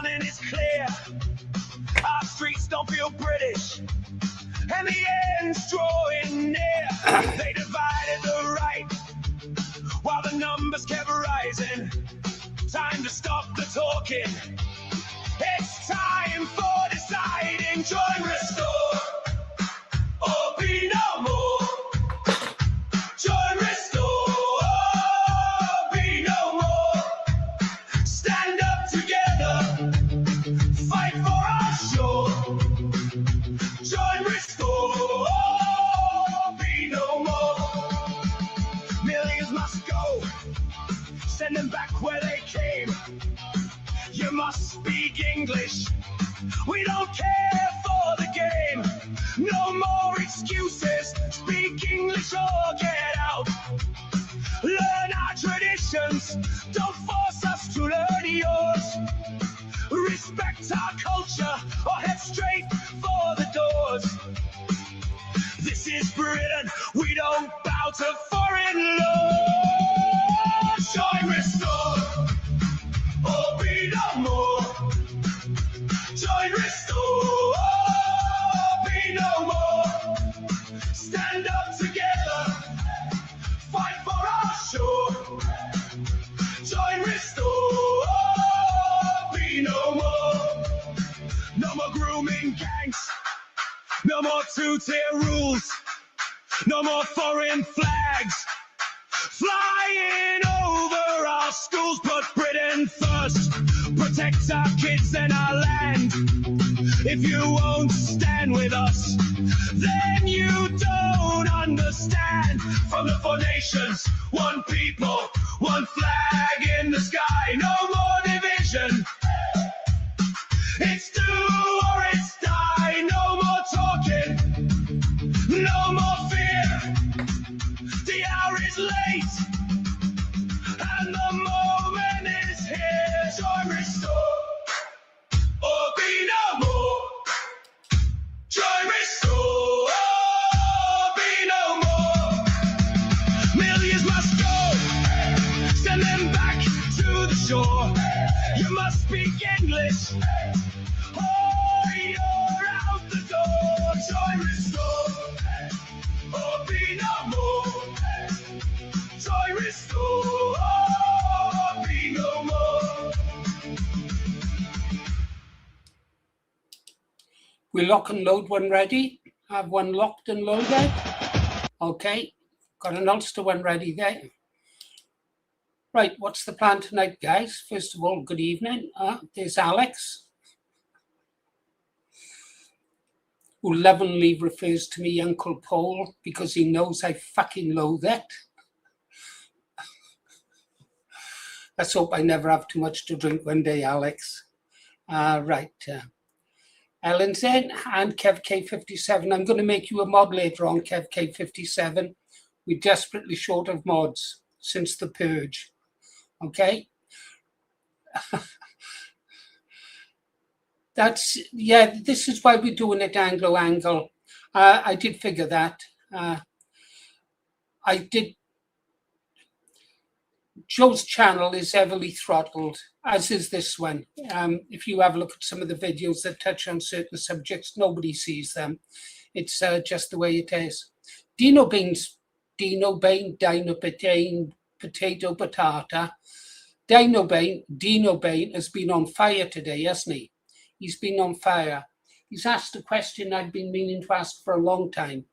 morning is clear. Our streets don't feel British, and the end's drawing near. They divided the right, while the numbers kept rising. Time to stop the talking. It's time for deciding. Join, restore, or be no more. Join, restore, or be no more. Stand up together, fight for our shore. Join, restore, or be no more. Millions must go, send them back where they came. You must speak English, we don't care for the game. No more excuses, speak English or get out. Learn our traditions, don't force us to learn yours. Respect our culture or head straight for the doors. This is Britain, we don't bow to foreign laws. Join, restore, or be no more. Join, restore, or be no more. Stand up together, fight for our shore. Join, restore, or be no more. No more grooming gangs, no more two-tier rules, no more foreign flags flying over our schools. Put Britain first, protect our kids and our land. If you won't stand with us, then you don't understand. From the 4 nations, one people, one flag in the sky. No more division, it's do or it's die. No more talking, no more fear. The hour is late, and the moment is here. Join, restore, or be no more. Join, restore, or be no more. Millions must go, send them back to the shore. You must speak English, or you're out the door. Join, restore, or be no more. Join, restore, or be no more. We lock and load one ready. Have one locked and loaded. Okay, got an Ulster one ready there. Right, what's the plan tonight, guys? First of all, good evening. There's Alex, who lovingly refers to me Uncle Paul because he knows I fucking loathe it. Let's hope I never have too much to drink one day, Alex. Right. Ellen's in and Kev K57. I'm going to make you a mod later on, Kev K57. We're desperately short of mods since the purge. Okay? This is why we're doing it Anglo-Angle. I did figure that. Joe's channel is heavily throttled, as is this one. If you have a look at some of the videos that touch on certain subjects, nobody sees them. It's just the way it is. Dino Bain, potato, patata. Dino Bain has been on fire today, hasn't he? He's been on fire. He's asked a question I've been meaning to ask for a long time.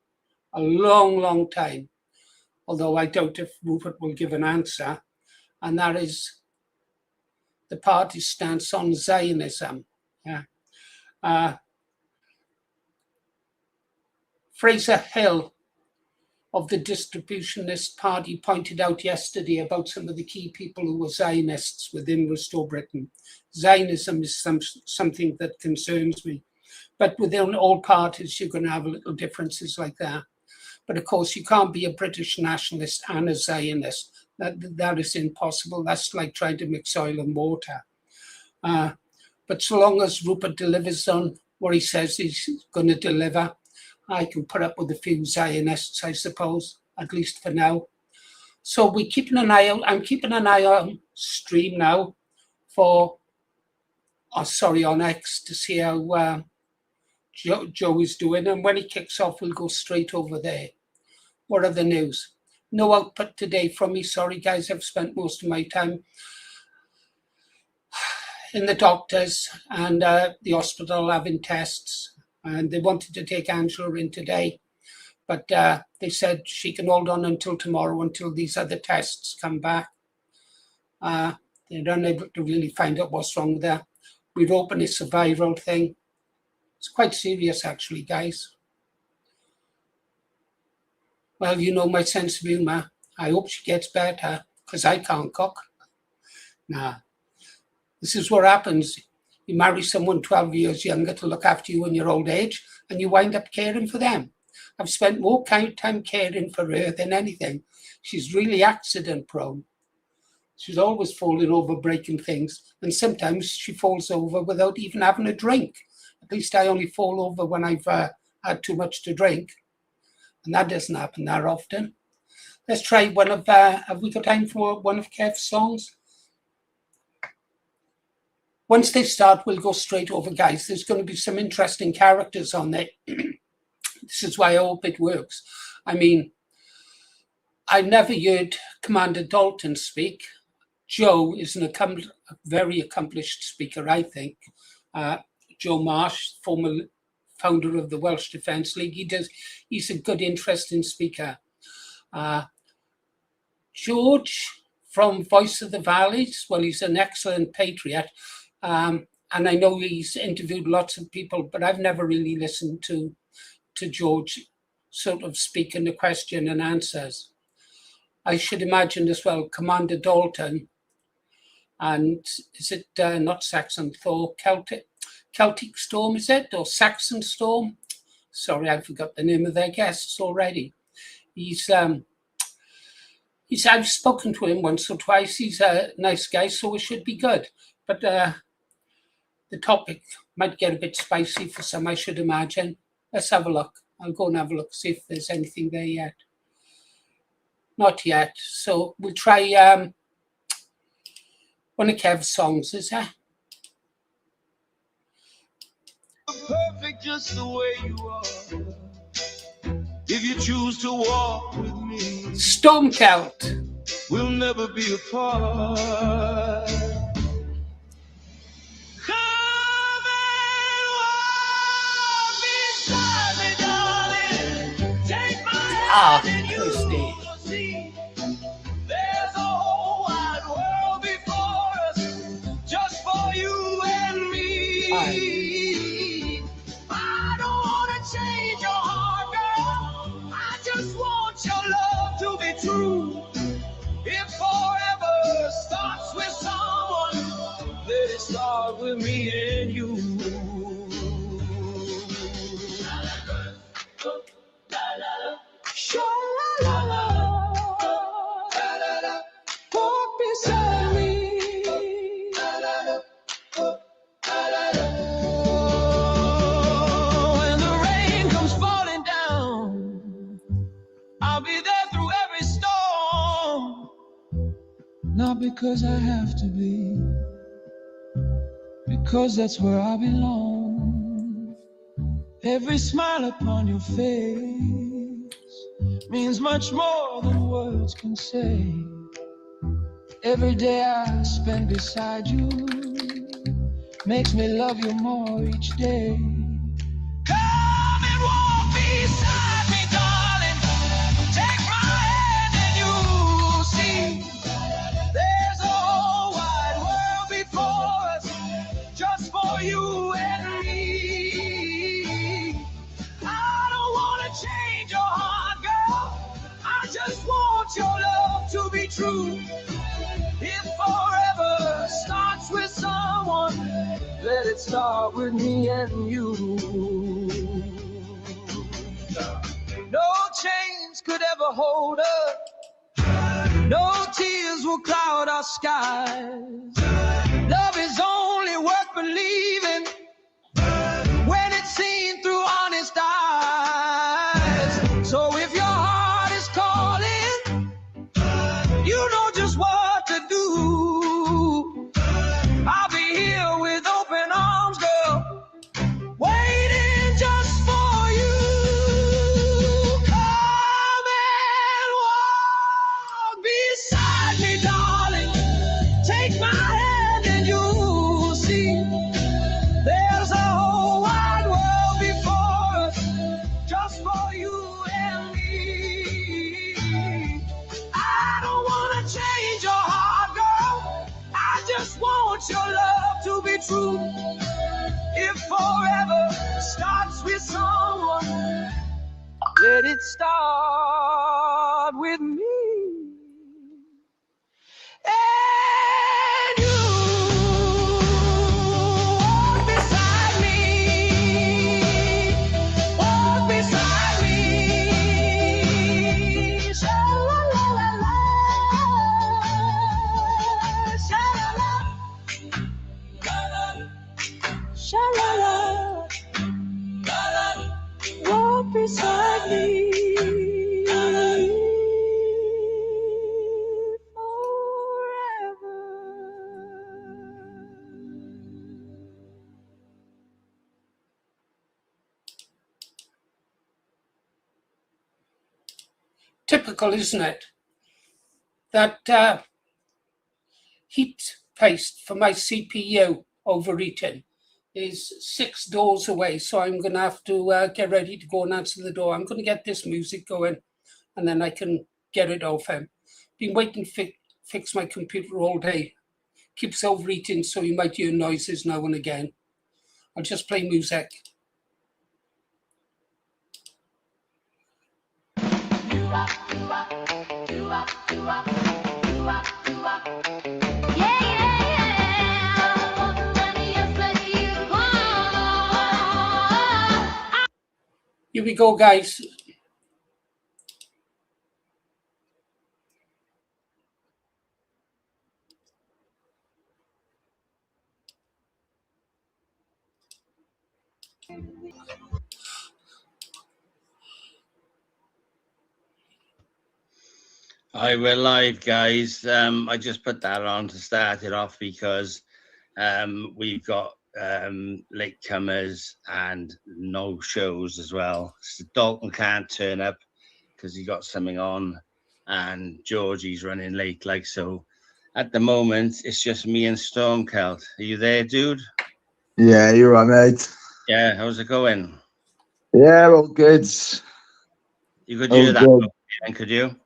A long, long time. Although I doubt if Rupert will give an answer. And that is the party's stance on Zionism. Fraser Hill of the Distributionist Party pointed out yesterday about some of the key people who were Zionists within Restore Britain. Zionism is something that concerns me. But within all parties, you're going to have little differences like that. But of course, you can't be a British nationalist and a Zionist. That is impossible. That's like trying to mix oil and water. But so long as Rupert delivers on what he says he's going to deliver, I can put up with a few Zionists, I suppose, at least for now. So we're keeping an eye out. I'm keeping an eye on stream now for on X to see how Joe is doing. And when he kicks off, we'll go straight over there. What other news? No output today from me. Sorry, guys, I've spent most of my time in the doctors and the hospital having tests. And they wanted to take Angela in today. But they said she can hold on until tomorrow, until these other tests come back. They're unable to really find out what's wrong with her. We're hoping it's a viral thing. It's quite serious, actually, guys. Well, you know my sense of humour. I hope she gets better, because I can't cook. Nah. This is what happens. You marry someone 12 years younger to look after you in your old age, and you wind up caring for them. I've spent more time caring for her than anything. She's really accident prone. She's always falling over, breaking things, and sometimes she falls over without even having a drink. At least I only fall over when I've had too much to drink, and that doesn't happen that often. Let's try one of, have we got time for one of Kev's songs? Once they start, we'll go straight over, guys. There's going to be some interesting characters on there. This is why I hope it works. I mean, I never heard Commander Dalton speak. Joe is a very accomplished speaker, I think. Joe Marsh, former founder of the Welsh Defence League, he's a good, interesting speaker. George from Voice of the Valleys, well, he's an excellent patriot. And I know he's interviewed lots of people, but I've never really listened to George sort of speaking the question and answers. I should imagine as well, Commander Dalton, and is it not Saxon Thor, Celtic Storm, is it? Or Saxon Storm? Sorry, I forgot the name of their guests already. I've spoken to him once or twice. He's a nice guy, so it should be good. But the topic might get a bit spicy for some, I should imagine. Let's have a look. I'll go and have a look, see if there's anything there yet. Not yet. So we'll try one of Kev's songs, is there? Perfect just the way you are. If you choose to walk with me, Stormcelt. We'll never be apart. Come and walk beside me, darling. Take my hand and you will see. There's a whole wide world before us, just for you and me. I don't want to change your heart, girl. I just want your love to be true. If forever starts with someone, let it start with me and you. Sha-la-la-la, walk beside me. When the rain comes falling down, I'll be there through every storm. Not because I have to be, because that's where I belong. Every smile upon your face means much more than words can say. Every day I spend beside you makes me love you more each day. Come and walk beside me, darling. Take my hand and you'll see. There's a whole wide world before us, just for you and me. I don't want to change your heart, girl. I just want your love to be true. If forever starts with someone, let it start with me and you. No chains could ever hold us. No tears will cloud our skies. Love is only worth believing when it's seen through honest eyes. So if your heart is calling, you know just what to do. I'll be here with open true. If forever starts with someone, let it start with me. And you walk beside me, walk beside me. Sha-la-la-la-la, sha-la-la, sha-la-la, walk beside me. Typical, isn't it? That heat paste for my CPU overeating is 6 doors away, so I'm going to have to get ready to go and answer the door. I'm going to get this music going, and then I can get it off him. Been waiting to fix my computer all day. Keeps overeating, so you might hear noises now and again. I'll just play music. Here we go, guys. Hi, we're live, guys. I just put that on to start it off because we've got latecomers and no shows as well. So Dalton can't turn up because he got something on, and Georgie's running late. Like, so at the moment, it's just me and Stormcelt. Are you there, dude? Yeah, you're right, mate. Yeah, how's it going? Yeah, all good. You could hear that, okay, then, could you?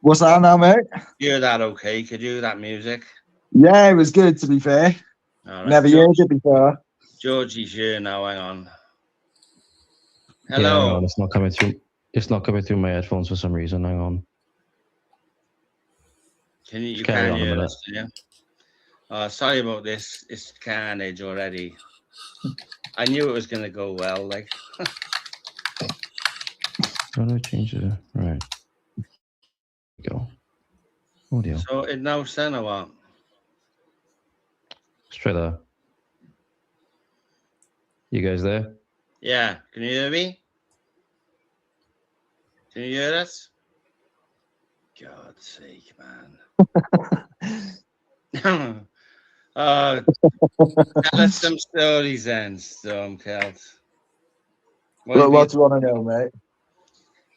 What's that now, mate? Hear that okay? Could you hear that music? Yeah, it was good, to be fair. All right. Never heard it before. Georgie's here now, hang on. Hello. Hello. Yeah, hang on. It's not coming through. It's not coming through my headphones for some reason. Hang on. Can you can't hear us, can you? Sorry about this. It's carnage already. I knew it was going to go well. Like, How do I change it? Right. Go. Audio. so it now sent or what? Straight there. You guys there? Yeah. Can you hear me? Can you hear us? God's sake, man. Tell us some stories then, Stormcelt. What do you want to know, mate?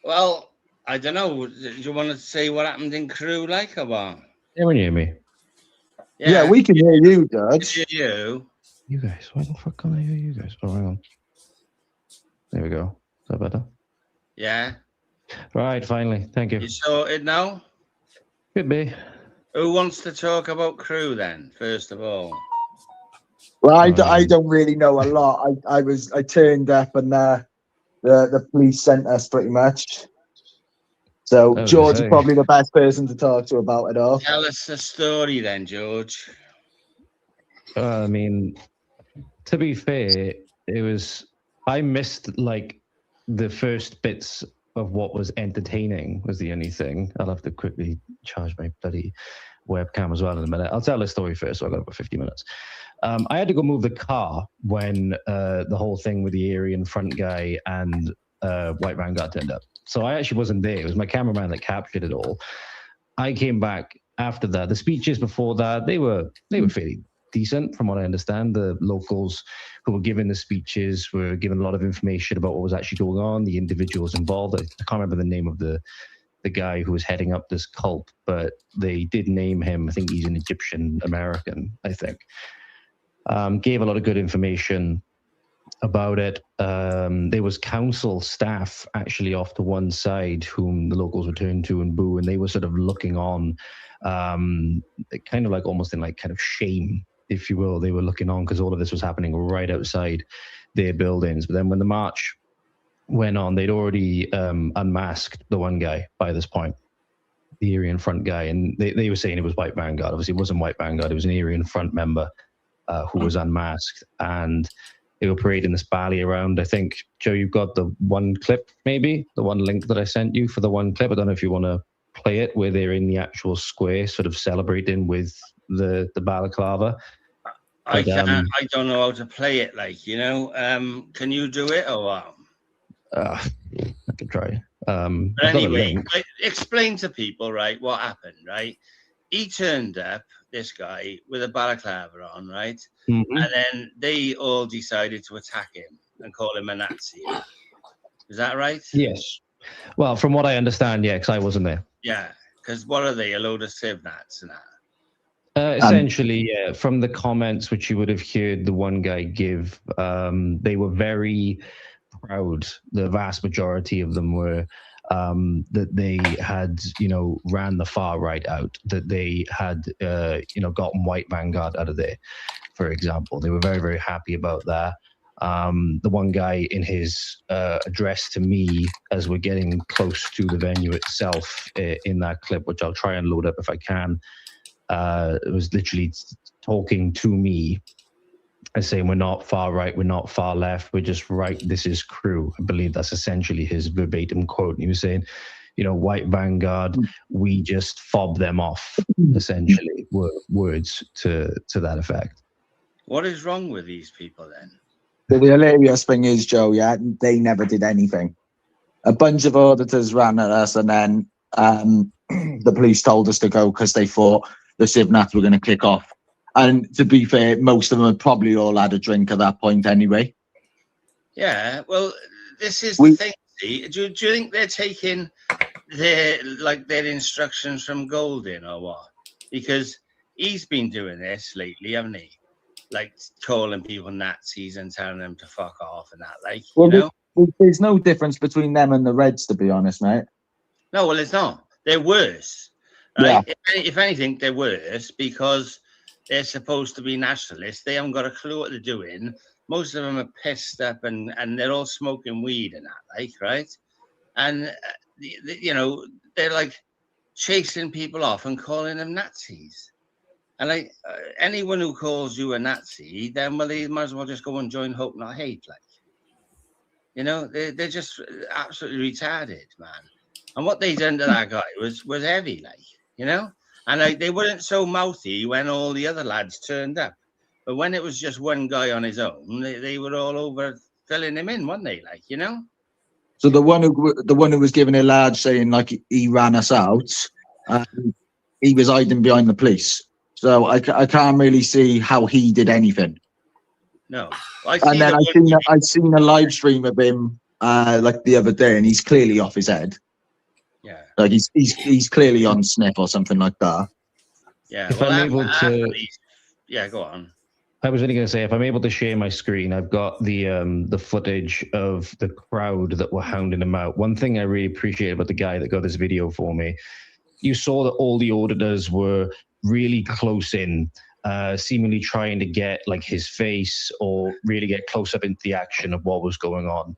Well, I don't know. Do you want to say what happened in Crewe, like, or what? Yeah, when you hear me. Yeah, we can hear you, Dad. Hear you. You guys. Why the fuck can't I hear you guys? Oh, hang on. There we go. Is that better? Yeah. Right, finally. Thank you. You sorted now? Could be. Who wants to talk about Crewe then, first of all? Well, I don't really know a lot. I turned up and the police sent us pretty much. So George is probably the best person to talk to about it all. Tell us the story then, George. I mean, to be fair, I missed like the first bits of what was entertaining was the only thing. I'll have to quickly charge my bloody webcam as well in a minute. I'll tell the story first, so I've got about 50 minutes. I had to go move the car when the whole thing with the Aryan front guy and White Vanguard turned up. So I actually wasn't there. It was my cameraman that captured it all. I came back after that. The speeches before that, they were fairly decent from what I understand. The locals who were giving the speeches were given a lot of information about what was actually going on, the individuals involved. I can't remember the name of the guy who was heading up this cult, but they did name him. I think he's an Egyptian American, I think. Gave a lot of good information about it. There was council staff actually off to one side whom the locals would turn to and boo, and they were sort of looking on, kind of like almost in like kind of shame, if you will, they were looking on because all of this was happening right outside their buildings. But then when the march went on, they'd already unmasked the one guy by this point, the Aryan Front guy, and they were saying it was White Vanguard. Obviously, it wasn't White Vanguard. It was an Aryan Front member who was unmasked, and they were parading this bally around. I think, Joe, you've got the one clip, maybe the one link that I sent you for the one clip. I don't know if you want to play it, where they're in the actual square, sort of celebrating with the balaclava. I don't know how to play it. Like, you know, can you do it or what? I could try. But anyway, explain to people, right, what happened, right? He turned up, this guy, with a balaclava on, right? Mm-hmm. And then they all decided to attack him and call him a Nazi. Is that right? Yes. Well, from what I understand, yeah, because I wasn't there. Yeah, because what are they, a load of civ nats and that? Essentially, yeah, from the comments which you would have heard the one guy give, they were very proud. The vast majority of them were that they had, you know, ran the far right out, that they had, you know, gotten White Vanguard out of there, for example. They were very, very happy about that. The one guy in his address to me as we're getting close to the venue itself in that clip, which I'll try and load up if I can, it was literally talking to me and saying, we're not far right, we're not far left, we're just right, this is crew. I believe that's essentially his verbatim quote. And he was saying, you know, White Vanguard, we just fob them off, essentially, were words to that effect. What is wrong with these people then? The hilarious thing is, Joe, yeah, they never did anything. A bunch of auditors ran at us, and then the police told us to go because they thought the Civnats were going to kick off. And to be fair, most of them had probably all had a drink at that point anyway. Yeah, well, this is the thing. See, do you think they're taking their instructions from Golding or what? Because he's been doing this lately, haven't he? Like calling people Nazis and telling them to fuck off and that, like, well, you know? There's no difference between them and the Reds, to be honest, mate. No, well, it's not. They're worse. Right? Yeah. If anything, they're worse because they're supposed to be nationalists. They haven't got a clue what they're doing. Most of them are pissed up and they're all smoking weed and that, like, right? And, you know, they're like chasing people off and calling them Nazis. And like anyone who calls you a Nazi, then, well, they might as well just go and join Hope Not Hate, like. You know, they're just absolutely retarded, man. And what they done to that guy was heavy, like, you know? And like, they weren't so mouthy when all the other lads turned up. But when it was just one guy on his own, they were all over filling him in, weren't they? Like, you know? So the one who was giving a lad saying, like, he ran us out, he was hiding behind the police. So I can't really see how he did anything. No. And then I seen a live stream of him like the other day, and he's clearly off his head. Yeah. Like he's clearly on sniff or something like that. Yeah. If I'm able to, yeah, go on. I was only going to say, if I'm able to share my screen, I've got the footage of the crowd that were hounding him out. One thing I really appreciate about the guy that got this video for me, you saw that all the auditors were really close in, seemingly trying to get like his face or really get close up into the action of what was going on.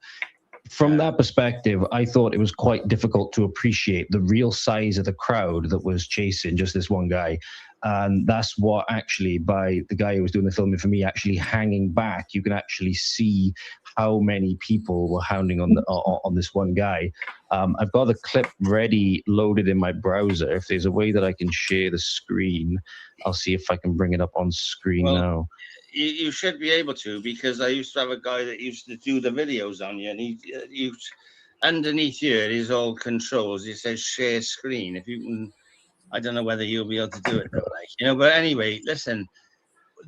From that perspective, I thought it was quite difficult to appreciate the real size of the crowd that was chasing just this one guy. And that's what actually, by the guy who was doing the filming for me, actually hanging back, you can actually see how many people were hounding on this one guy. I've got the clip ready, loaded in my browser. If there's a way that I can share the screen, I'll see if I can bring it up on screen now. You should be able to, because I used to have a guy that used to do the videos on you, and he underneath here is all controls. It says share screen. If you can, I don't know whether you'll be able to do it though, like, you know. But anyway, listen,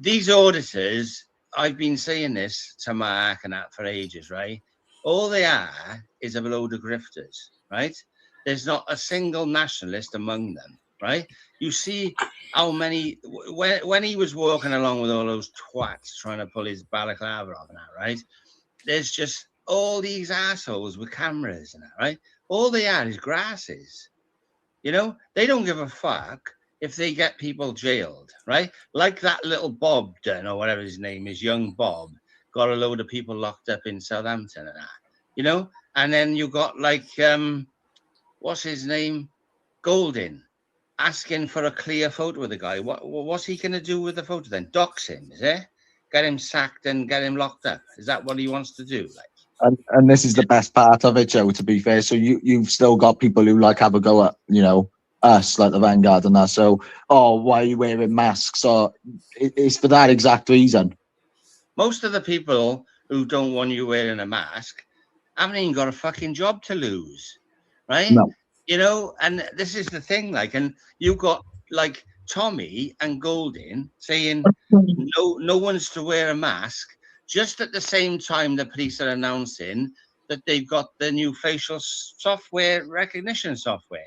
these auditors, I've been saying this to Mark and that for ages, right? All they are is a load of grifters, right? There's not a single nationalist among them, right? You see how many, when he was walking along with all those twats trying to pull his balaclava off and that, right? There's just all these assholes with cameras and that, right? All they are is grasses. You know, they don't give a fuck if they get people jailed, right? Like that little Bob done, or whatever his name is, young Bob, got a load of people locked up in Southampton and that, you know? And then you got like, what's his name? Golding, asking for a clear photo with the guy. What's he going to do with the photo then? Dox him, is it? Get him sacked and get him locked up? Is that what he wants to do? Like, and this is the best part of it, Joe, to be fair. So you've still got people who like have a go at, you know, us, like the Vanguard and that. So, oh, why are you wearing masks? Or it's for that exact reason. Most of the people who don't want you wearing a mask haven't even got a fucking job to lose, right? No. You know, and this is the thing, like, and you got like Tommy and Golding saying no one's to wear a mask, just at the same time the police are announcing that they've got the new facial software recognition software.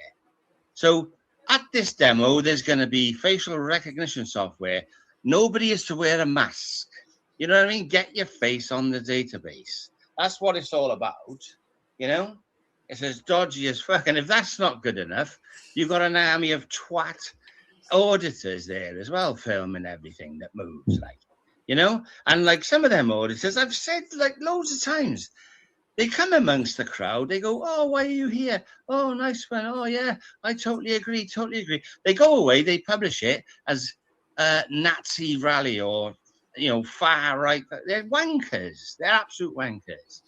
So at this demo, there's going to be facial recognition software. Nobody is to wear a mask. You know what I mean? Get your face on the database. That's what it's all about. You know, it's as dodgy as fuck. And if that's not good enough, you've got an army of twat auditors there as well, filming everything that moves, like, you know. And like some of them auditors, I've said like loads of times, they come amongst the crowd, they go, oh, why are you here? Oh, nice one. Oh yeah, I totally agree. They go away, they publish it as a Nazi rally or, you know, far right. They're wankers. They're absolute wankers.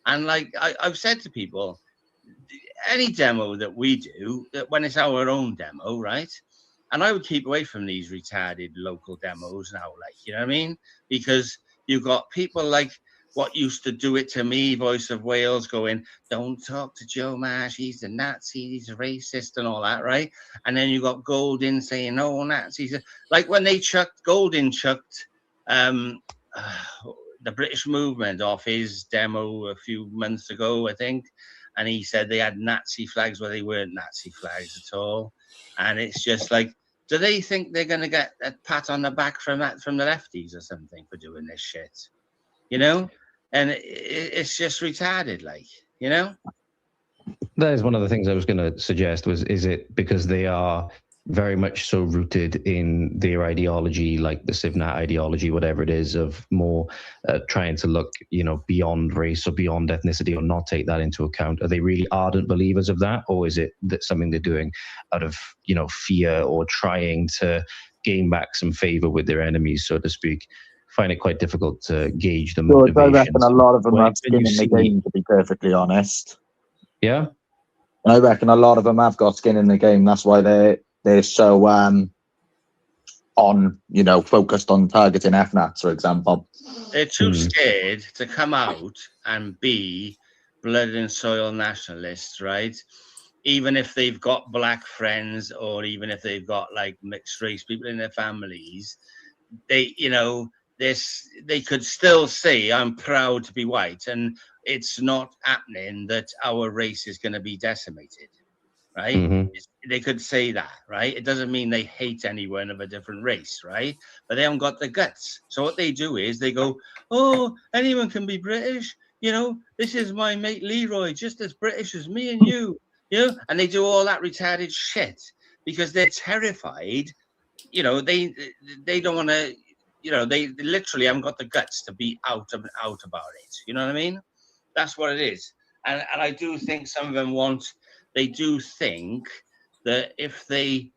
And like I've said to people, any demo that we do, that when it's our own demo, right? And I would keep away from these retarded local demos now, like, you know what I mean? Because you've got people like what used to do it to me, Voice of Wales, going, don't talk to Joe Marsh, he's a Nazi, he's a racist and all that, right? And then you got Golding saying, oh, Nazis. Like when they Golding chucked the British movement off his demo a few months ago, I think. And he said they had Nazi flags where they weren't Nazi flags at all. And it's just like, do they think they're going to get a pat on the back from the lefties or something for doing this shit? You know? And it's just retarded, like, you know? That is one of the things I was going to suggest was, is it because they are very much so rooted in their ideology, like the CivNat ideology, whatever it is, of more trying to look, you know, beyond race or beyond ethnicity or not take that into account? Are they really ardent believers of that? Or is it that something they're doing out of, you know, fear or trying to gain back some favor with their enemies, so to speak? Find it quite difficult to gauge the motivation. I reckon a lot of them have skin in the game, to be perfectly honest. Yeah? I reckon a lot of them have got skin in the game. That's why they're so on, you know, focused on targeting FNATs, for example. They're too scared to come out and be blood and soil nationalists, right? Even if they've got black friends or even if they've got like mixed race people in their families, they, you know, they could still say, I'm proud to be white. And it's not happening that our race is going to be decimated, right? Mm-hmm. They could say that, right? It doesn't mean they hate anyone of a different race, right? But they haven't got the guts. So what they do is they go, oh, anyone can be British. You know, this is my mate Leroy, just as British as me and you, you know? And they do all that retarded shit because they're terrified. You know, they don't want to, you know, they literally haven't got the guts to be out about it. You know what I mean? That's what it is. And I do think some of them they do think that if they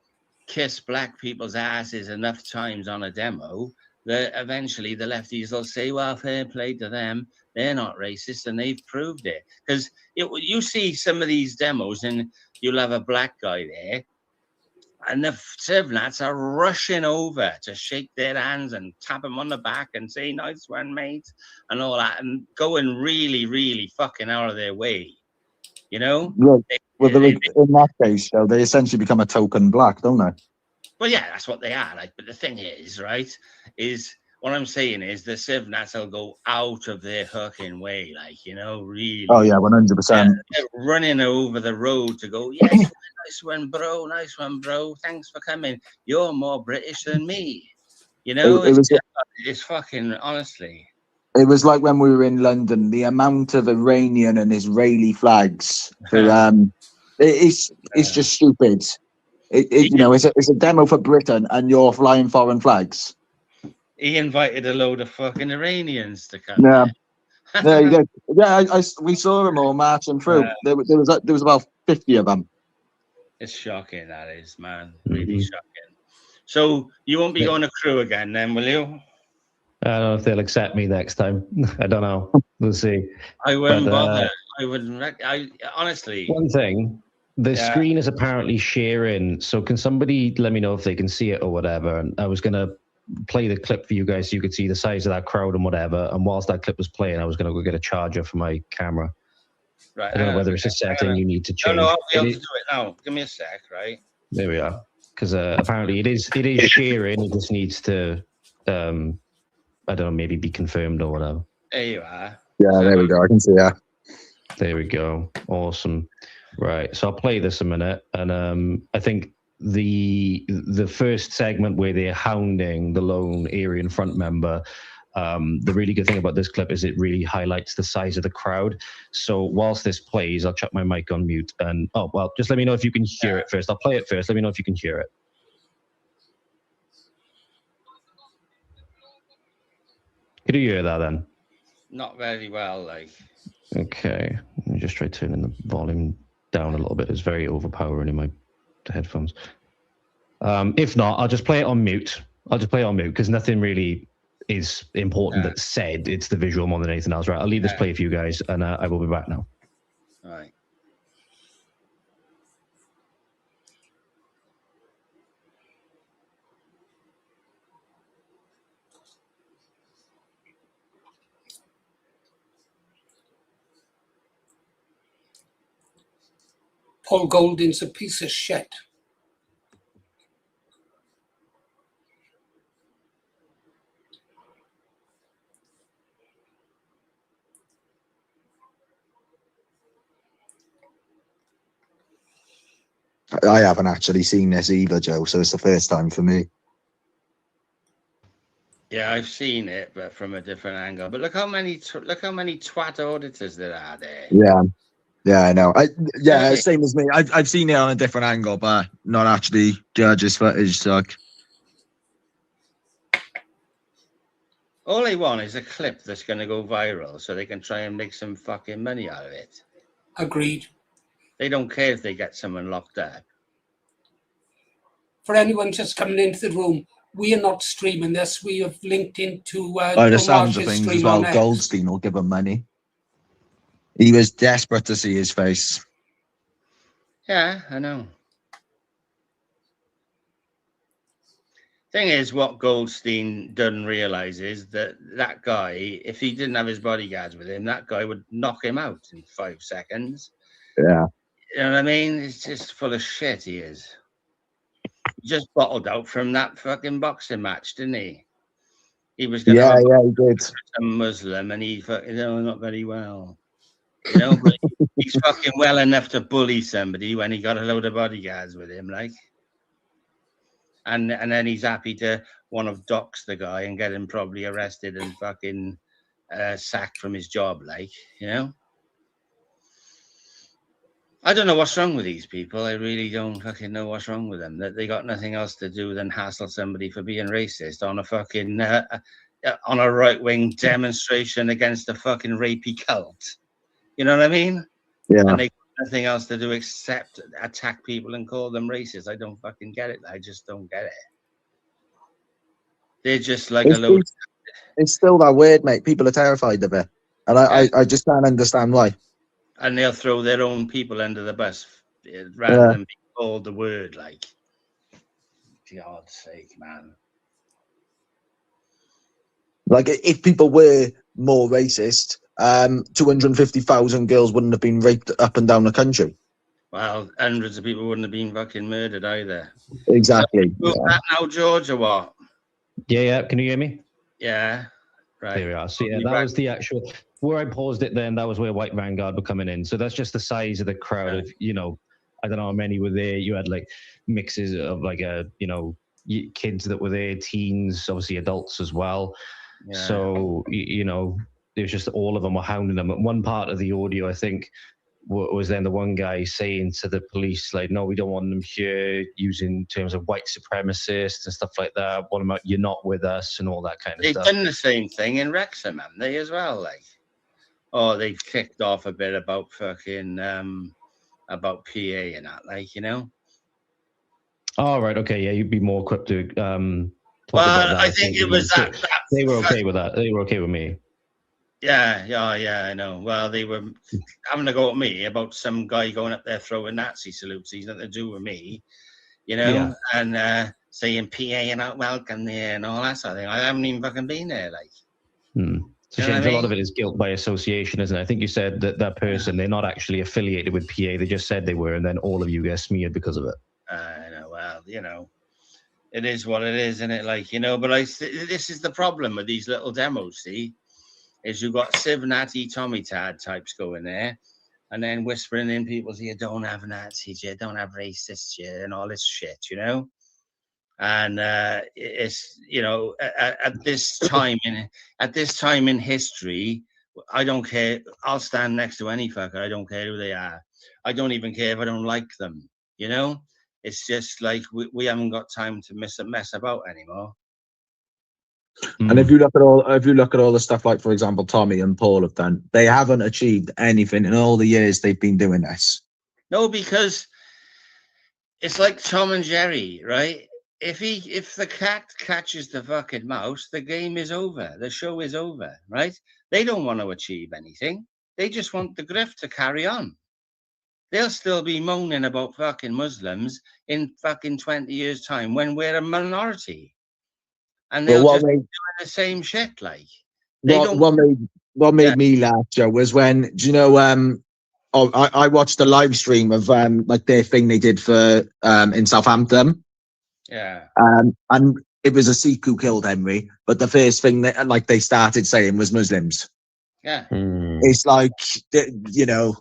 kiss black people's asses enough times on a demo, that eventually the lefties will say, well, fair play to them. They're not racist and they've proved it. Because you see some of these demos and you'll have a black guy there, and the CivNats are rushing over to shake their hands and tap them on the back and say, nice one, mate, and all that, and going really, really fucking out of their way, you know? Yeah. In that case, though, they essentially become a token black, don't they? Well, yeah, that's what they are. Like, but the thing is, right, is what I'm saying is the CivNats will go out of their fucking way, like, you know, really. Oh, yeah, 100%. They're running over the road to go, yes, nice one, bro. Thanks for coming. You're more British than me. You know, it's fucking, honestly. It was like when we were in London, the amount of Iranian and Israeli flags. It's just stupid. It's a demo for Britain, and you're flying foreign flags. He invited a load of fucking Iranians to come. Yeah, There. yeah, he did. Yeah, we saw them all marching through. There was about 50 of them. It's shocking, that is, man. Really shocking. So you won't be going to crew again then, will you? I don't know if they'll accept me next time. I don't know. We'll see. I wouldn't bother. I wouldn't. Honestly. One thing, the screen is apparently sharing. So can somebody let me know if they can see it or whatever? And I was gonna play the clip for you guys so you could see the size of that crowd and whatever. And whilst that clip was playing, I was gonna go get a charger for my camera. Right. I don't know whether it's a setting you need to change. No, I'll be able to do it now. Give me a sec, right? There we are. Because apparently it is sharing. It just needs to, I don't know, maybe be confirmed or whatever. There you are. Yeah, there we go. I can see that. There we go. Awesome. Right. So I'll play this a minute, and I think the first segment where they're hounding the lone Aryan front member. The really good thing about this clip is it really highlights the size of the crowd. So whilst this plays, I'll chuck my mic on mute. And just let me know if you can hear it first. I'll play it first. Let me know if you can hear it. Could you hear that then? Not very well, like. Okay. Let me just try turning the volume down a little bit. It's very overpowering in my headphones. If not, I'll just play it on mute. Because nothing really is important that's said. It's the visual more than anything else, right? I'll leave this play for you guys, and I will be back now. All right. Paul Golding's a piece of shit. I haven't actually seen this either, Joe, so it's the first time for me. Yeah, I've seen it, but from a different angle. But look how many twat auditors there are there. Yeah, I know. Same as me. I've seen it on a different angle, but not actually judges footage. So. All they want is a clip that's going to go viral, so they can try and make some fucking money out of it. Agreed. They don't care if they get someone locked up. For anyone just coming into the room, we are not streaming this. We have linked into the sounds of things as well. Goldstein will give him money. He was desperate to see his face. Yeah, I know. Thing is, what Goldstein doesn't realize is that guy, if he didn't have his bodyguards with him, that guy would knock him out in 5 seconds. Yeah. You know what I mean? He's just full of shit, he is. He just bottled out from that fucking boxing match, didn't he? He was going to he did. A Muslim, and he fucking, not very well. You know, but he's fucking well enough to bully somebody when he got a load of bodyguards with him, like. And then he's happy to want to dox the guy and get him probably arrested and fucking sacked from his job, like, you know? I don't know what's wrong with these people. I really don't fucking know what's wrong with them. That they got nothing else to do than hassle somebody for being racist on a fucking on a right-wing demonstration against a fucking rapey cult. You know what I mean? Yeah. And they got nothing else to do except attack people and call them racist. I don't fucking get it. I just don't get it. They're just like a load. It's still that weird, mate. People are terrified of it, and I just can't understand why. And they'll throw their own people under the bus rather than be called the word, like. For God's sake, man. Like, if people were more racist, 250,000 girls wouldn't have been raped up and down the country. Well, hundreds of people wouldn't have been fucking murdered either. Exactly. So, that now, George, or what? Yeah. Can you hear me? Yeah. Right. There we are. So, yeah, that was the actual... Where I paused it then, that was where White Vanguard were coming in. So that's just the size of the crowd of, I don't know how many were there. You had, like, mixes of, like, kids that were there, teens, obviously adults as well. Yeah. So, it was just all of them were hounding them. At one part of the audio, I think was then the one guy saying to the police, like, no, we don't want them here, using terms of white supremacists and stuff like that. What about you're not with us and all that kind of They've stuff. done the same thing in Wrexham, haven't they, as well? Like, oh, they've kicked off a bit about fucking about PA and that, like, you know. Oh, right, okay, yeah, you'd be more equipped to talk Well, about that. I think it was that they were okay with that. They were okay with me. Yeah, I know. Well, they were having a go at me about some guy going up there throwing Nazi salutes. He's nothing to do with me, you know, and saying PA and not welcome there and all that sort of thing. I haven't even fucking been there, like. It's a shame. A lot of it is guilt by association, isn't it? I think you said that person, they're not actually affiliated with PA. They just said they were, and then all of you get smeared because of it. I know. Well, you know, it is what it is, isn't it? Like, you know, but this is the problem with these little demos, see? Is you've got Civ Natty, Tommy Tad types going there, and then whispering in people's ear, don't have Nazis here, don't have racists here, and all this shit, you know? And it's, you know, at this time in history, I don't care. I'll stand next to any fucker. I don't care who they are. I don't even care if I don't like them, you know? It's just like we haven't got time to mess about anymore. And if you look at all the stuff, like, for example, Tommy and Paul have done, they haven't achieved anything in all the years they've been doing this. No, because it's like Tom and Jerry, right? If the cat catches the fucking mouse, the game is over. The show is over, right? They don't want to achieve anything. They just want the grift to carry on. They'll still be moaning about fucking Muslims in fucking 20 years' time when we're a minority. And they'll just be doing the same shit, like. What made me laugh, Joe, was when, do you know, I watched a live stream of like their thing they did for in Southampton. Yeah. And it was a Sikh who killed Henry, but the first thing that, like, they started saying was Muslims. Yeah. It's like, you know.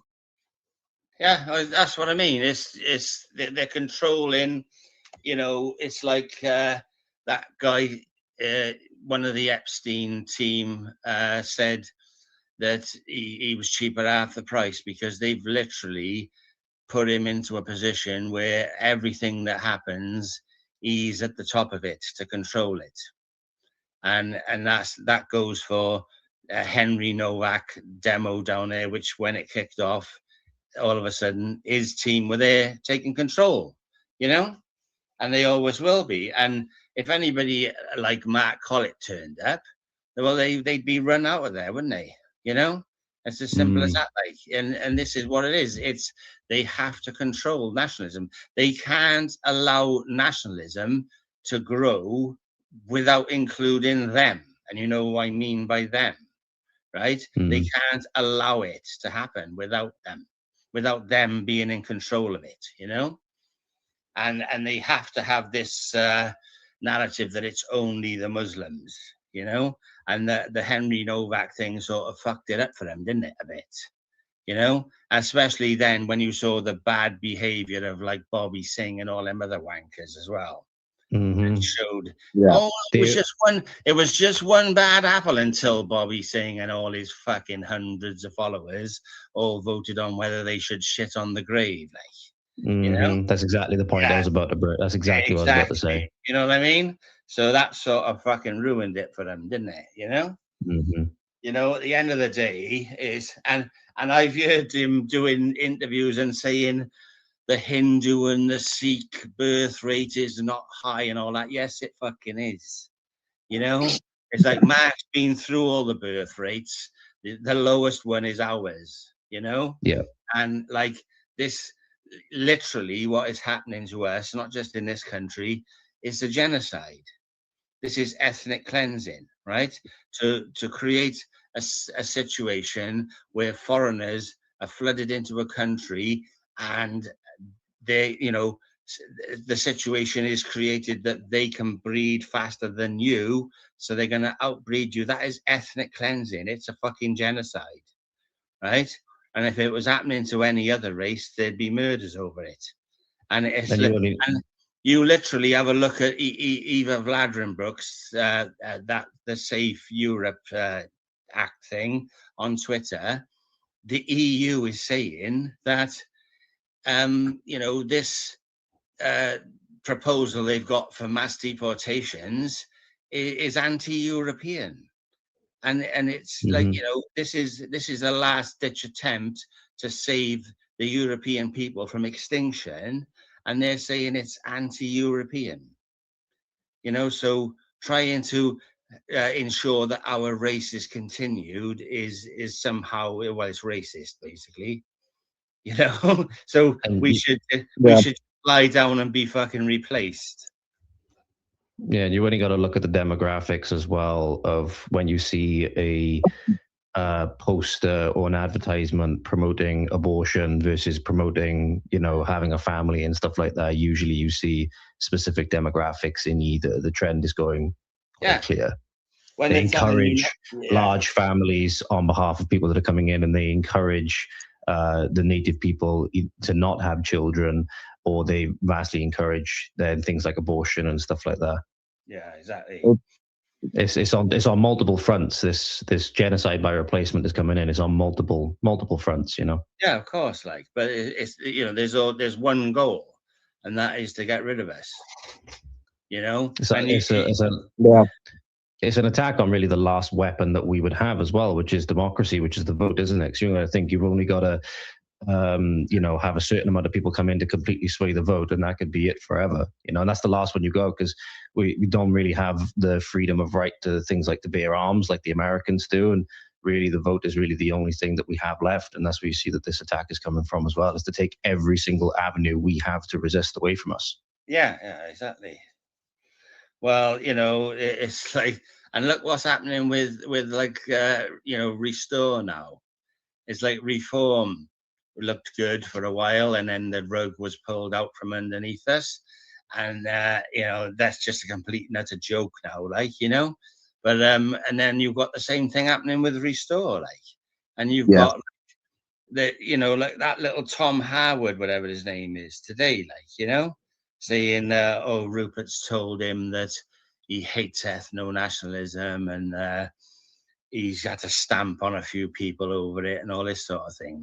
Yeah, that's what I mean. It's they're controlling, you know. It's like that guy, one of the Epstein team, said that he was cheap at half the price because they've literally put him into a position where everything that happens, he's at the top of it to control it, and that goes for Henry Novak demo down there, which when it kicked off, all of a sudden his team were there taking control, you know, and they always will be. And if anybody like Mark Collett turned up, well, they'd be run out of there, wouldn't they? You know, it's as simple as that. Like, and this is what it is. It's they have to control nationalism. They can't allow nationalism to grow without including them. And you know what I mean by them, right? They can't allow it to happen without them being in control of it, you know? And they have to have this narrative that it's only the Muslims, you know? And the Henry Novak thing sort of fucked it up for them, didn't it, a bit? You know? Especially then when you saw the bad behavior of like Bobby Singh and all them other wankers as well. It showed, it was just one bad apple until Bobby Singh and all his fucking hundreds of followers all voted on whether they should shit on the grave, like, you know? That's exactly the point I was about to. That's exactly what I was about to say. You know what I mean? So that sort of fucking ruined it for them, didn't it? You know? You know, at the end of the day is, and I've heard him doing interviews and saying the Hindu and the Sikh birth rate is not high and all that. Yes, it fucking is. You know, it's like Mark's been through all the birth rates. The lowest one is ours, you know? Yeah. And like this, literally what is happening to us, not just in this country, is the genocide. This is ethnic cleansing, right? To create a situation where foreigners are flooded into a country and they, you know, the situation is created that they can breed faster than you, so they're going to outbreed you. That is ethnic cleansing. It's a fucking genocide, right? And if it was happening to any other race, there'd be murders over it. And it's and you literally have a look at Eva Vladrenbrooks, that the Safe Europe Act thing on Twitter. the EU is saying that, this proposal they've got for mass deportations is anti-European. And it's like, this is a last ditch attempt to save the European people from extinction, and they're saying it's anti-European. So trying to ensure that our race is continued is somehow, well, it's racist, basically. So And we should lie down and be fucking replaced. Yeah, and you only got to look at the demographics as well of when you see a poster or an advertisement promoting abortion versus promoting, having a family and stuff like that. Usually you see specific demographics in either. The trend is going quite clear. When they encourage large families on behalf of people that are coming in, and they encourage the native people to not have children, or they vastly encourage then things like abortion and stuff like that. Yeah, exactly. It's on multiple fronts. This genocide by replacement is coming in. It's on multiple fronts. Yeah, of course. But it's there's one goal, and that is to get rid of us. It's an attack on really the last weapon that we would have as well, which is democracy, which is the vote, isn't it? So I think you've only got to, have a certain amount of people come in to completely sway the vote, and that could be it forever. And that's the last one you go, because we don't really have the freedom of right to things like to bear arms like the Americans do. And really, the vote is really the only thing that we have left. And that's where you see that this attack is coming from as well, is to take every single avenue we have to resist away from us. Yeah, exactly. Well, it's like, and look what's happening with Restore now. It's like Reform looked good for a while, and then the rug was pulled out from underneath us. And, that's just a complete and utter joke now, But, and then you've got the same thing happening with Restore, and you've got that little Tom Howard, whatever his name is today, saying, Rupert's told him that he hates ethno-nationalism, and he's had to stamp on a few people over it and all this sort of thing,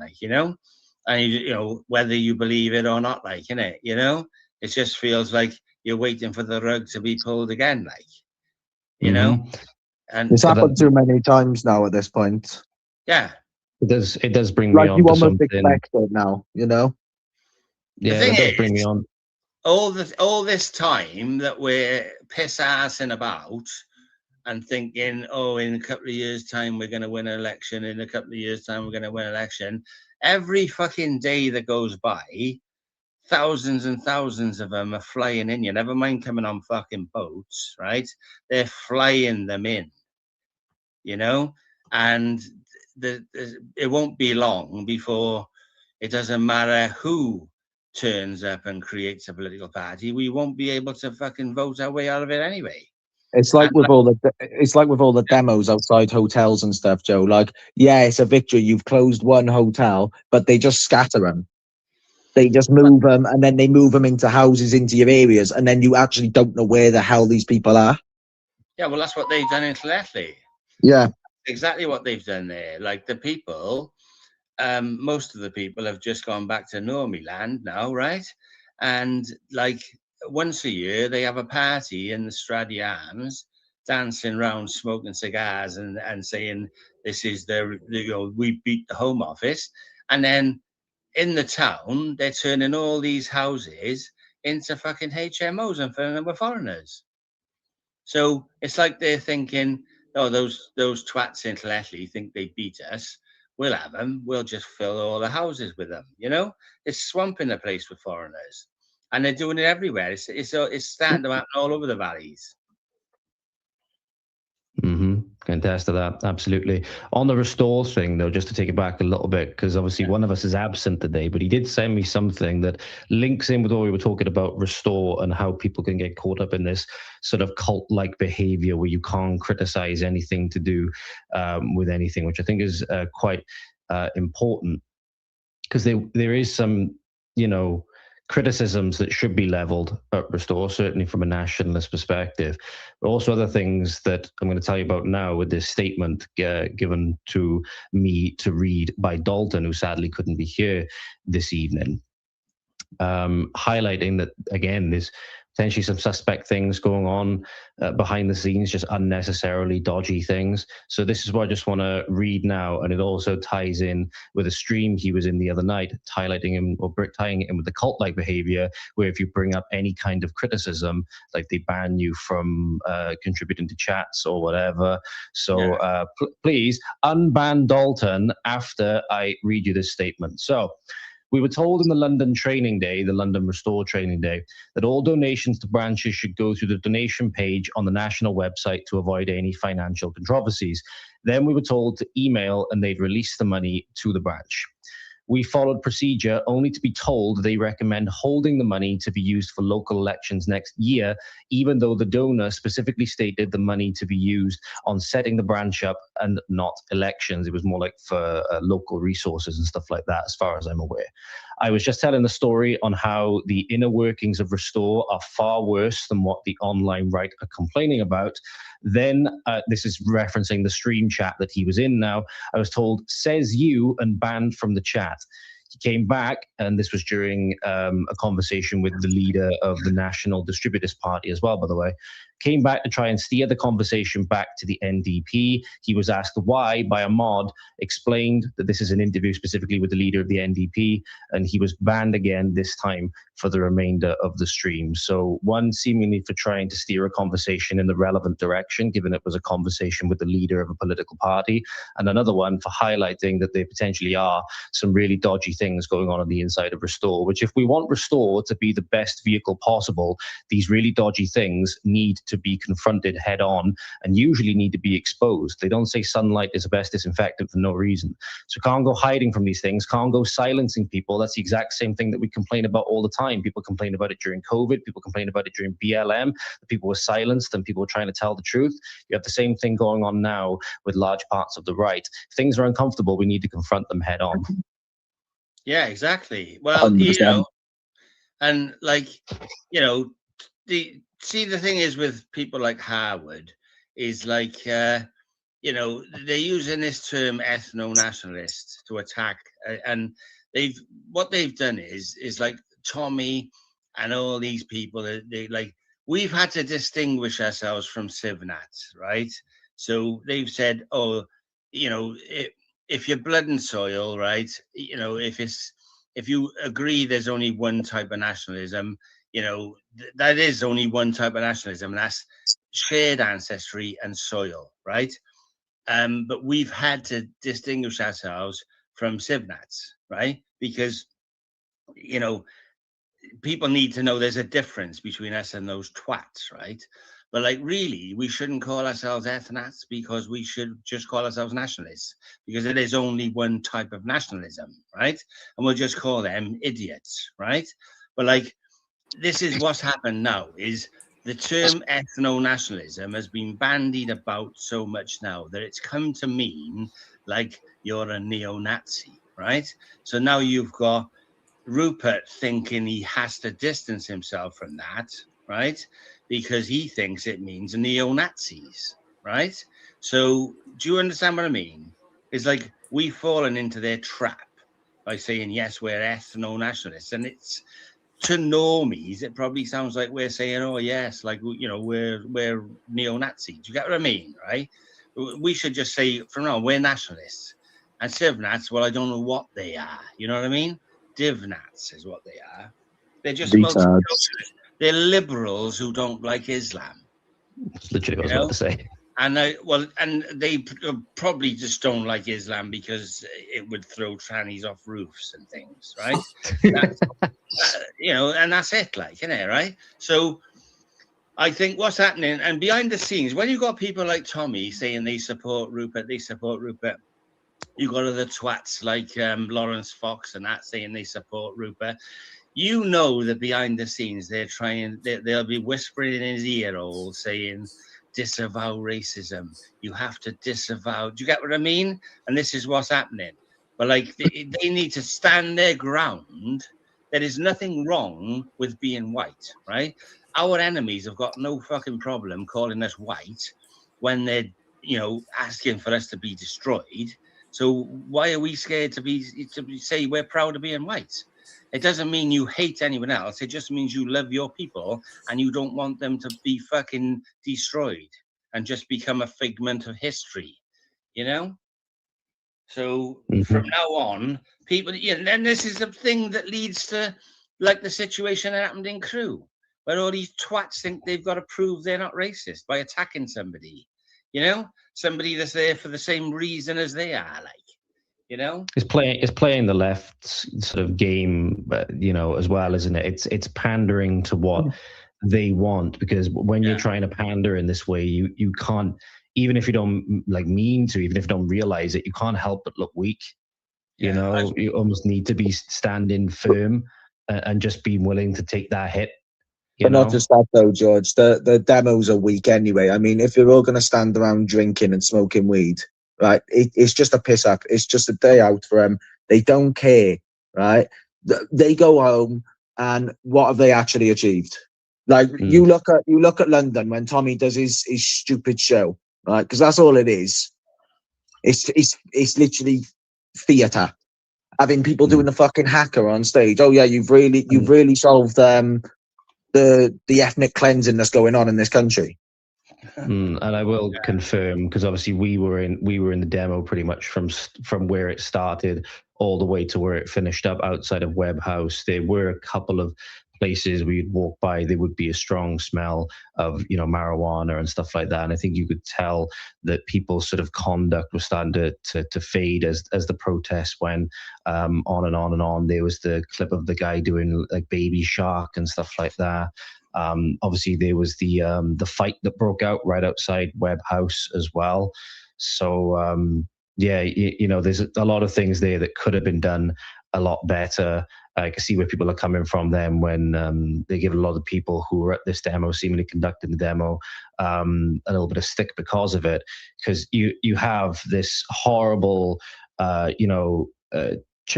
and whether you believe it or not, innit, it just feels like you're waiting for the rug to be pulled again, and it's happened too many times now at this point. Yeah, it does bring me on you to almost something. expect it now, Yeah, it does bring me on. All this time that we're piss-assing about and thinking, in a couple of years' time we're going to win an election, in a couple of years' time we're going to win an election. Every fucking day that goes by, thousands and thousands of them are flying in. You never mind coming on fucking boats, right? They're flying them in, and it won't be long before it doesn't matter who turns up and creates a political party. We won't be able to fucking vote our way out of it anyway. It's like with all the demos outside hotels and stuff, Joe. It's a victory. You've closed one hotel, but they just scatter them. They just move them, and then they move them into houses, into your areas, and then you actually don't know where the hell these people are. Yeah, well, that's what they've done in Llanelli. Yeah, exactly what they've done there. The people, most of the people have just gone back to Normie land now, right? And once a year they have a party in the Straddy Arms, dancing around, smoking cigars, and saying this is we beat the Home Office. And then in the town they're turning all these houses into fucking HMOs and filling them with foreigners. So it's like they're thinking, those twats in Llanelli think they beat us. We'll have them. We'll just fill all the houses with them. It's swamping the place with foreigners, and they're doing it everywhere. It's starting to happen all over the valleys. Contest to that, absolutely. On the Restore thing, though, just to take it back a little bit, because obviously one of us is absent today, but he did send me something that links in with what we were talking about Restore and how people can get caught up in this sort of cult-like behavior where you can't criticize anything to do with anything, which I think is quite important, because there is some, criticisms that should be levelled at Restore, certainly from a nationalist perspective, but also other things that I'm going to tell you about now with this statement given to me to read by Dalton, who sadly couldn't be here this evening, highlighting that, again, there's potentially some suspect things going on behind the scenes, just unnecessarily dodgy things. So this is what I just want to read now, and it also ties in with a stream he was in the other night, highlighting him or tying it in with the cult-like behavior, where if you bring up any kind of criticism, like they ban you from contributing to chats or whatever. So please unban Dalton after I read you this statement. So, we were told in the London training day, the London Restore training day, that all donations to branches should go through the donation page on the national website to avoid any financial controversies. Then we were told to email and they'd release the money to the branch. We followed procedure only to be told they recommend holding the money to be used for local elections next year, even though the donor specifically stated the money to be used on setting the branch up and not elections. It was more like for local resources and stuff like that, as far as I'm aware. I was just telling the story on how the inner workings of Restore are far worse than what the online right are complaining about. Then, this is referencing the stream chat that he was in now, I was told, says you, and banned from the chat. He came back, and this was during a conversation with the leader of the National Distributors Party as well, by the way. Came back to try and steer the conversation back to the NDP. He was asked why by a mod, explained that this is an interview specifically with the leader of the NDP, and he was banned again, this time for the remainder of the stream. So one seemingly for trying to steer a conversation in the relevant direction, given it was a conversation with the leader of a political party, and another one for highlighting that there potentially are some really dodgy things going on the inside of Restore, which if we want Restore to be the best vehicle possible, these really dodgy things need to be confronted head on and usually need to be exposed. They don't say sunlight is the best disinfectant for no reason. So can't go hiding from these things, can't go silencing people. That's the exact same thing that we complain about all the time. People complain about it during COVID, people complain about it during BLM, people were silenced and people were trying to tell the truth. You have the same thing going on now with large parts of the right. If things are uncomfortable, we need to confront them head on. Yeah, exactly. Well, 100%. you know, and like, you know, the thing is with people like Harwood is like, you know, they're using this term ethno-nationalist to attack, and what they've done is like Tommy and all these people, they like, we've had to distinguish ourselves from Civnats, right? So they've said, oh, you know, if you're blood and soil, right, you know, if you agree there's only one type of nationalism, you know, that is only one type of nationalism, and that's shared ancestry and soil, right? But we've had to distinguish ourselves from Civnats, right? Because, you know, people need to know there's a difference between us and those twats, right? But like, really, we shouldn't call ourselves ethnats, because we should just call ourselves nationalists, because it is only one type of nationalism, right? And we'll just call them idiots, right? But like, this is what's happened now, is the term ethno-nationalism has been bandied about so much now that it's come to mean like you're a neo-Nazi, right? So now you've got Rupert thinking he has to distance himself from that, right? Because he thinks it means neo-Nazis, right? So do you understand what I mean? It's like we've fallen into their trap by saying, yes, we're ethno-nationalists. And it's, to normies, it probably sounds like we're saying, oh, yes, like, you know, we're neo-Nazi. Do you get what I mean, right? We should just say, from now on, we're nationalists. And Civnats, well, I don't know what they are. You know what I mean? Divnats is what they are. They're just they're liberals who don't like Islam. That's literally what I was about to say. And they probably just don't like Islam because it would throw trannies off roofs and things, right? You know, and that's it, like, isn't it, right? So I think what's happening, and behind the scenes, when you've got people like Tommy saying they support Rupert, you've got other twats like Lawrence Fox and that saying they support Rupert. You know that behind the scenes they'll be whispering in his ear hole saying, disavow racism. You have to disavow. Do you get what I mean? And this is what's happening. But like, they need to stand their ground there is nothing wrong with being white, right? Our enemies have got no fucking problem calling us white when they're, asking for us to be destroyed. So why are we scared to say we're proud of being white? It doesn't mean you hate anyone else. It just means you love your people and you don't want them to be fucking destroyed and just become a figment of history, So from now on, people, and this is the thing that leads to like the situation that happened in Crewe, where all these twats think they've got to prove they're not racist by attacking somebody, somebody that's there for the same reason as they are, It's playing the left sort of game, as well, isn't it? It's pandering to what they want, because when you're trying to pander in this way, you can't, even if you don't mean to, even if you don't realize it, you can't help but look weak. You almost need to be standing firm and just being willing to take that hit. But not just that though, George. The demos are weak anyway. I mean, if you're all going to stand around drinking and smoking weed, right? It's just a piss up. It's just a day out for them. They don't care, right? They go home, and what have they actually achieved? Like you look at London when Tommy does his stupid show, right? Because that's all it is. It's literally theatre. Having people doing the fucking hacker on stage. Oh yeah, you've really solved the ethnic cleansing that's going on in this country. And I will confirm, because obviously we were in the demo pretty much from where it started all the way to where it finished up outside of Webb House. There were a couple of places where you'd walk by, there would be a strong smell of marijuana and stuff like that. And I think you could tell that people's sort of conduct was starting to fade as the protests went on and on and on. There was the clip of the guy doing like Baby Shark and stuff like that. Obviously there was the fight that broke out right outside Webb House as well. So there's a lot of things there that could have been done a lot better. I can see where people are coming from then when they give a lot of people who were at this demo, seemingly conducting the demo, a little bit of stick because of it. Because you have this horrible,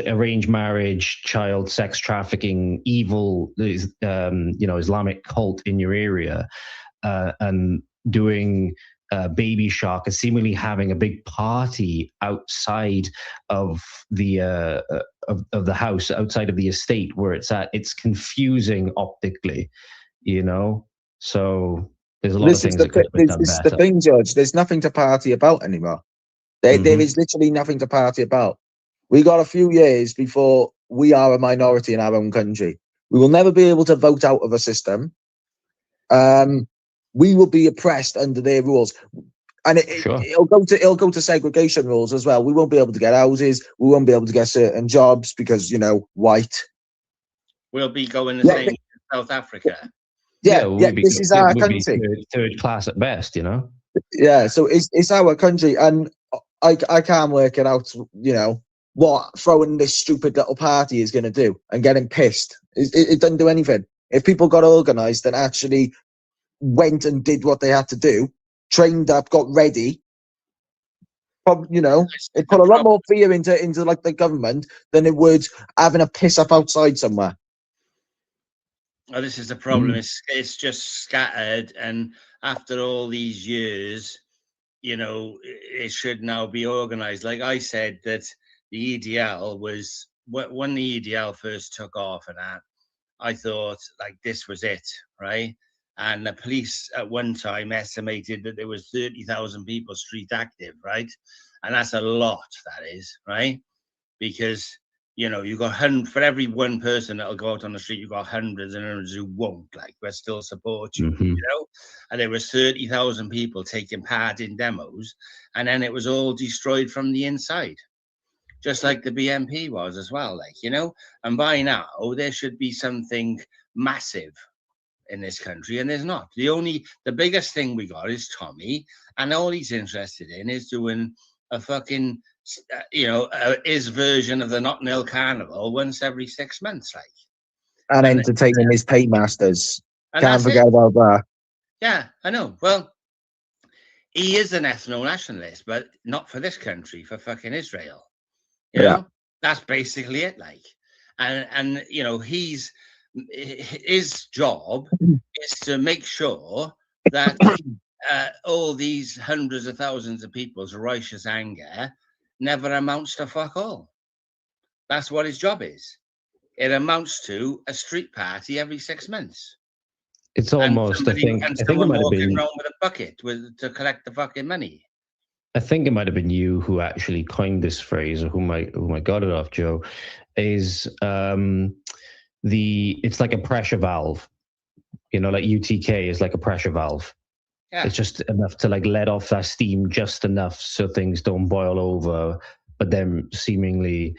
arranged marriage, child sex trafficking, evil, Islamic cult in your area, and doing Baby Shark, and seemingly having a big party outside of the of the house, outside of the estate where it's at. It's confusing optically, So there's a lot of things that could have been done better. This is the thing, George. There's nothing to party about anymore. There is literally nothing to party about. We got a few years before we are a minority in our own country. We will never be able to vote out of a system. We will be oppressed under their rules, and it'll go to segregation rules as well. We won't be able to get houses. We won't be able to get certain jobs because white. We'll be going the same to South Africa. This is our country. Third class at best, Yeah, so it's our country, and I can't work it out. What throwing this stupid little party is going to do and getting pissed. It doesn't do anything. If people got organised and actually went and did what they had to do, trained up, got ready, it put a lot more fear into like the government than it would having a piss up outside somewhere. Oh, this is the problem. It's just scattered, and after all these years, it should now be organised. Like I said, that the EDL was when the EDL first took off, and that I thought like this was it, right? And the police at one time estimated that there was 30,000 people street active, right? And that's a lot, that is, right? Because, you got for every one person that'll go out on the street, you've got hundreds and hundreds who won't, but still support you, And there was 30,000 people taking part in demos, and then it was all destroyed from the inside, just like the BNP was as well, And by now, there should be something massive in this country, and there's not. The biggest thing we got is Tommy, and all he's interested in is doing a fucking his version of the Notting Hill Carnival once every 6 months, and entertaining his paymasters. Can't forget about that. Yeah, I know. Well, he is an ethno-nationalist, but not for this country, for fucking Israel. That's basically it, and you know, his job is to make sure that all these hundreds of thousands of people's righteous anger never amounts to fuck all. That's what his job is. It amounts to a street party every 6 months. It's almost, I think it might have been around with a bucket to collect the fucking money. I think it might have been you who actually coined this phrase, or whom I got it off, Joe. Is it's like a pressure valve, you know, like UTK is like a pressure valve. Yeah. It's just enough to like let off that steam just enough so things don't boil over, but then seemingly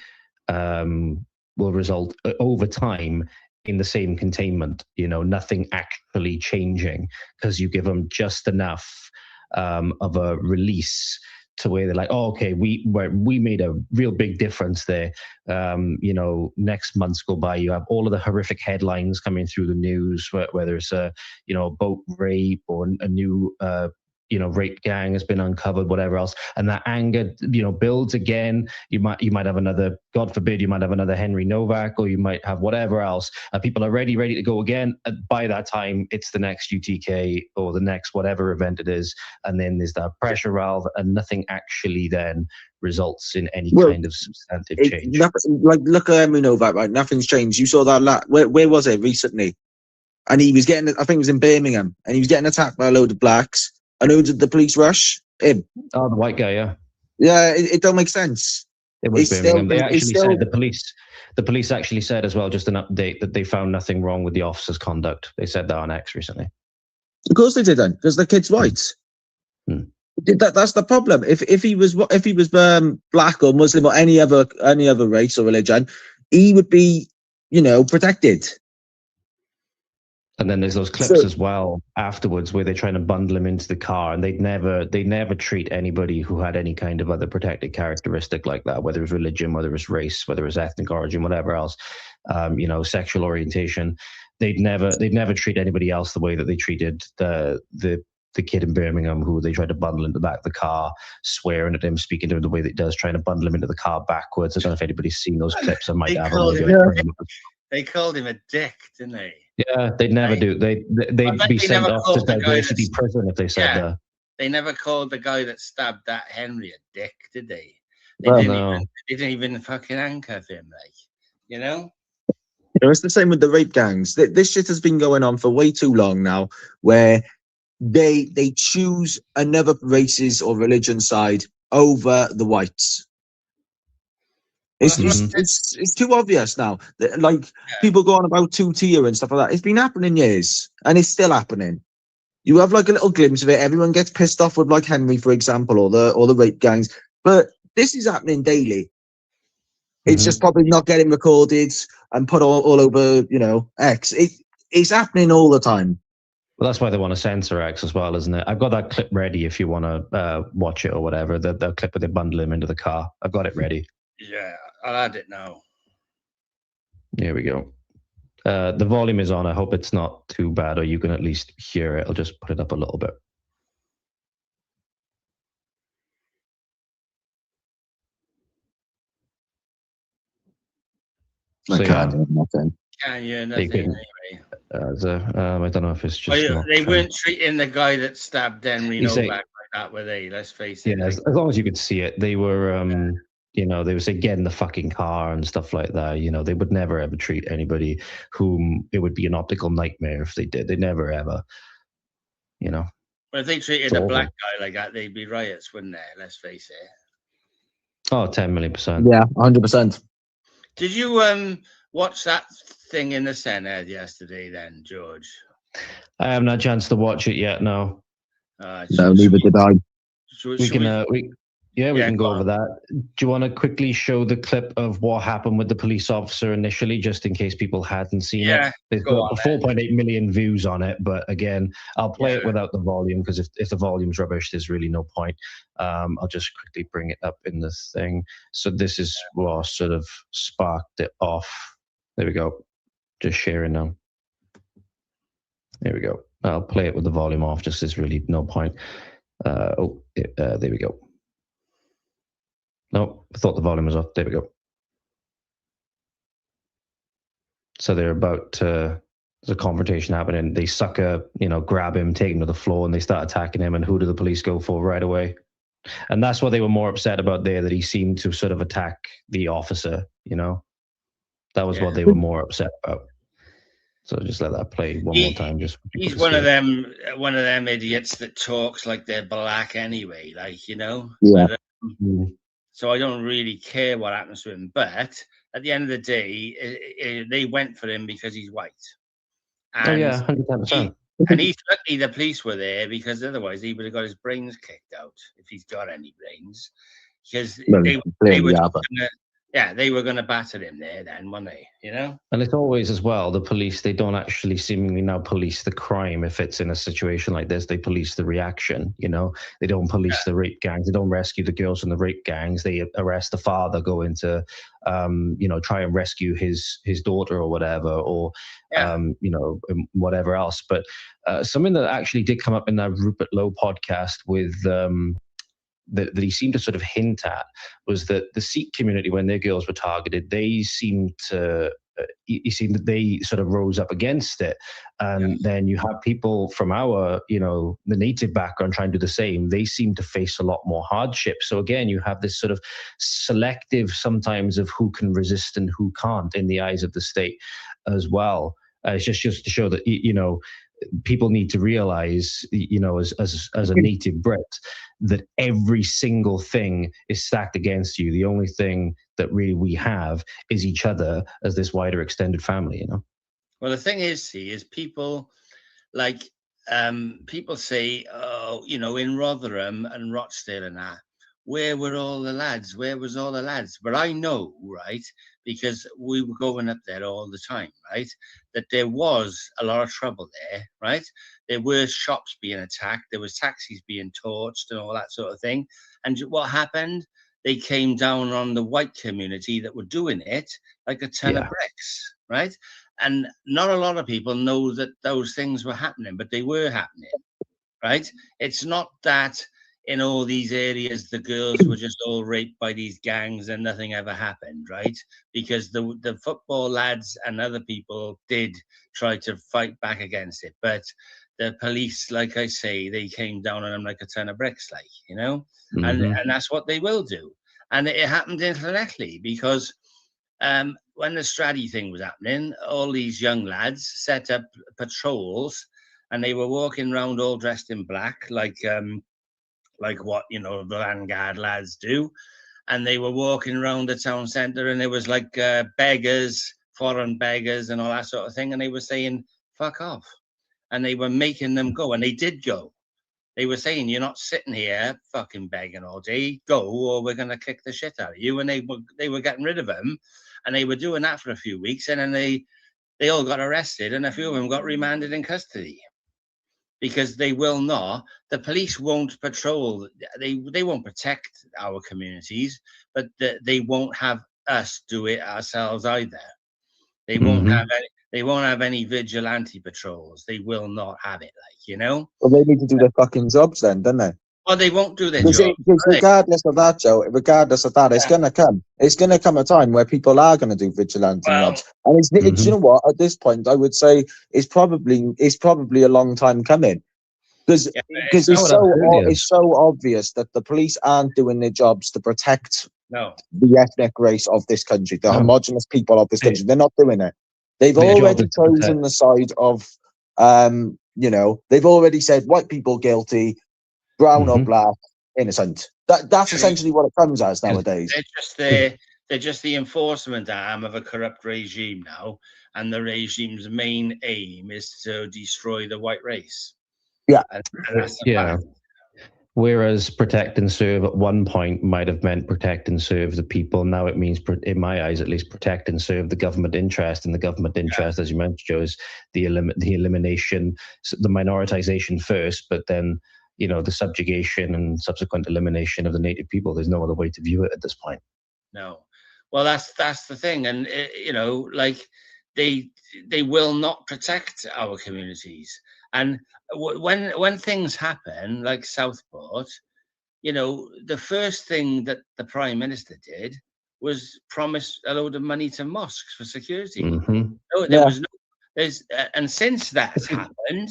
will result over time in the same containment, you know, nothing actually changing because you give them just enough of a release to where they're like, oh, okay, we made a real big difference there. You know, next months go by, you have all of the horrific headlines coming through the news, whether it's a, you know, boat rape or a new you know, rape gang has been uncovered, whatever else, and that anger, you know, builds again. You might have another, God forbid, you might have another Henry Novak, or you might have whatever else. People are ready to go again. By that time, it's the next UTK or the next whatever event it is, and then there's that pressure valve, and nothing actually then results in any kind of substantive change. Like, look at Henry Novak, right? Nothing's changed. You saw that where was it recently? And he was getting, I think it was in Birmingham, and he was getting attacked by a load of blacks. And who did the police rush? Him. Oh, the white guy, yeah. Yeah, it don't make sense. It was Birmingham. They actually said, the police actually said as well, just an update, that they found nothing wrong with the officer's conduct. They said that on X recently. Of course they did, then, because the kid's white. That's the problem. If he was black or Muslim or any other race or religion, he would be, you know, protected. And then there's those clips as well afterwards where they're trying to bundle him into the car, and they'd never treat anybody who had any kind of other protected characteristic like that, whether it was religion, whether it was race, whether it was ethnic origin, whatever else, you know, sexual orientation. They'd never treat anybody else the way that they treated the kid in Birmingham, who they tried to bundle into the back of the car, swearing at him, speaking to him the way that he does, trying to bundle him into the car backwards. I don't know if anybody's seen those clips. I might have them. They called him a dick, didn't they? Yeah, they'd never do. They'd be sent off to diversity prison if they said that. They never called the guy that stabbed that Henry a dick, did they? They didn't even fucking handcuff him, like, you know? It's the same with the rape gangs. This shit has been going on for way too long now, where they choose another race's or religion side over the whites. It's too obvious now. Like, people go on about two-tier and stuff like that. It's been happening years, and it's still happening. You have like a little glimpse of it. Everyone gets pissed off with like Henry, for example, or the rape gangs. But this is happening daily. It's just probably not getting recorded and put all over, you know, X. It's happening all the time. Well, that's why they want to censor X as well, isn't it? I've got that clip ready if you want to watch it or whatever. The clip where they bundle him into the car. I've got it ready. Yeah, I'll add it now. Here we go. The volume is on. I hope it's not too bad, or you can at least hear it. I'll just put it up a little bit. I can't hear nothing. Can't hear nothing anyway. I don't know if it's just. They weren't treating the guy that stabbed Henry Novak like that, were they? Let's face it. Yeah, as long as you could see it, they were. You know, they would say, get in the fucking car and stuff like that. You know, they would never ever treat anybody whom it would be an optical nightmare if they did. They never ever, you know. Well, if they treated a black guy like that, they'd be riots, wouldn't they? Let's face it. Oh, 10 million%. Yeah, 100%. Did you watch that thing in the Senate yesterday then, George? I haven't had a chance to watch it yet, no. No, neither did I. We can go over that. Do you want to quickly show the clip of what happened with the police officer initially, just in case people hadn't seen it? There's got 4.8 million views on it, but again, I'll play it without the volume, because if the volume's rubbish, there's really no point. I'll just quickly bring it up in this thing. So this is what sort of sparked it off. There we go. Just sharing now. There we go. I'll play it with the volume off, just there's really no point. There we go. No, I thought the volume was off. There we go. So they're about to, there's a confrontation happening. They sucker, grab him, take him to the floor, and they start attacking him. And who do the police go for right away? And that's what they were more upset about there, that he seemed to sort of attack the officer, That was what they were more upset about. So just let that play one more time. He's one of them idiots that talks like they're black anyway, Yeah. But, so I don't really care what happens to him. But at the end of the day, they went for him because he's white. And 100%. And he's lucky the police were there, because otherwise he would have got his brains kicked out, if he's got any brains. Because they were going to batter him there then, weren't they? And it's always as well, the police, they don't actually seemingly now police the crime. If it's in a situation like this, they police the reaction, They don't police the rape gangs. They don't rescue the girls from the rape gangs. They arrest the father, go into, try and rescue his daughter or whatever, or, whatever else. But something that actually did come up in that Rupert Lowe podcast with... that he seemed to sort of hint at was that the Sikh community, when their girls were targeted, they seemed to, that they sort of rose up against it. And then you have people from our, the native background trying to do the same. They seem to face a lot more hardship. So again, you have this sort of selective sometimes of who can resist and who can't in the eyes of the state as well. It's just to show that, people need to realize, as a native Brit, that every single thing is stacked against you. The only thing that really we have is each other as this wider extended family, Well, the thing is, people people say, in Rotherham and Rochdale and that, where were all the lads? Where was all the lads? But I know, right, because we were going up there all the time, right, that there was a lot of trouble there, right? There were shops being attacked. There was taxis being torched and all that sort of thing. And what happened? They came down on the white community that were doing it like a ton of bricks, right? And not a lot of people know that those things were happening, but they were happening, right? It's not that in all these areas the girls were just all raped by these gangs and nothing ever happened, right? Because the football lads and other people did try to fight back against it, but the police, like I say, they came down on them like a ton of bricks, and that's what they will do. And it happened in Llanelli because when the Straddy thing was happening, all these young lads set up patrols, and they were walking around all dressed in black, like what the Vanguard lads do, and they were walking around the town centre, and there was like beggars, foreign beggars, and all that sort of thing, and they were saying "fuck off," and they were making them go, and they did go. They were saying, "You're not sitting here fucking begging all day. Go, or we're gonna kick the shit out of you." And they were getting rid of them, and they were doing that for a few weeks, and then they all got arrested, and a few of them got remanded in custody. Because they will not, the police won't patrol, they won't protect our communities, but they won't have us do it ourselves either. They won't have any vigilante patrols. They will not have it, Well, they need to do their fucking jobs then, don't they? Well, they won't do their job. Because regardless of that, Joe, it's going to come. It's going to come a time where people are going to do vigilante jobs. And it's you know what? At this point, I would say it's probably a long time coming. Because it's so obvious that the police aren't doing their jobs to protect the ethnic race of this country, the homogenous people of this country. They're not doing it. They've already chosen the side of, they've already said white people guilty, brown or black, innocent. That's essentially what it comes as nowadays. They're just the enforcement arm of a corrupt regime now, and the regime's main aim is to destroy the white race. Yeah. And that's the fact. Whereas protect and serve at one point might have meant protect and serve the people. Now it means, in my eyes at least, protect and serve the government interest. And the government interest, as you mentioned, Joe, is the elimination, the minoritization first, but then, the subjugation and subsequent elimination of the native people. There's no other way to view it at this point. No. Well, that's the thing. And, they will not protect our communities. And when things happen, like Southport, the first thing that the Prime Minister did was promised a load of money to mosques for security. Mm-hmm. No, there was no. And since that's happened,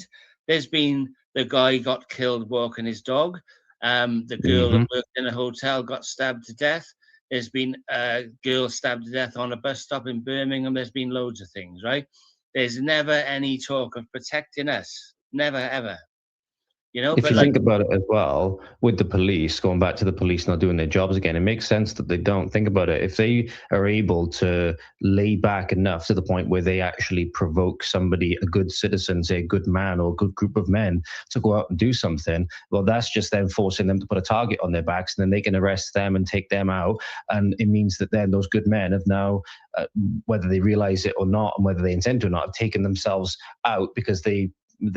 there's been the guy got killed walking his dog. The girl that worked in a hotel got stabbed to death. There's been a girl stabbed to death on a bus stop in Birmingham. There's been loads of things, right? There's never any talk of protecting us. Never, ever. You know, if you think about it as well, with the police, going back to the police not doing their jobs again, it makes sense that they don't. Think about it. If they are able to lay back enough to the point where they actually provoke somebody, a good citizen, say a good man or a good group of men, to go out and do something, well, that's just them forcing them to put a target on their backs, and then they can arrest them and take them out. And it means that then those good men have now, whether they realize it or not, and whether they intend to or not, have taken themselves out because they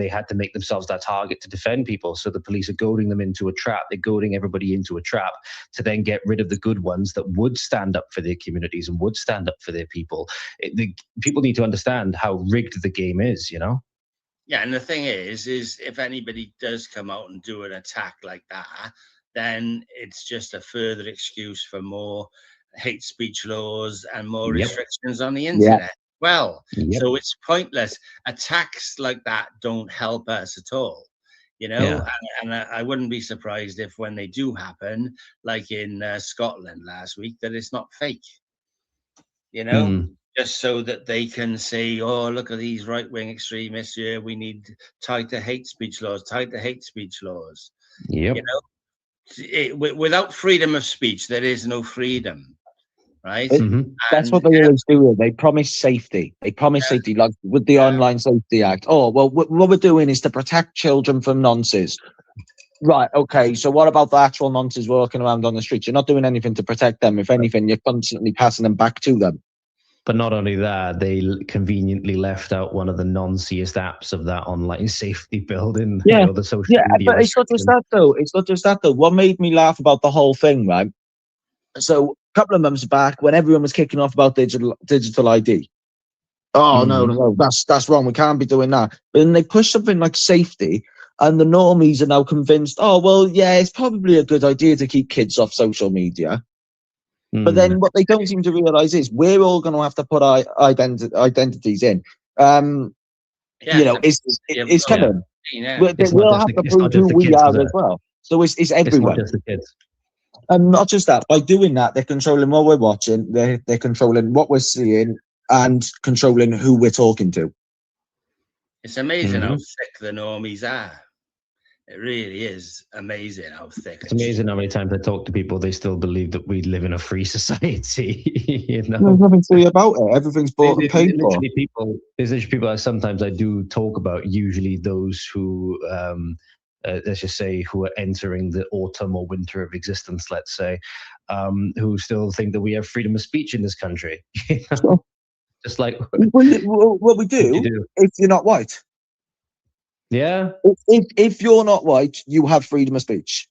had to make themselves that target to defend people. So the police are goading them into a trap. They're goading everybody into a trap to then get rid of the good ones that would stand up for their communities and would stand up for their people. People need to understand how rigged the game is, you know? Yeah, and the thing is if anybody does come out and do an attack like that, then it's just a further excuse for more hate speech laws and more restrictions on the internet. Well, so it's pointless. Attacks like that don't help us at all, you know. And I wouldn't be surprised if when they do happen, like in Scotland last week, that it's not fake, you know, just so that they can say, oh, look at these right-wing extremists here. We need tighter hate speech laws, You know, without freedom of speech, there is no freedom. Right. That's what they always do. They promise safety. They promise safety, like with the Online Safety Act. Oh, well, what we're doing is to protect children from nonces. Right. Okay. So what about the actual nonces walking around on the streets? You're not doing anything to protect them. If anything, you're constantly passing them back to them. But not only that, they conveniently left out one of the non-seest apps of that online safety building. Yeah. You know, the social media. But it's not just that, though. It's not just that, though. What made me laugh about the whole thing, right? So a couple of months back, when everyone was kicking off about digital ID, no, that's wrong. We can't be doing that. But then they push something like safety, and the normies are now convinced. Oh, well, yeah, it's probably a good idea to keep kids off social media. But then what they don't seem to realize is we're all going to have to put our identities in. You know, it's coming. We'll have to prove who we are as well. So it's everyone. It's not just the kids. And not just that, by doing that, they're controlling what we're watching, they're controlling what we're seeing, and controlling who we're talking to. It's amazing how thick the normies are. It really is amazing how thick. It's amazing how many times I talk to people, they still believe that we live in a free society. You know, there's nothing free about it. Everything's bought and paid for. There's literally people that sometimes I do talk about, usually those who let's just say, who are entering the autumn or winter of existence, let's say, who still think that we have freedom of speech in this country. Sure. Just like what we do, if you're not white. Yeah. If you're not white, you have freedom of speech.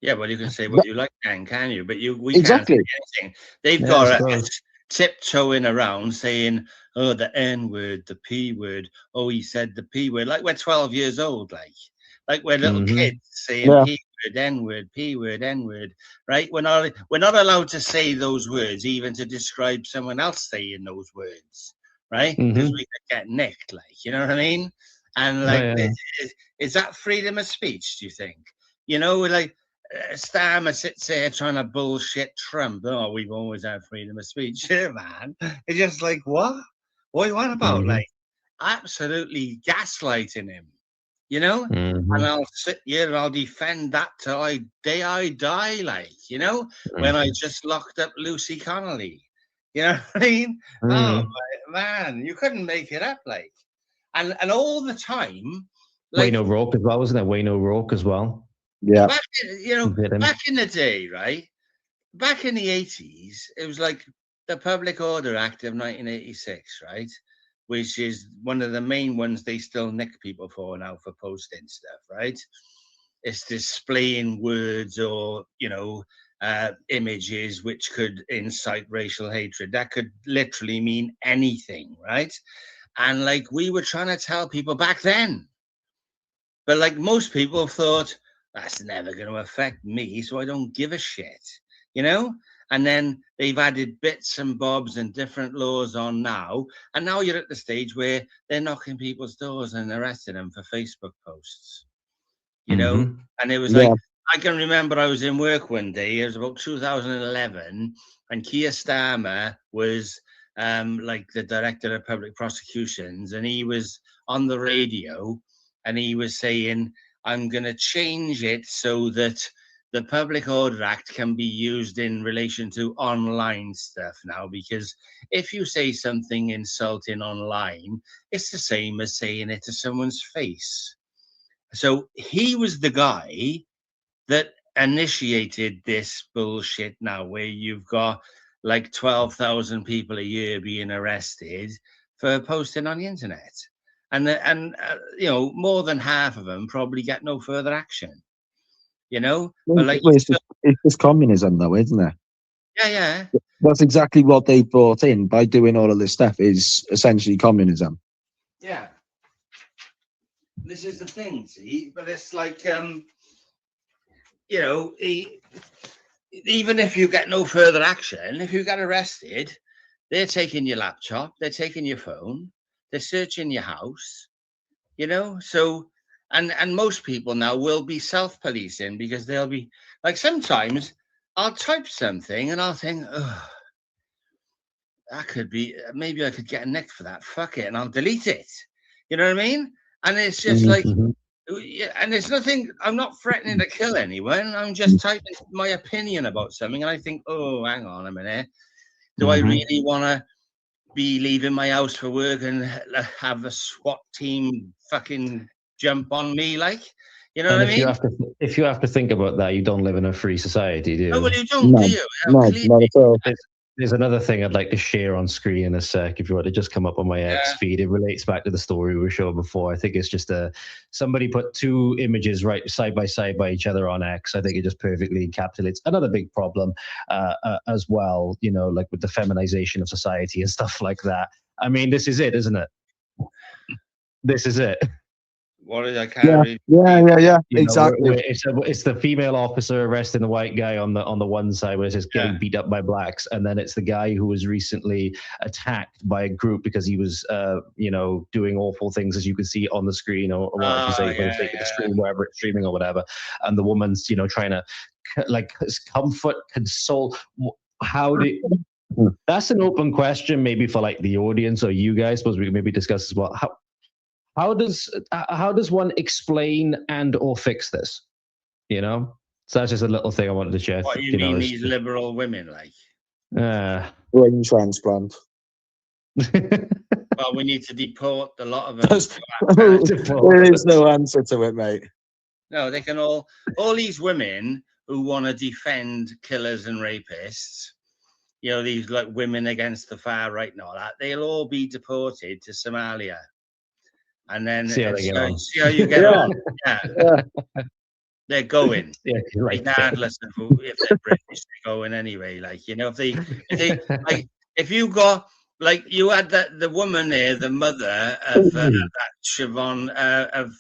Yeah, well, you can say what you like, can you? But we can't say anything. They've got us tiptoeing around saying, oh, the N word, the P word. Oh, he said the P word. Like we're 12 years old, like we're little kids saying P word, N word, P word, N word, right? We're not allowed to say those words, even to describe someone else saying those words, right? Because we could get nicked, you know what I mean? And is that freedom of speech, do you think? You know, like Starmer sits there trying to bullshit Trump. Oh, we've always had freedom of speech. Yeah, man. It's just like, what? What are you on about? Like, absolutely gaslighting him. You know, and I'll sit here and I'll defend that till I die, like, you know, when I just locked up Lucy Connolly. You know what I mean? Oh, man, you couldn't make it up, like. And all the time. Like, Wayne O'Rourke as well, wasn't there? Wayne O'Rourke as well. Yeah. Back in the day, right? Back in the 80s, it was like the Public Order Act of 1986, right? Which is one of the main ones they still nick people for now for posting stuff, right? It's displaying words or, you know, images which could incite racial hatred. That could literally mean anything, right? And like we were trying to tell people back then, but like most people thought, that's never going to affect me, so I don't give a shit, you know? And then they've added bits and bobs and different laws on now. And now you're at the stage where they're knocking people's doors and arresting them for Facebook posts, you know? And it was like, I can remember I was in work one day, it was about 2011, and Keir Starmer was like the director of public prosecutions, and he was on the radio and he was saying, I'm going to change it so that the Public Order Act can be used in relation to online stuff now, because if you say something insulting online, it's the same as saying it to someone's face. So he was the guy that initiated this bullshit now, where you've got like 12,000 people a year being arrested for posting on the internet. And you know, more than half of them probably get no further action. You know, but like it's just communism, though, isn't it? Yeah. That's exactly what they brought in by doing all of this stuff. Is essentially communism. Yeah. This is the thing, see, but it's like, you know, even if you get no further action, if you get arrested, they're taking your laptop, they're taking your phone, they're searching your house, you know, so. And most people now will be self-policing, because they'll be like, sometimes I'll type something and I'll think, oh, that could be, maybe I could get a nick for that. Fuck it. And I'll delete it. You know what I mean? And it's just like, and it's nothing, I'm not threatening to kill anyone. I'm just typing my opinion about something. And I think, oh, hang on a minute. Do I really want to be leaving my house for work and have a SWAT team fucking jump on me, like, you know what I mean? If you have to think about that, you don't live in a free society, do you? No, well, you don't, do you? No, not at all. There's another thing I'd like to share on screen in a sec, if you want to just come up on my X feed. It relates back to the story we were showing before. I think it's just somebody put two images right side by each other on X. I think it just perfectly encapsulates another big problem as well, you know, like with the feminization of society and stuff like that. I mean, this is it, isn't it? This is it. What is I can't read? Yeah, exactly. Know, it's the female officer arresting the white guy on the one side, where it says getting beat up by blacks, and then it's the guy who was recently attacked by a group because he was, you know, doing awful things, as you can see on the screen, or what you say, the screen, wherever it's streaming or whatever, and the woman's, you know, trying to like comfort, console. How do? That's an open question, maybe for like the audience or you guys. Suppose we can maybe discuss as well. How does one explain and or fix this? You know, so that's just a little thing I wanted to share. What you mean, these liberal women, like? Brain transplant. Well, we need to deport a lot of them. There is no answer to it, mate. No, they can all these women who want to defend killers and rapists, you know, these like women against the far right and all that, they'll all be deported to Somalia. And then see how you get on. Yeah. They're going, regardless of if they're British, they're going anyway. Like, you know, if they like, if you got, like, you had the woman there, the mother of that Siobhan, of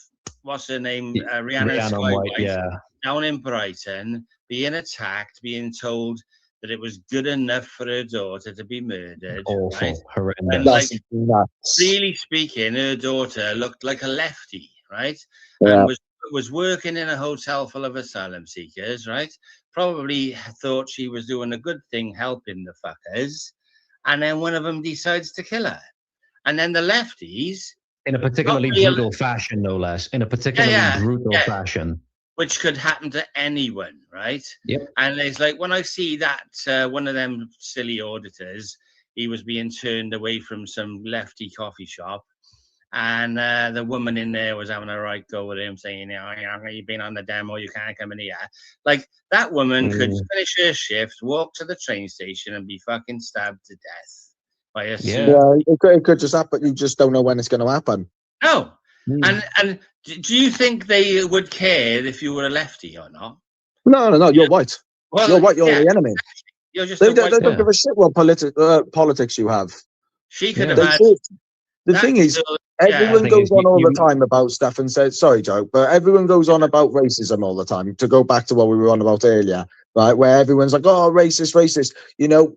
what's her name, Rihanna White, down in Brighton, being attacked, being told that it was good enough for her daughter to be murdered. Awful, right? horrendous. And, like, really speaking, her daughter looked like a lefty, right? And was working in a hotel full of asylum seekers, right? Probably thought she was doing a good thing, helping the fuckers. And then one of them decides to kill her. And then the lefties... In a particularly brutal fashion, no less. In a particularly brutal fashion. Which could happen to anyone, right? Yep. And it's like, when I see that one of them silly auditors, he was being turned away from some lefty coffee shop, and the woman in there was having a right go with him, saying, you've been on the demo, you can't come in here. Like, that woman could finish her shift, walk to the train station, and be fucking stabbed to death by a it could just happen. You just don't know when it's going to happen. No. And do you think they would care if you were a lefty or not? No. You're white. Well, you're white. You're the enemy. You're just they don't give a shit what politics you have. She could have had. The thing is, everyone goes on all the time about stuff and says, sorry, Joe, but everyone goes on about racism all the time. To go back to what we were on about earlier, right? Where everyone's like, oh, racist, racist. You know,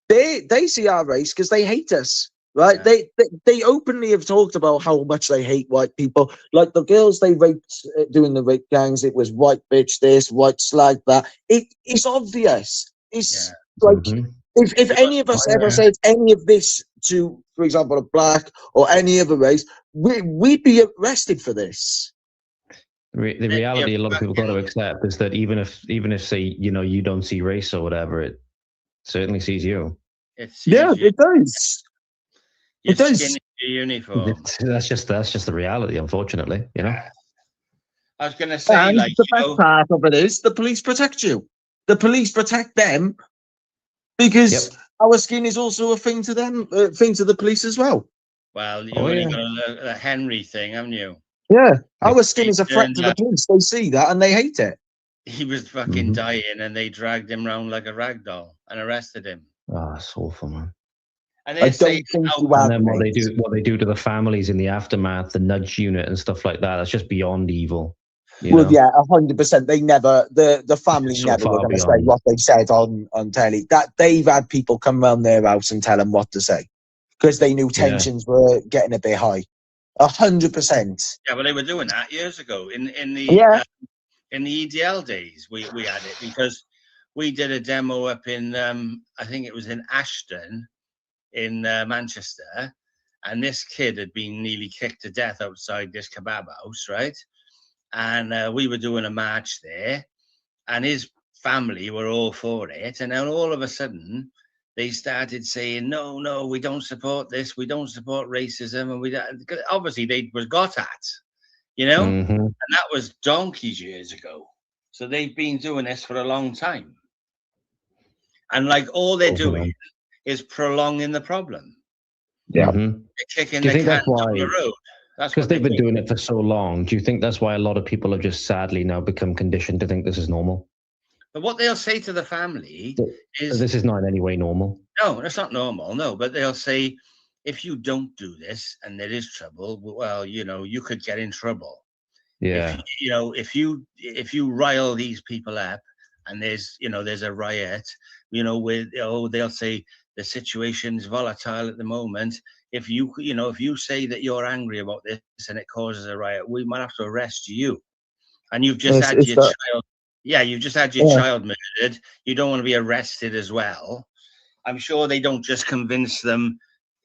they see our race because they hate us, right? Yeah. They openly have talked about how much they hate white people. Like the girls they raped doing the rape gangs, it was white bitch this, white slag that. It's obvious. It's like if any of us ever said any of this to, for example, a black or any other race, we'd be arrested for this. The reality a lot of people got to accept is that even if say, you know, you don't see race or whatever, it certainly sees you. It does. Your it does. skin in your uniform. That's just the reality, unfortunately. You know. I was going to say, and like, the best part of it is the police protect you. The police protect them because our skin is also a thing to them, thing to the police as well. Well, you've only got a Henry thing, haven't you? Yeah, our skin is a threat to the police. They see that and they hate it. He was fucking dying, and they dragged him around like a rag doll and arrested him. Oh, it's awful, man. And I don't think and then what they do to the families in the aftermath, the nudge unit and stuff like that, that's just beyond evil. Well, know? Yeah, 100%. They never, the family never were going to say what they said on telly. That they've had people come round their house and tell them what to say because they knew tensions were getting a bit high. 100%. Yeah, well, they were doing that years ago in the EDL days. We had it because we did a demo up in I think it was in Ashton in Manchester, and this kid had been nearly kicked to death outside this kebab house, right? And we were doing a march there, and his family were all for it. And then all of a sudden, they started saying, no, we don't support this. We don't support racism. And we obviously they was got at, you know? And that was donkeys years ago. So they've been doing this for a long time. And like all they're doing is prolonging the problem. Yeah. They're kicking the can down the road. That's because they've been doing it for so long. Do you think that's why a lot of people have just sadly now become conditioned to think this is normal? But what they'll say to the family is... This is not in any way normal. No, that's not normal, no. But they'll say, if you don't do this and there is trouble, well, you know, you could get in trouble. Yeah. If you rile these people up and there's a riot, they'll say the situation's volatile at the moment. If you say that you're angry about this and it causes a riot, we might have to arrest you. And you've just had your child. Yeah, you've just had your child murdered. You don't want to be arrested as well. I'm sure they don't just convince them.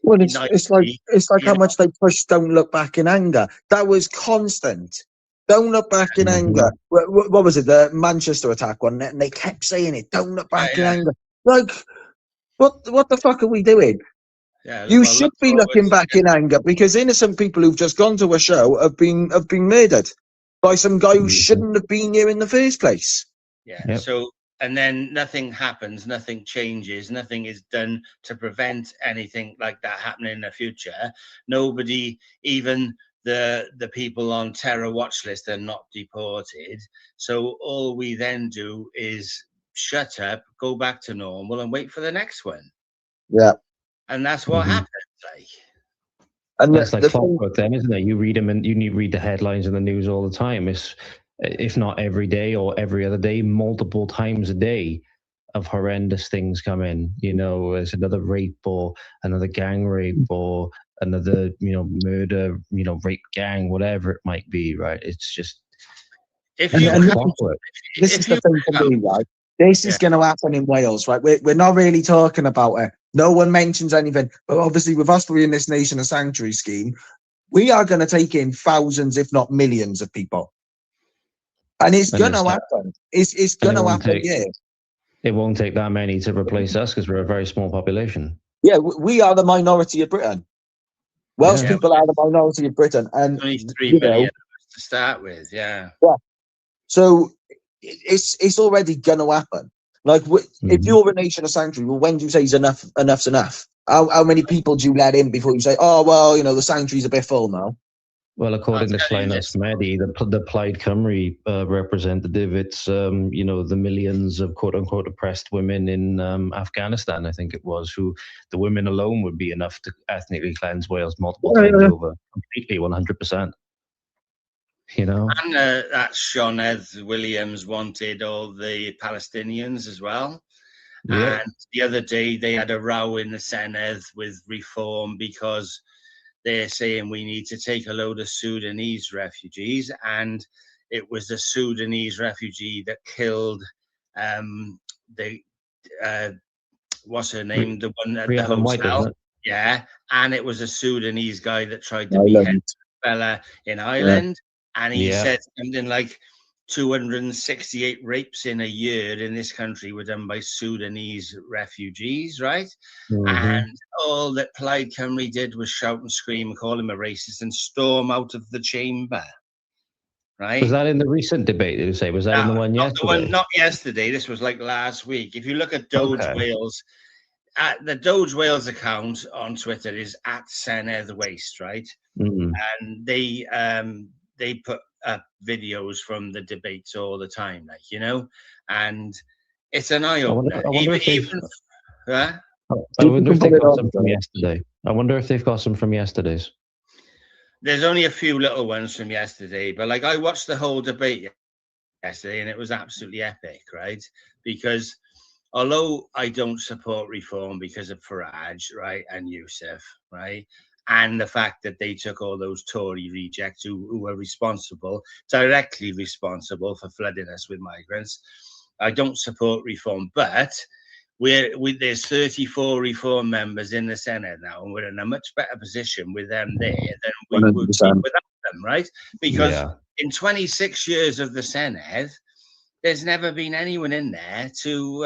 Well, it's like how much they push "Don't Look Back in Anger." That was constant. Don't look back in anger. What was it? The Manchester attack one, and they kept saying it. Don't look back in anger. Like, what the fuck are we doing? Yeah, you should be looking back in anger because innocent people who've just gone to a show have been murdered by some guy who shouldn't have been here in the first place. Yeah. Yep. So, and then nothing happens, nothing changes, nothing is done to prevent anything like that happening in the future. Nobody, even the people on terror watch list, are not deported. So all we then do is shut up, go back to normal, and wait for the next one. Yeah. And that's what happens. Like, and that's like clockwork, then, isn't it? You read them and you read the headlines in the news all the time. It's, if not every day or every other day, multiple times a day of horrendous things come in. You know, there's another rape or another gang rape or another, murder, rape gang, whatever it might be, right? It's just clockwork. This is the thing for me, right? This is going to happen in Wales, right? We're not really talking about it. No one mentions anything. But obviously, with us three in this nation of sanctuary scheme, we are going to take in thousands, if not millions, of people. And it's going to happen. It's going to happen, It won't take that many to replace us because we're a very small population. Yeah, we are the minority of Britain. Welsh people are the minority of Britain. And only 3 million to start with, Yeah. So it's already going to happen. Like, if you're a nation of sanctuary, well, when do you say enough's enough? How many people do you let in before you say, oh, well, the sanctuary's a bit full now? Well, according to Llynedd Medi, the Plaid Cymru representative, it's, the millions of quote-unquote oppressed women in Afghanistan, I think it was, who the women alone would be enough to ethnically cleanse Wales multiple times over, completely, 100%. you know. And that Sioned Williams wanted all the Palestinians as well. Yeah. And the other day they had a row in the Senedd with Reform because they're saying we need to take a load of Sudanese refugees, and it was the Sudanese refugee that killed the what's her name, the one at the Brianna White, hotel. isn't it? Yeah, and it was a Sudanese guy that tried to Ireland. behead a fella in Ireland, and he Yeah. said something like 268 rapes in a year in this country were done by Sudanese refugees, right? Mhm. And all that Plaid Cymru did was shout and scream, call him a racist, and storm out of the chamber, right? Was that in the recent debate, did you say? Was that in the one not yesterday? The one, not yesterday. This was like last week. If you look at Doge Okay. Wales, the Doge Wales account on Twitter is at Senedd Waste, right? Mhm. And they put up videos from the debates all the time, like, you know, and it's an eye opener. I wonder if they've got some from yesterday. I wonder if they've got some from yesterday's. There's only a few little ones from yesterday, but like I watched the whole debate yesterday and it was absolutely epic, right? Because although I don't support Reform because of Farage, right, and Youssef, right, and the fact that they took all those Tory rejects who were directly responsible for flooding us with migrants, I don't support Reform. But there's 34 Reform members in the Senate now, and we're in a much better position with them there than we 100%. would be without them, right? Because Yeah. in 26 years of the Senate, there's never been anyone in there to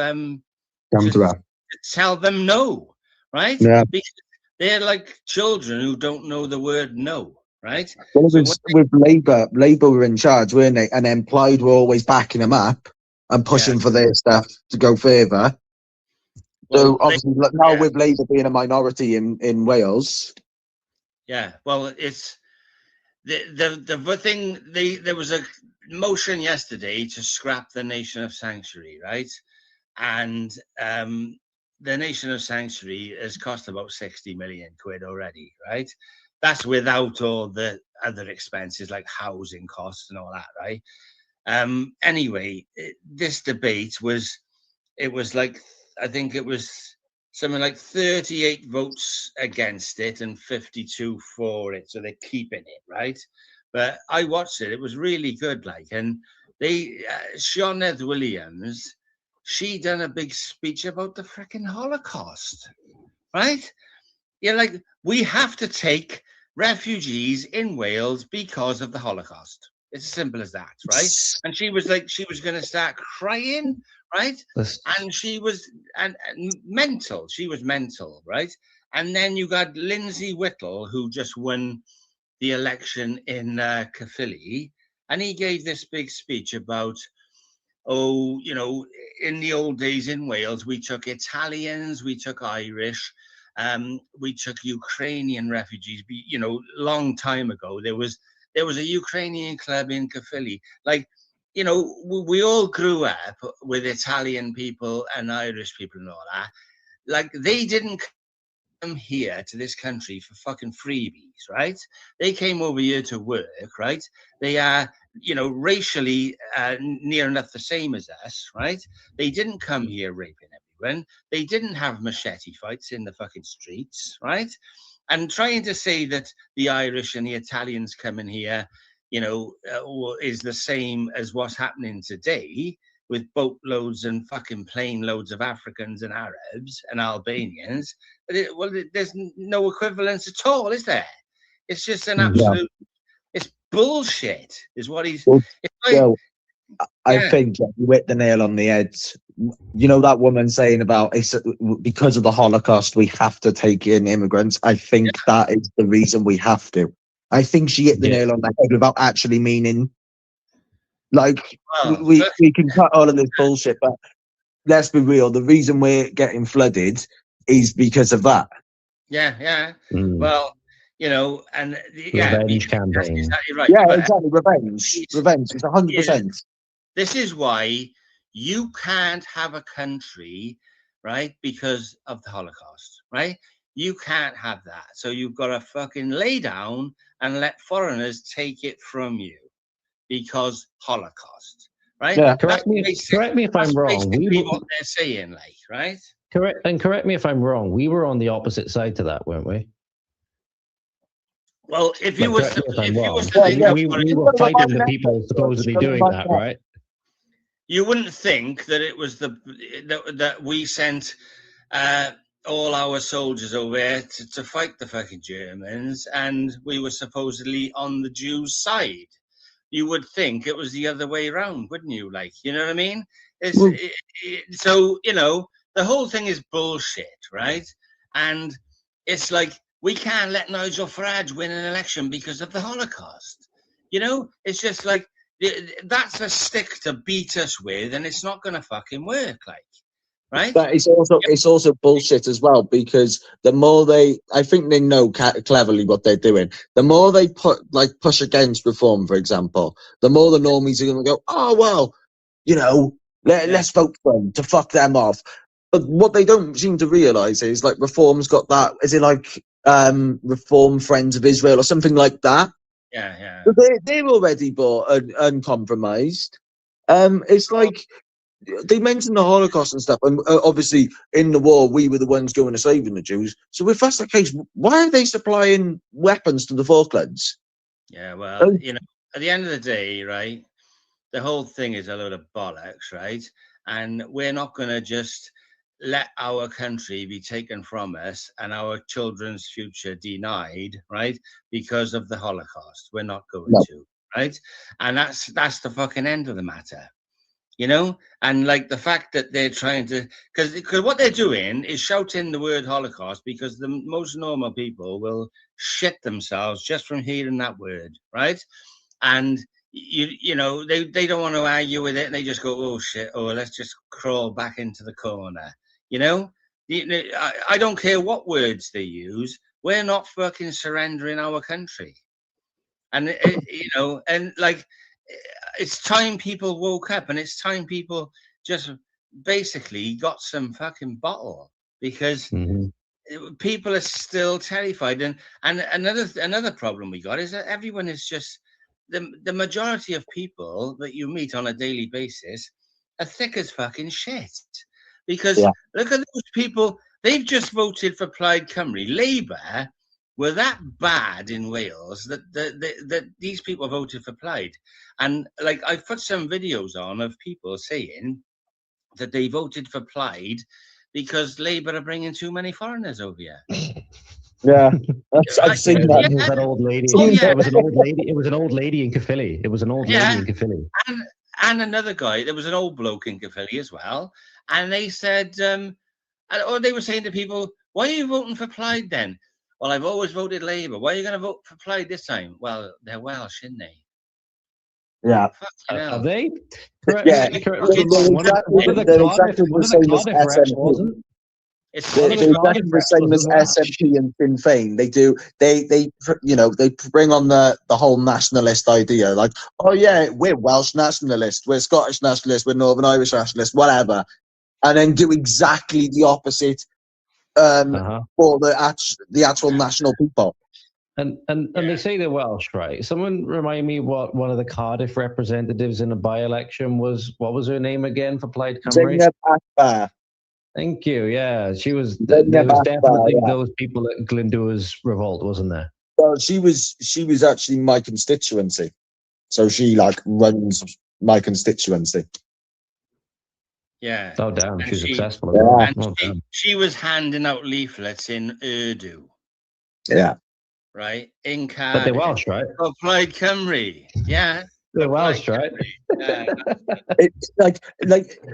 tell them no, right? Yeah. Because they're like children who don't know the word no, right? Well, it was with Labour. Labour were in charge, weren't they? And then Plaid were always backing them up and pushing for their stuff to go further. So obviously now with Labour being a minority in Wales. Yeah, well, it's the thing. There was a motion yesterday to scrap the Nation of Sanctuary, right? And the Nation of Sanctuary has cost about 60 million quid already, right? That's without all the other expenses like housing costs and all that, right? Anyway, this debate was like, I think it was something like 38 votes against it and 52 for it, so they're keeping it, right? But I watched it; it was really good. Like, and Sioned Williams, she done a big speech about the freaking Holocaust, right? Yeah, like we have to take refugees in Wales because of the Holocaust. It's as simple as that, right? And she was like, she was going to start crying, right? And she was mental. She was mental, right? And then you got Lindsay Whittle, who just won the election in Caerphilly, and he gave this big speech about, oh, you know, in the old days in Wales, we took Italians, we took Irish, we took Ukrainian refugees. You know, long time ago, there was a Ukrainian club in Caerphilly. Like, you know, we all grew up with Italian people and Irish people and all that. Like, they didn't come here to this country for fucking freebies, right? They came over here to work, right? They are, you know, racially near enough the same as us, right? They didn't come here raping everyone. They didn't have machete fights in the fucking streets, right? And trying to say that the Irish and the Italians coming here, you know, is the same as what's happening today with boatloads and fucking plane loads of Africans and Arabs and Albanians. Well, there's no equivalence at all, is there? It's just an absolute, it's bullshit, is what he's. I think you hit the nail on the head. You know that woman saying about it's because of the Holocaust we have to take in immigrants. I think that is the reason we have to. I think she hit the nail on the head without actually meaning. Like, we can cut all of this bullshit, but let's be real. The reason we're getting flooded is because of that. Yeah. Well, you know, and revenge campaign. That's exactly right. Yeah, exactly. Revenge. It's 100%. This is why you can't have a country, right, because of the Holocaust, right? You can't have that. So you've got to fucking lay down and let foreigners take it from you, because Holocaust, right? Yeah. Correct me if I'm wrong. Basically what they're saying, like, right? Correct me if I'm wrong. We were on the opposite side to that, weren't we? Well, if you Like, was correct me if I'm wrong. We to were fighting the people supposedly doing that, right? you wouldn't think that it was that we sent all our soldiers over there to fight the fucking Germans, and we were supposedly on the Jews' side. You would think it was the other way around, wouldn't you? Like, you know what I mean? So, you know, the whole thing is bullshit, right? And it's like, we can't let Nigel Farage win an election because of the Holocaust. You know, it's just like, that's a stick to beat us with, and it's not going to fucking work, like, right? But it's also bullshit as well, because the more I think they know cleverly what they're doing. The more they push against reform, for example, the more the normies are going to go, oh well, you know, let's vote for them to fuck them off. But what they don't seem to realise is, like, reform's got that. Is it like Reform Friends of Israel or something like that? Yeah. But they're already bought and uncompromised. It's like, they mentioned the Holocaust and stuff, and obviously in the war we were the ones going to saving the Jews. So if that's the case, why are they supplying weapons to the Falklands? Yeah, well, you know, at the end of the day, right, the whole thing is a load of bollocks, right? And we're not going to just let our country be taken from us and our children's future denied, right, because of the Holocaust. We're not going to, right? And that's the fucking end of the matter, you know? And like the fact that they're trying to, because what they're doing is shouting the word Holocaust, because the most normal people will shit themselves just from hearing that word, right? And you know, they don't want to argue with it, and they just go, oh shit, oh, let's just crawl back into the corner. You know, I don't care what words they use. We're not fucking surrendering our country. And, you know, and like, it's time people woke up, and it's time people just basically got some fucking bottle, because people are still terrified. And another problem we got is that everyone is just, the majority of people that you meet on a daily basis are thick as fucking shit. Because look at those people, they've just voted for Plaid Cymru. Labour were that bad in Wales that these people voted for Plaid. And like, I've put some videos on of people saying that they voted for Plaid because Labour are bringing too many foreigners over here. Yeah, I've seen that. It was that old lady. It was an old lady. It was an old lady in Caerphilly. It was an old lady in Caerphilly. And another guy, there was an old bloke in Caerphilly as well. And they said, or they were saying to people, why are you voting for Plaid then? Well, I've always voted Labour. Why are you going to vote for Plaid this time? Well, they're Welsh, aren't they? Yeah. Are they? Correct. Yeah. They're exactly the same as SNP. They're exactly the same as SNP and Sinn Féin. They bring on the whole nationalist idea, like, oh yeah, we're Welsh nationalists, we're Scottish nationalists, we're Northern Irish nationalists, whatever, and then do exactly the opposite for the actual national people. And they say they're Welsh, right? Someone remind me what one of the Cardiff representatives in a by-election was. What was her name again for Plaid Cymru? Thank you. Yeah, she was. There was definitely those people at Glyndwr's revolt, wasn't there? Well, she was actually my constituency, so she runs my constituency. Yeah. Oh damn, she's successful. Yeah. And she was handing out leaflets in Urdu. Yeah. Right, in Cardiff. But they're Welsh, right? For Plaid Cymru. Yeah. They're Welsh, right? Yeah. It's like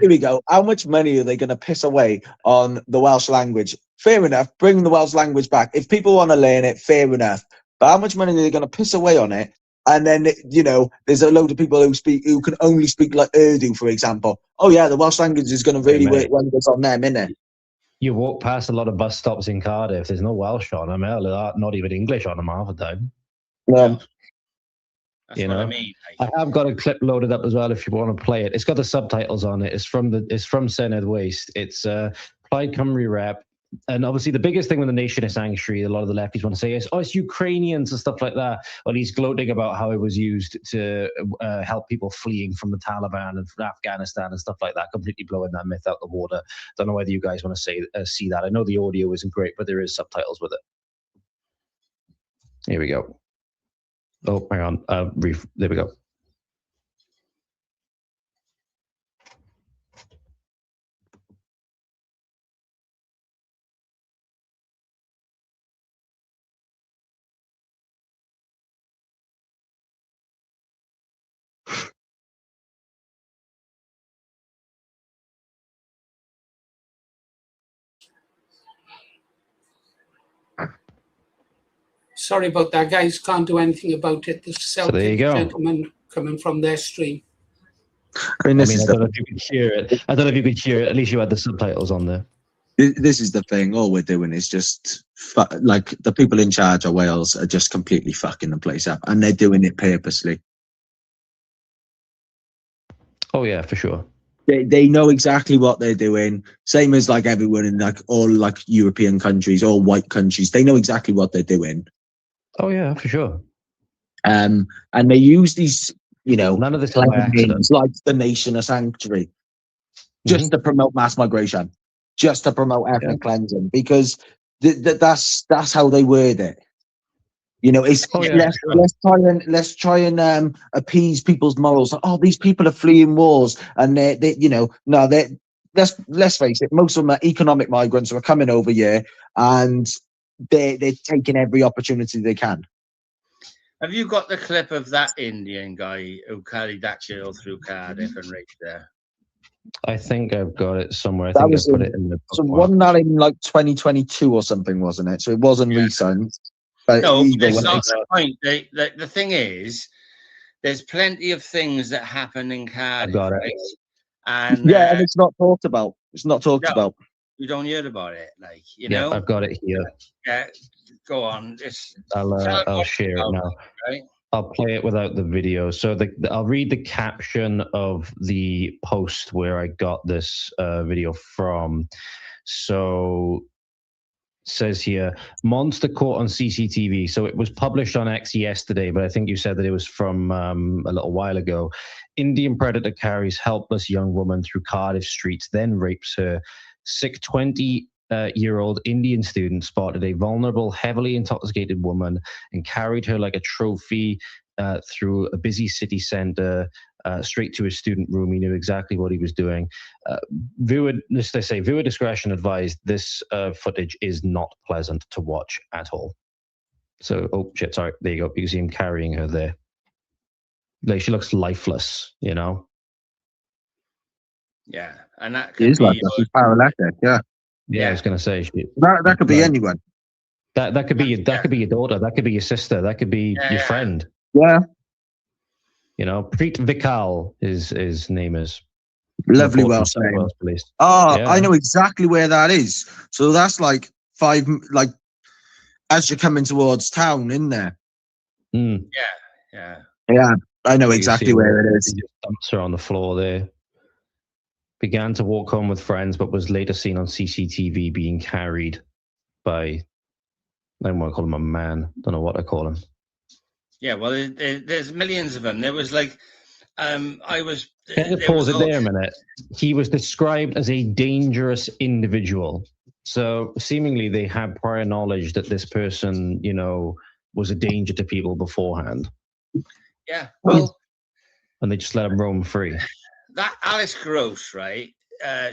here we go. How much money are they going to piss away on the Welsh language? Fair enough. Bring the Welsh language back. If people want to learn it, fair enough. But how much money are they going to piss away on it? And then, you know, there's a load of people who can only speak like Urdu, for example. Oh yeah, the Welsh language is going to really work wonders on them, isn't it? You walk past a lot of bus stops in Cardiff. There's no Welsh on them. Not even English on them half the time. That's what I mean. I have got a clip loaded up as well if you want to play it. It's got the subtitles on it. It's from Senedd Waste. It's Plaid Cymru rep And obviously, the biggest thing with the nation is sanctuary. A lot of the lefties want to say is, "Oh, it's Ukrainians and stuff like that." Well, he's gloating about how it was used to help people fleeing from the Taliban and from Afghanistan and stuff like that. Completely blowing that myth out the water. Don't know whether you guys want to see that. I know the audio isn't great, but there is subtitles with it. Here we go. Oh, hang on. There we go. Sorry about that, guys. Can't do anything about it. This So there you go. gentleman coming from their stream. I mean, I don't know if you could hear it. I don't know if you could hear it. At least you had the subtitles on there. This is the thing. All we're doing is just like the people in charge of Wales are just completely fucking the place up, and they're doing it purposely. Oh yeah, for sure. They know exactly what they're doing. Same as like everyone in like all like European countries, all white countries. They know exactly what they're doing. Oh yeah, for sure. And they use these, you know, none of this by accident. like the nation of sanctuary, just to promote mass migration, just to promote ethnic cleansing, because that's how they word it. You know, it's let's try and appease people's morals. Oh, these people are fleeing wars, and they you know, no, let's face it, most of them are economic migrants who are coming over here, and they're taking every opportunity they can. Have you got the clip of that Indian guy who carried that girl through Cardiff and raped her? I think I've got it somewhere. I think I put it in the book. So wasn't that in like 2022 or something, wasn't it? So it wasn't recent. But no, it's not the point. The thing is, there's plenty of things that happen in Cardiff. I got it. Right? And and it's not talked about. It's not talked about. You don't hear about it, like, you yeah, know. I've got it here. Yeah, go on. I'll share it now. Right? I'll play it without the video. So I'll read the caption of the post where I got this video from. So it says here, monster caught on CCTV. So it was published on X yesterday, but I think you said that it was from a little while ago. Indian predator carries helpless young woman through Cardiff streets, then rapes her. Sick 20-year-old Indian student spotted a vulnerable, heavily intoxicated woman and carried her like a trophy through a busy city centre, straight to his student room. He knew exactly what he was doing. Viewer discretion advised. This footage is not pleasant to watch at all. So, oh shit, sorry. There you go. You can see him carrying her there. Like, she looks lifeless, you know? Yeah, and that could is like she's paralytic. Yeah, I was going to say that could be anyone. That could be your daughter. That could be your sister. That could be your friend. Yeah, you know, Preet Vikal his name is. Lovely Welsh name. I know exactly where that is. So that's like as you're coming towards town, in there. Mm. Yeah. I know exactly where it is. He just dumps her on the floor there. Began to walk home with friends, but was later seen on CCTV being carried by, I don't want to call him a man. Don't know what I call him. Yeah, well, there's millions of them. There was like, Can I just pause it there a minute? He was described as a dangerous individual. So seemingly they had prior knowledge that this person, you know, was a danger to people beforehand. Yeah, well. And they just let him roam free. That Alice Gross, right?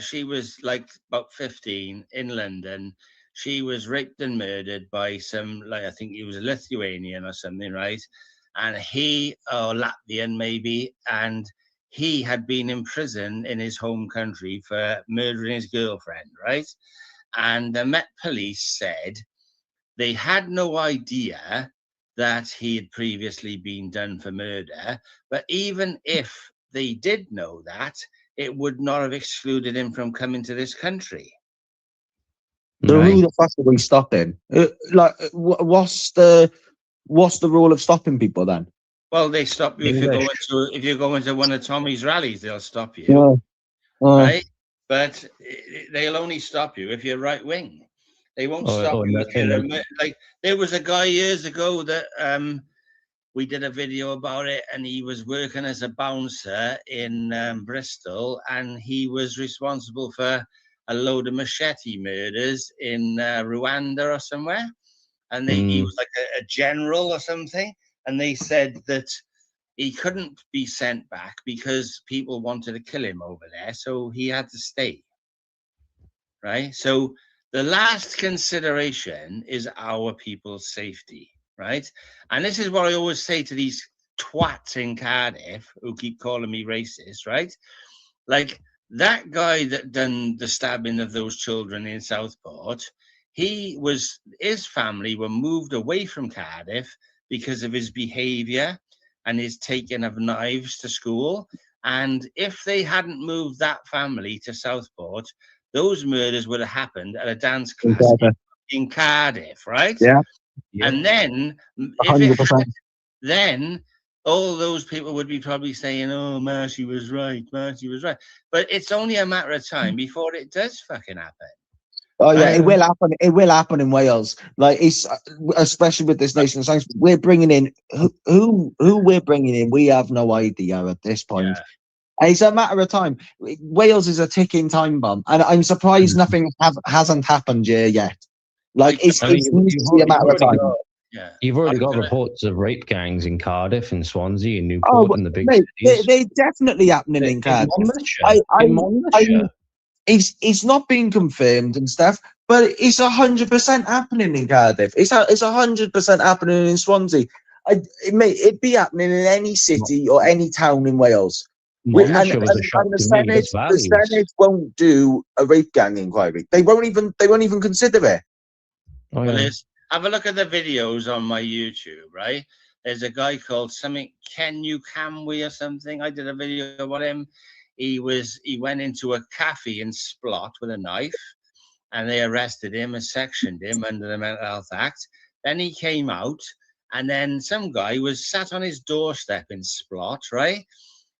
She was like about 15 in London. She was raped and murdered by some, like, I think he was a Lithuanian or something, right? And he, or Latvian maybe, and he had been in prison in his home country for murdering his girlfriend, right? And the Met Police said they had no idea that he had previously been done for murder, but even if they did know that, it would not have excluded him from coming to this country. So who the fuck are we stopping? What's the rule of stopping people then? Well, they stop you if you're going to one of Tommy's rallies. They'll stop you, right? But they'll only stop you if you're right wing. They won't stop you if you're like. There was a guy years ago that we did a video about it, and he was working as a bouncer in Bristol, and he was responsible for a load of machete murders in Rwanda or somewhere. And he was like a general or something, and they said that he couldn't be sent back because people wanted to kill him over there, so he had to stay. Right? So the last consideration is our people's safety, right? And this is what I always say to these twats in Cardiff who keep calling me racist, right? Like that guy that done the stabbing of those children in Southport, his family were moved away from Cardiff because of his behavior and his taking of knives to school. And if they hadn't moved that family to Southport, those murders would have happened at a dance class in Cardiff, right? Yeah. And then, 100%. Then all those people would be probably saying, "Oh, Marsh was right. Marsh was right." But it's only a matter of time before it does fucking happen. Oh yeah, it will happen. It will happen in Wales. Like it's especially with this nation of science. We're bringing in who we're bringing in. We have no idea at this point. Yeah. It's a matter of time. Wales is a ticking time bomb, and I'm surprised nothing hasn't happened here yet. Like it's a matter of time. Yeah, you've already got reports of rape gangs in Cardiff and Swansea and Newport and the big cities. They're definitely happening in Cardiff. It's not being confirmed and stuff, but it's 100% happening in Cardiff. It's 100% happening in Swansea. It'd be happening in any city or any town in Wales. The Senate won't do a rape gang inquiry. They won't even consider it. Well, have a look at the videos on my YouTube, right? There's a guy called something Camwe or something. I did a video about him. He went into a cafe in Splot with a knife, and they arrested him and sectioned him under the Mental Health Act. Then he came out, and then some guy was sat on his doorstep in Splot, right?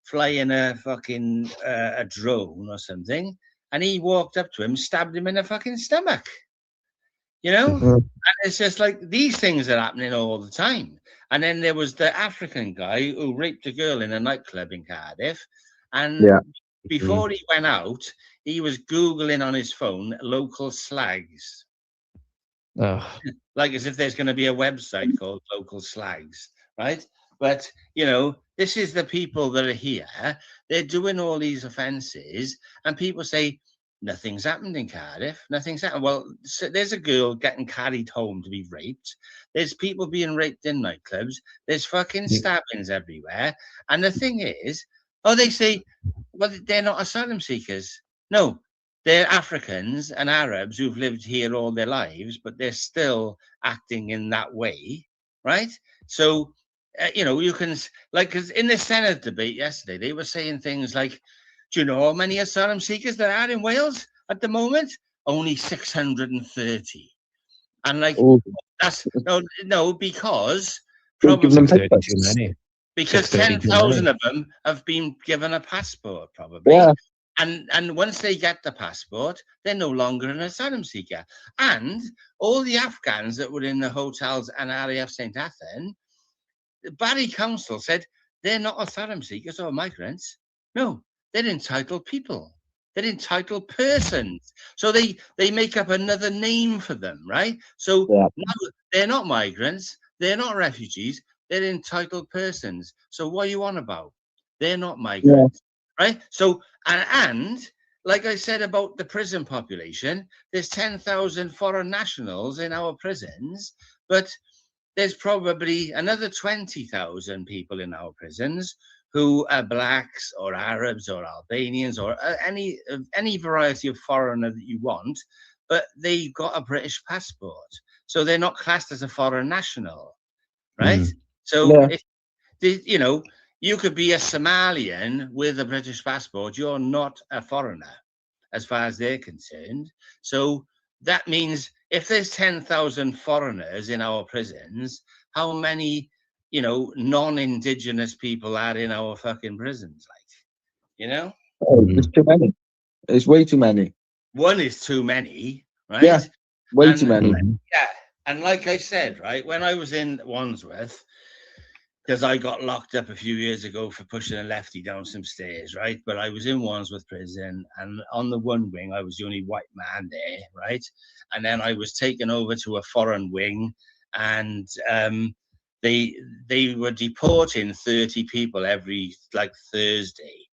Flying a fucking a drone or something, and he walked up to him, stabbed him in the fucking stomach. You know, and it's just like these things are happening all the time. And then there was the African guy who raped a girl in a nightclub in Cardiff, and before he went out, he was Googling on his phone local slags, like as if there's going to be a website called Local Slags, right? But, you know, this is the people that are here. They're doing all these offences, and people say, nothing's happened in Cardiff. Nothing's happened. Well, so there's a girl getting carried home to be raped. There's people being raped in nightclubs. There's fucking stabbings everywhere. And the thing is, they say, well, they're not asylum seekers. No, they're Africans and Arabs who've lived here all their lives, but they're still acting in that way, right? So, you know, you can, like, because in the Senate debate yesterday, they were saying things like, do you know how many asylum seekers there are in Wales at the moment? Only 630. And like, that's no, because probably because 10,000 of them have been given a passport, probably. Yeah. And once they get the passport, they're no longer an asylum seeker. And all the Afghans that were in the hotels and RAF St. Athan, Barry Council said they're not asylum seekers or migrants. No, they're entitled people. They're entitled persons. So they make up another name for them, right? So no, they're not migrants. They're not refugees. They're entitled persons. So what are you on about? They're not migrants, right? So, and like I said about the prison population, there's 10,000 foreign nationals in our prisons, but there's probably another 20,000 people in our prisons who are blacks or Arabs or Albanians or any variety of foreigner that you want, but they've got a British passport. So they're not classed as a foreign national, right? So, you know, you could be a Somalian with a British passport. You're not a foreigner as far as they're concerned. So that means if there's 10,000 foreigners in our prisons, how many, you know, non-Indigenous people are in our fucking prisons? Like, you know? Oh, there's too many. There's way too many. One is too many, right? Yeah. Way too many. Yeah, and like I said, right, when I was in Wandsworth, because I got locked up a few years ago for pushing a lefty down some stairs, right? But I was in Wandsworth prison, and on the one wing, I was the only white man there, right? And then I was taken over to a foreign wing, and they were deporting 30 people every Thursday,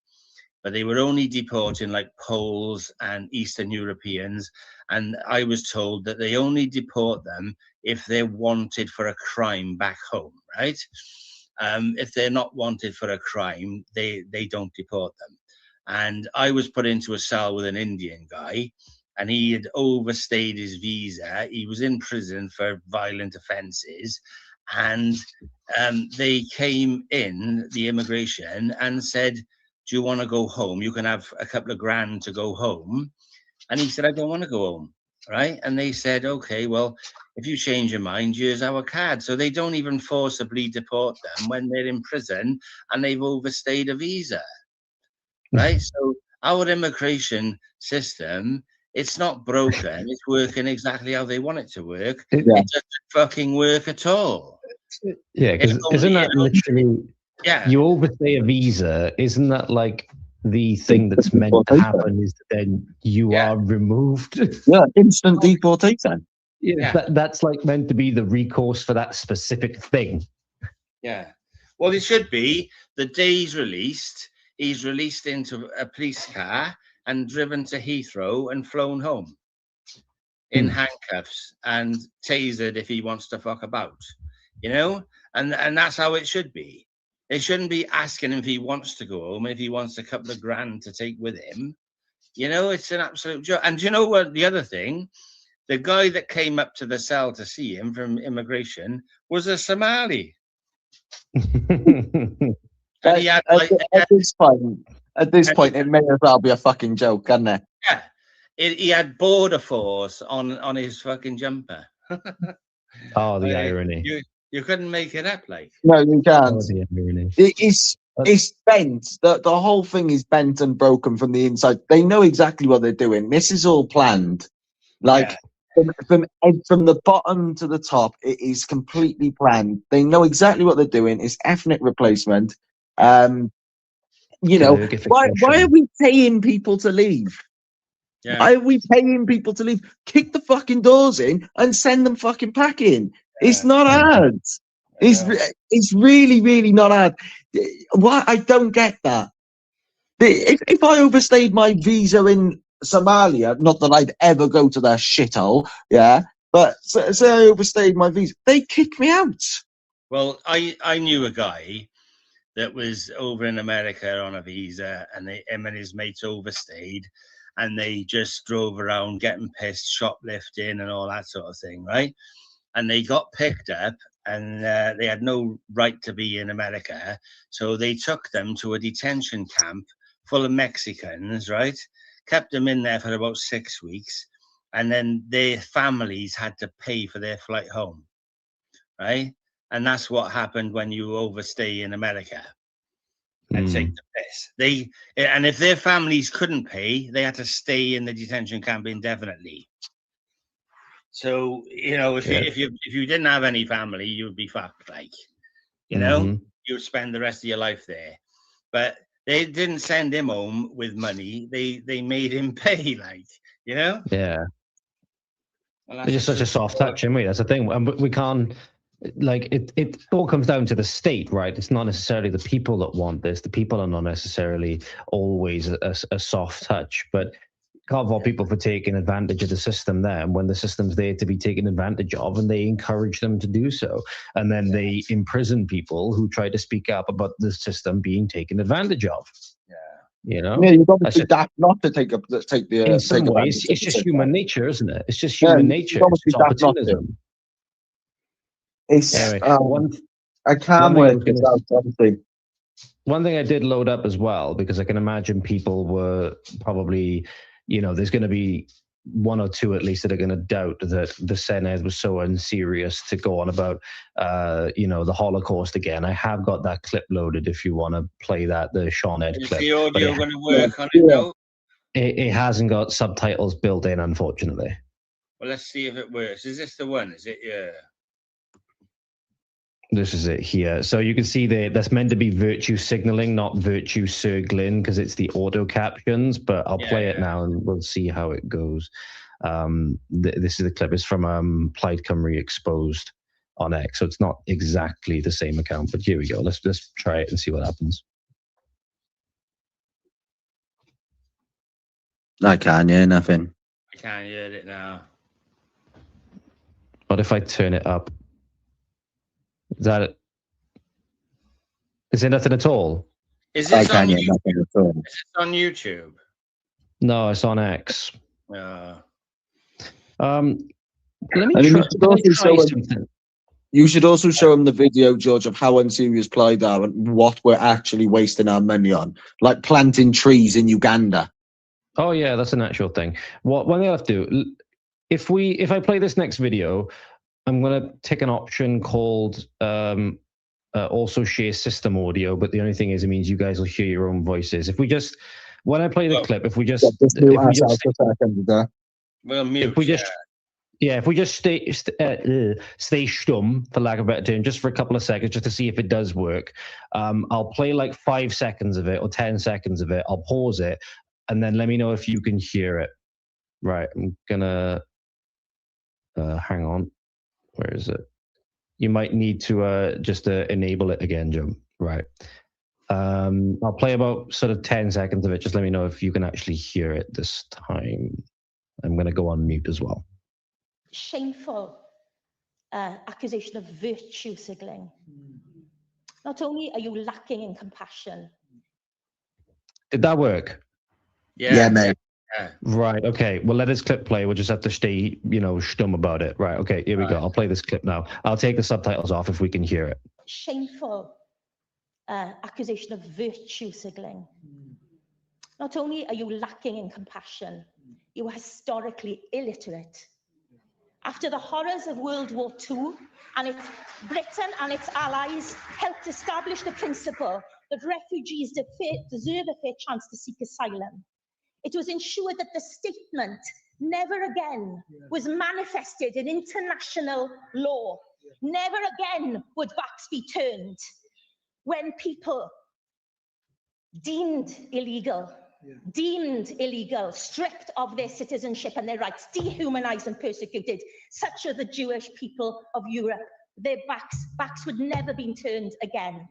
but they were only deporting Poles and Eastern Europeans. And I was told that they only deport them if they're wanted for a crime back home, right? If they're not wanted for a crime, they don't deport them. And I was put into a cell with an Indian guy, and he had overstayed his visa. He was in prison for violent offenses. And they came in, the immigration, and said, do you want to go home? You can have a couple of grand to go home. And he said, I don't want to go home, right? And they said, okay, well, if you change your mind, here's our card. So they don't even forcibly deport them when they're in prison and they've overstayed a visa, right? So our immigration system, it's not broken. It's working exactly how they want it to work. It doesn't fucking work at all. Yeah, because isn't that literally... Yeah. You overstay a visa, isn't that the thing that's meant to happen is that then you are removed? Yeah, instant deportation. Yeah. That's meant to be the recourse for that specific thing. Yeah. Well, it should be the day he's released into a police car and driven to Heathrow and flown home in handcuffs and tasered if he wants to fuck about, and that's how it should be. They shouldn't be asking him if he wants to go home, if he wants a couple of grand to take with him. It's an absolute joke. And you know what? The other thing, the guy that came up to the cell to see him from immigration was a Somali. And he had, at this point, it may as well be a fucking joke, can't it? Yeah. He had border force on his fucking jumper. Oh, the irony. You couldn't make it up, No, you can't. Oh, the irony. It's bent. The whole thing is bent and broken from the inside. They know exactly what they're doing. This is all planned. From the bottom to the top, it is completely planned. They know exactly what they're doing. It's ethnic replacement. Why are we paying people to leave? Yeah. Why are we paying people to leave? Kick the fucking doors in and send them fucking packing. It's not hard. It's really, really not hard. Why? I don't get that. If I overstayed my visa in Somalia, not that I'd ever go to their shithole, but say I overstayed my visa, they kick me out. Well, I knew a guy that was over in America on a visa, and him and his mates overstayed, and they just drove around getting pissed, shoplifting and all that sort of thing, right? And they got picked up, and they had no right to be in America. So they took them to a detention camp full of Mexicans, right? Kept them in there for about 6 weeks. And then their families had to pay for their flight home, right? And that's what happened when you overstay in America and take the piss. And if their families couldn't pay, they had to stay in the detention camp indefinitely. So, if you didn't have any family, you would be fucked, you would spend the rest of your life there. But they didn't send him home with money. They made him pay, Yeah. Well, it's just such a soft touch, isn't we? That's the thing. And we can't, it all comes down to the state, right? It's not necessarily the people that want this. The people are not necessarily always a soft touch, but can't fault people for taking advantage of the system there, and when the system's there to be taken advantage of, and they encourage them to do so, and then they imprison people who try to speak up about the system being taken advantage of. You've got to be daft not to take the. In some ways, it's just human nature, isn't it? It's just human nature. It's opportunism. I can't work it out, honestly. One thing I did load up as well, because I can imagine people were probably, there's going to be one or two at least that are going to doubt that the Senedd was so unserious to go on about, the Holocaust again. I have got that clip loaded if you want to play that, the Sean Ed clip. Is the audio going to work on it though? It hasn't got subtitles built in, unfortunately. Well, let's see if it works. Is this the one? Is it? Yeah. This is it here. So you can see that's meant to be virtue signaling, not virtue circling, because it's the auto captions. But I'll play it now, and we'll see how it goes. This is the clip. It's from Plaid Cymru Exposed on X, so it's not exactly the same account. But here we go. Let's try it and see what happens. I can't hear nothing. I can't hear it now. What if I turn it up? Is that it? Is there nothing at all? Is this on YouTube? Nothing at all. Is this on YouTube? No, it's on X. No. Let me try something. You should also show him the video, George, of how unserious Plaid are and what we're actually wasting our money on, like planting trees in Uganda. Oh yeah, that's an actual thing. What they have to do, if I play this next video, I'm gonna take an option called also share system audio, but the only thing is it means you guys will hear your own voices. If we just, when I play the clip, if we just stay stum, for lack of a better term, just for a couple of seconds, just to see if it does work. I'll play like 5 seconds of it or 10 seconds of it. I'll pause it, and then let me know if you can hear it. Right, I'm gonna hang on. Where is it? You might need to just enable it again, Joe. Right. I'll play about sort of 10 seconds of it. Just let me know if you can actually hear it this time. I'm going to go on mute as well. Shameful accusation of virtue signaling. Not only are you lacking in compassion. Did that work? Yeah, mate. Right, okay. Well, let this clip play. We'll just have to stay, stum about it. Right, okay, here we go. I'll play this clip now. I'll take the subtitles off if we can hear it. Shameful accusation of virtue signaling. Not only are you lacking in compassion, you are historically illiterate. After the horrors of World War II, Britain and its allies helped establish the principle that refugees deserve a fair chance to seek asylum. It was ensured that the statement never again was manifested in international law. Never again would backs be turned when people deemed illegal, stripped of their citizenship and their rights, dehumanized and persecuted, such are the Jewish people of Europe. Their backs would never be turned again.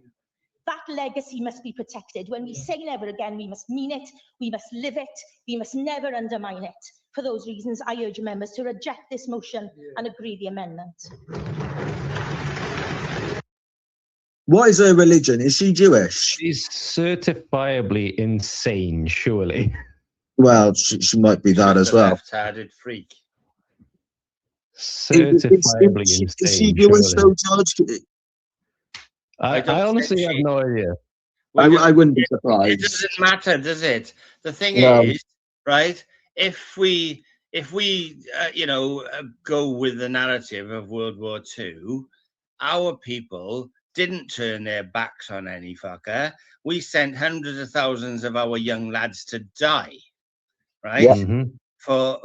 That legacy must be protected. When we say never again, we must mean it, we must live it, we must never undermine it. For those reasons, I urge members to reject this motion and agree the amendment. What is her religion? Is she Jewish? She's certifiably insane, surely. Well, she might be that as well. Left-handed freak. Certifiably insane. Is she Jewish though, George? I honestly have no idea. Well, I wouldn't be surprised. It doesn't matter, does it? The thing is, right? If we go with the narrative of World War II, our people didn't turn their backs on any fucker. We sent hundreds of thousands of our young lads to die, right? Yeah. Mm-hmm. For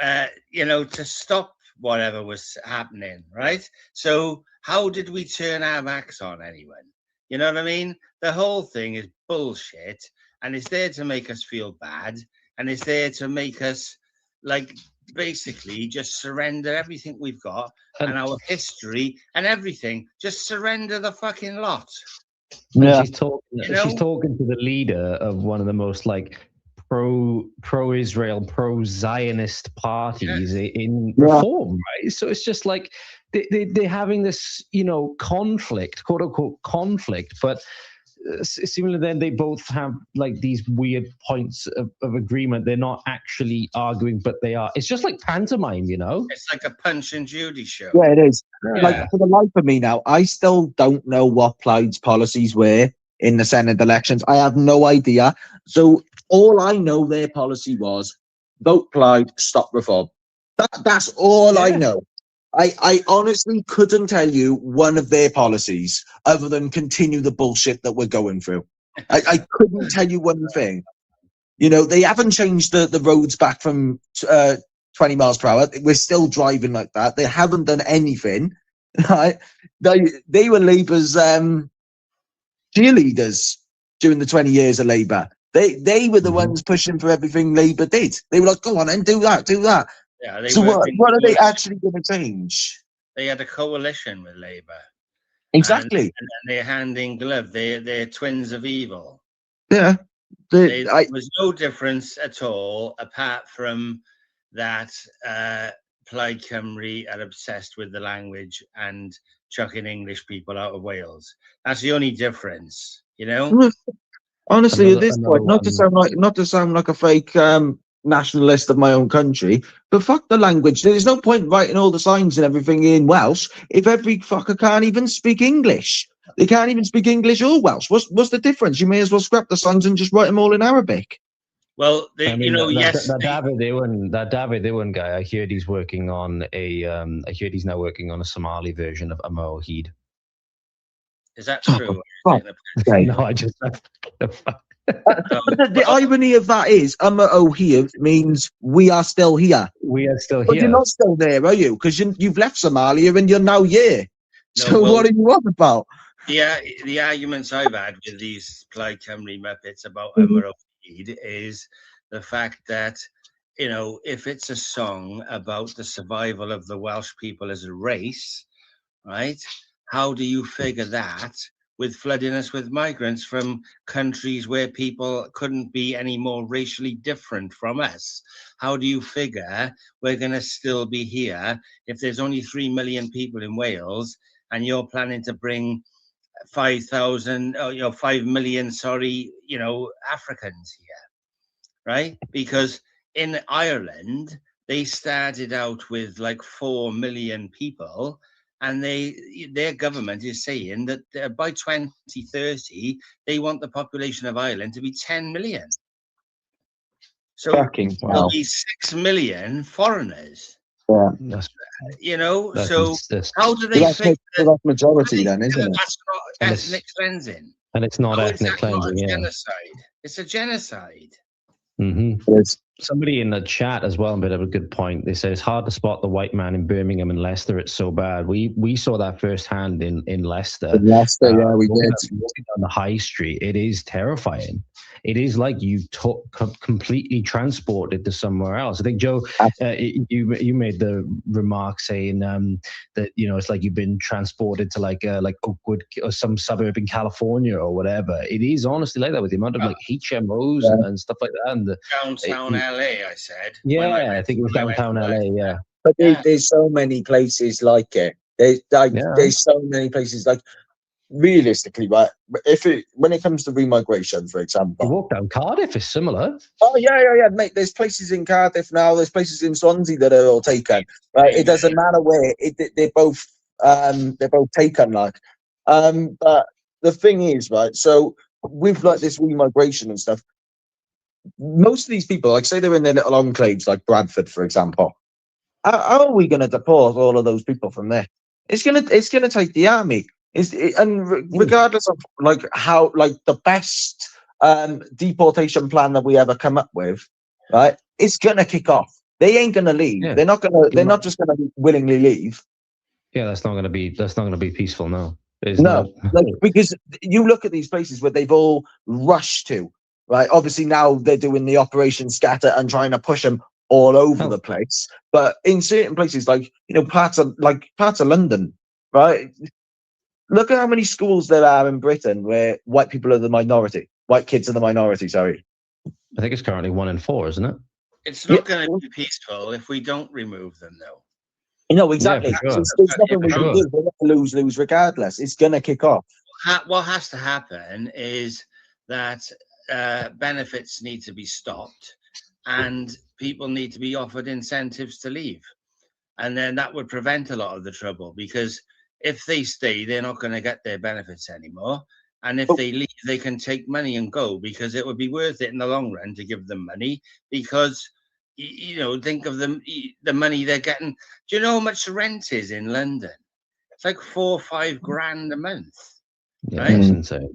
to stop whatever was happening, right? So how did we turn our backs on anyone? You know what I mean? The whole thing is bullshit, and it's there to make us feel bad, and it's there to make us basically just surrender everything we've got and our history and everything. Just surrender the fucking lot. Yeah. She's talking to the leader of one of the most pro-Israel, pro-Zionist parties in reform, right? So it's just like they're having this, conflict, quote unquote conflict, but similarly then they both have these weird points of agreement. They're not actually arguing, but they are. It's just like pantomime, It's like a Punch and Judy show. Yeah, it is. Yeah. For the life of me now, I still don't know what Plaid's policies were in the Senate elections. I have no idea. So all I know their policy was vote Plaid, stop reform. That's all I know. I honestly couldn't tell you one of their policies other than continue the bullshit that we're going through. I couldn't tell you one thing. They haven't changed the roads back from 20 miles per hour. We're still driving like that. They haven't done anything. Right? They were Labour's cheerleaders during the 20 years of Labour. They were the ones pushing for everything Labour did. They were like, go on and do that, do that. Yeah, they So worked what are they coalition. actually going to change? They had a coalition with Labour. Exactly. And they're hand in glove. They're twins of evil. Yeah. There was no difference at all, apart from that Plaid Cymru are obsessed with the language and chucking English people out of Wales. That's the only difference, you know? Honestly, at this point, one. not to sound like a fake nationalist of my own country, but fuck the language. There's no point writing all the signs and everything in Welsh if every fucker can't even speak English. They can't even speak English or Welsh. What's the difference? You may as well scrap the signs and just write them all in Arabic. Well, yes, that David Iwan guy. I heard he's working on a. I heard he's now working on a Somali version of Amar Heed. Is that true? Okay. No, I just. But the irony of that is, here means we are still here. We are still But here. you're not still there, are you? Because you've left Somalia and you're now here. No, So what are you on about? Yeah, the arguments I've had with these Plaid Cymru Muppets about Amar Heed is the fact that, you know, if it's a song about the survival of the Welsh people as a race, right? How do you figure that with flooding us with migrants from countries where people couldn't be any more racially different from us? How do you figure we're going to still be here if there's only 3 million people in Wales and you're planning to bring 5 million, Africans here, right? Because in Ireland, they started out with like 4 million people, and their government is saying that by 2030, they want the population of Ireland to be 10 million. So there'll be 6 million foreigners. Yeah. How do they think that's majority then, isn't it? That's not ethnic cleansing. And it's not ethnic cleansing, yeah. Genocide. It's a genocide. Somebody in the chat as well made a good point. They say it's hard to spot the white man in Birmingham and Leicester. It's so bad. We saw that firsthand in Leicester. In Leicester, yeah, we did. Walking on the high street, it is terrifying. It is like you completely transported to somewhere else. I think, Joe, you made the remark saying that, you know, it's like you've been transported to like Oakwood or some suburb in California or whatever. It is honestly like that with the amount of like HMOs and stuff like that. And downtown LA, I said. Yeah, I think it was downtown LA. Yeah, but there's so many places like it. There's so many places like. Realistically, right? When it comes to remigration, for example, you walk down Cardiff is similar. Oh yeah, mate. There's places in Cardiff now. There's places in Swansea that are all taken. Right? It doesn't matter where. They're both taken. Like, but the thing is, right? So with like this remigration and stuff, most of these people, like say they're in their little enclaves, like Bradford, for example. How are we going to deport all of those people from there? It's gonna take the army. Regardless of like how like the best deportation plan that we ever come up with, right? It's gonna kick off. They ain't gonna leave. Yeah. They're not just gonna willingly leave. Yeah, that's not gonna be peaceful. No, because you look at these places where they've all rushed to, right? Obviously now they're doing the Operation Scatter and trying to push them all over the place. But in certain places, like parts of London, right? Look at how many schools there are in Britain where white people are the minority. White kids are the minority, sorry. I think it's currently 1 in 4, isn't it? It's not going to be peaceful if we don't remove them, though. No, exactly. Yeah, sure. There's nothing we can do. We're going to lose regardless. It's going to kick off. What has to happen is that benefits need to be stopped and people need to be offered incentives to leave. And then that would prevent a lot of the trouble, because if they stay, they're not going to get their benefits anymore. And if they leave, they can take money and go, because it would be worth it in the long run to give them money, because, think of the money they're getting. Do you know how much rent is in London? It's like 4 or 5 grand a month. Yeah, right? That's insane.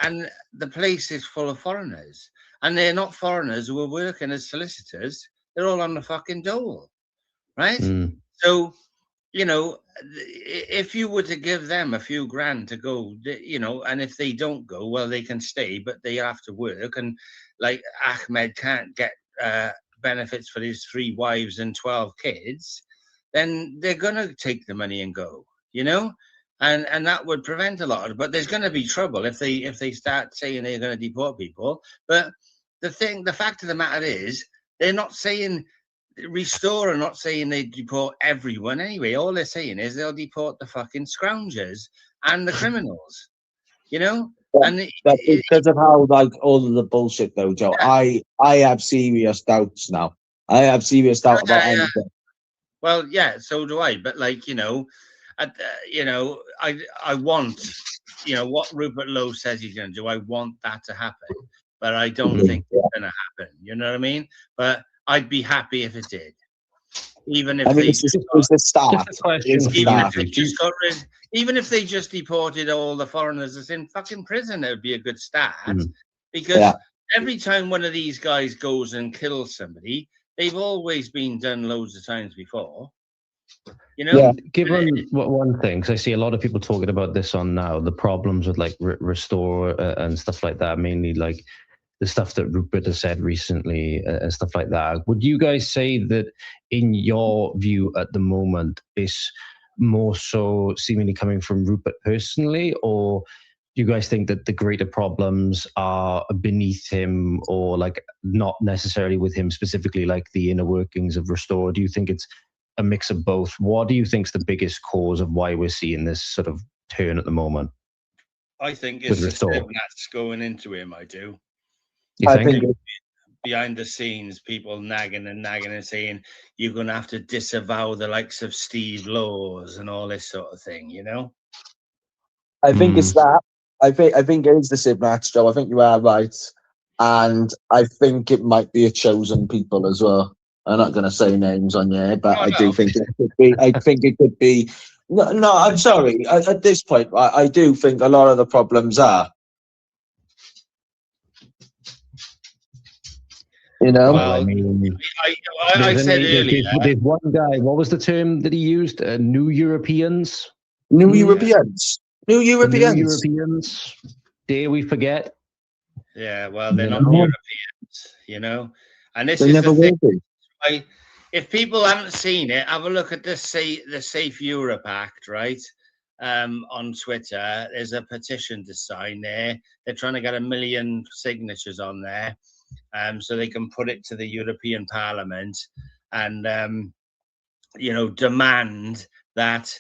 And the place is full of foreigners. And they're not foreigners who are working as solicitors. They're all on the fucking dole. right? So, you know, if you were to give them a few grand to go, you know, and if they don't go, well, they can stay, but they have to work. And like Ahmed can't get benefits for his 3 wives and 12 kids, then they're going to take the money and go, you know? And that would prevent a lot of it. But there's going to be trouble if they start saying they're going to deport people. But the fact of the matter is, they're not saying, Restore are not saying they deport everyone anyway. All they're saying is they'll deport the fucking scroungers and the criminals, you know? Yeah, And but because of how like all of the bullshit though, Joe, yeah. I have serious doubts now. I have serious doubt about anything. Well, yeah, so do I. But like, you know, I want, you know, what Rupert Lowe says he's going to do. I want that to happen, but I don't think it's going to happen. You know what I mean? But I'd be happy if it did, even if they just the start. Even if they just deported all the foreigners that's in fucking prison, it would be a good start. Because every time one of these guys goes and kills somebody, they've always been done loads of times before. You know, given one thing, because I see a lot of people talking about this on now, the problems with like Restore and stuff like that, mainly like the stuff that Rupert has said recently and stuff like that. Would you guys say that, in your view at the moment, is more so seemingly coming from Rupert personally, or do you guys think that the greater problems are beneath him, or like not necessarily with him specifically, like the inner workings of Restore? Do you think it's a mix of both? What do you think is the biggest cause of why we're seeing this sort of turn at the moment? I think it's the Restore that's going into him. I do. I think behind the scenes, people nagging and saying you're going to have to disavow the likes of Steve Laws and all this sort of thing, you know? I think it's that. I think it is the Sibnats, Joe. I think you are right. And I think it might be a chosen people as well. I'm not going to say names on here, but I do think it could be. I think it could be. No, I'm sorry. At this point, I do think a lot of the problems are. You know, well, I mean, I said earlier. There's one guy. What was the term that he used? New Europeans. New Europeans. New Europeans. Dare we forget? Yeah, well, they're not Europeans, you know. And this is the thing. If people haven't seen it, have a look at the Safe Europe Act, right? On Twitter, there's a petition to sign there. They're trying to get 1 million signatures on there. So they can put it to the European Parliament and, you know, demand that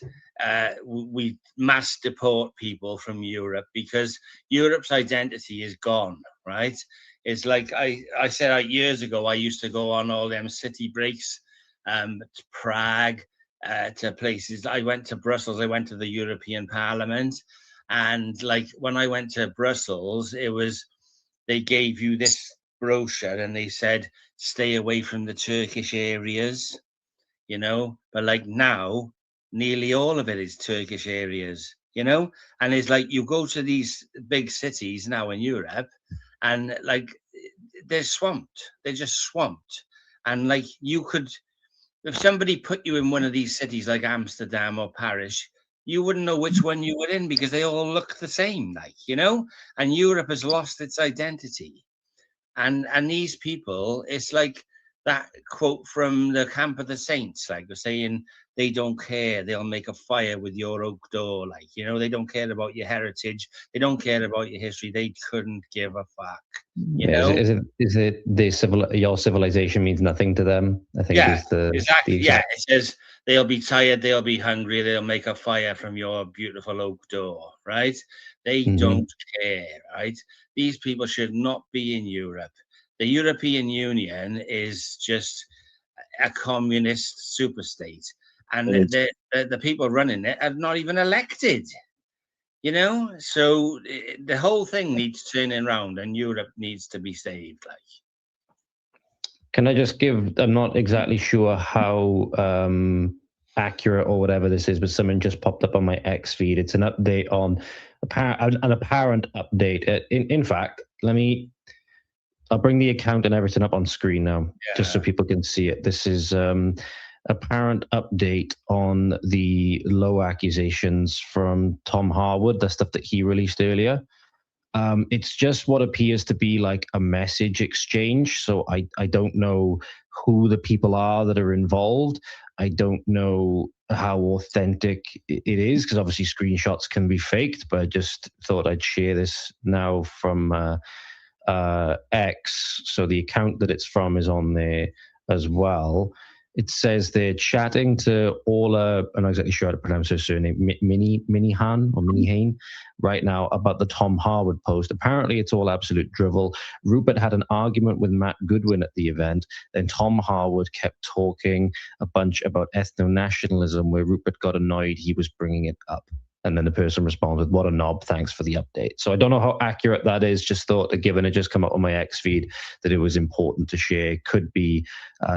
we mass deport people from Europe, because Europe's identity is gone, right? It's like I said years ago, I used to go on all them city breaks to Prague, to places. I went to Brussels, I went to the European Parliament. And like when I went to Brussels, they gave you this brochure and they said, stay away from the Turkish areas, you know, but like now, nearly all of it is Turkish areas, you know, and it's like you go to these big cities now in Europe and like they're swamped, they're just swamped. And like you could, if somebody put you in one of these cities like Amsterdam or Paris, you wouldn't know which one you were in because they all look the same, like, you know, and Europe has lost its identity. And these people, it's like that quote from the Camp of the Saints, like they're saying they don't care, they'll make a fire with your oak door, like, you know, they don't care about your heritage, they don't care about your history, they couldn't give a fuck. You know? Is it your civilization means nothing to them? I think exactly. Yeah, it says they'll be tired, they'll be hungry, they'll make a fire from your beautiful oak door, right? They don't care, right? These people should not be in Europe. The European Union is just a communist superstate, and the people running it are not even elected. You know, so the whole thing needs turning around, and Europe needs to be saved. Like, can I just give? I'm not exactly sure how accurate or whatever this is, but something just popped up on my X feed. It's an update on an apparent update. In fact, I'll bring the account and everything up on screen now, just so people can see it. This is apparent update on the low accusations from Tom Harwood, the stuff that he released earlier. It's just what appears to be like a message exchange. So I don't know who the people are that are involved. I don't know how authentic it is, because obviously screenshots can be faked, but I just thought I'd share this now from X. So the account that it's from is on there as well. It says they're chatting to Orla, I'm not exactly sure how to pronounce her surname, Minihan right now about the Tom Harwood post. Apparently it's all absolute drivel. Rupert had an argument with Matt Goodwin at the event. Then Tom Harwood kept talking a bunch about ethno-nationalism, where Rupert got annoyed he was bringing it up. And then the person responded, "What a knob, thanks for the update." So I don't know how accurate that is. Just thought that, given it just come up on my X feed, that it was important to share. Could be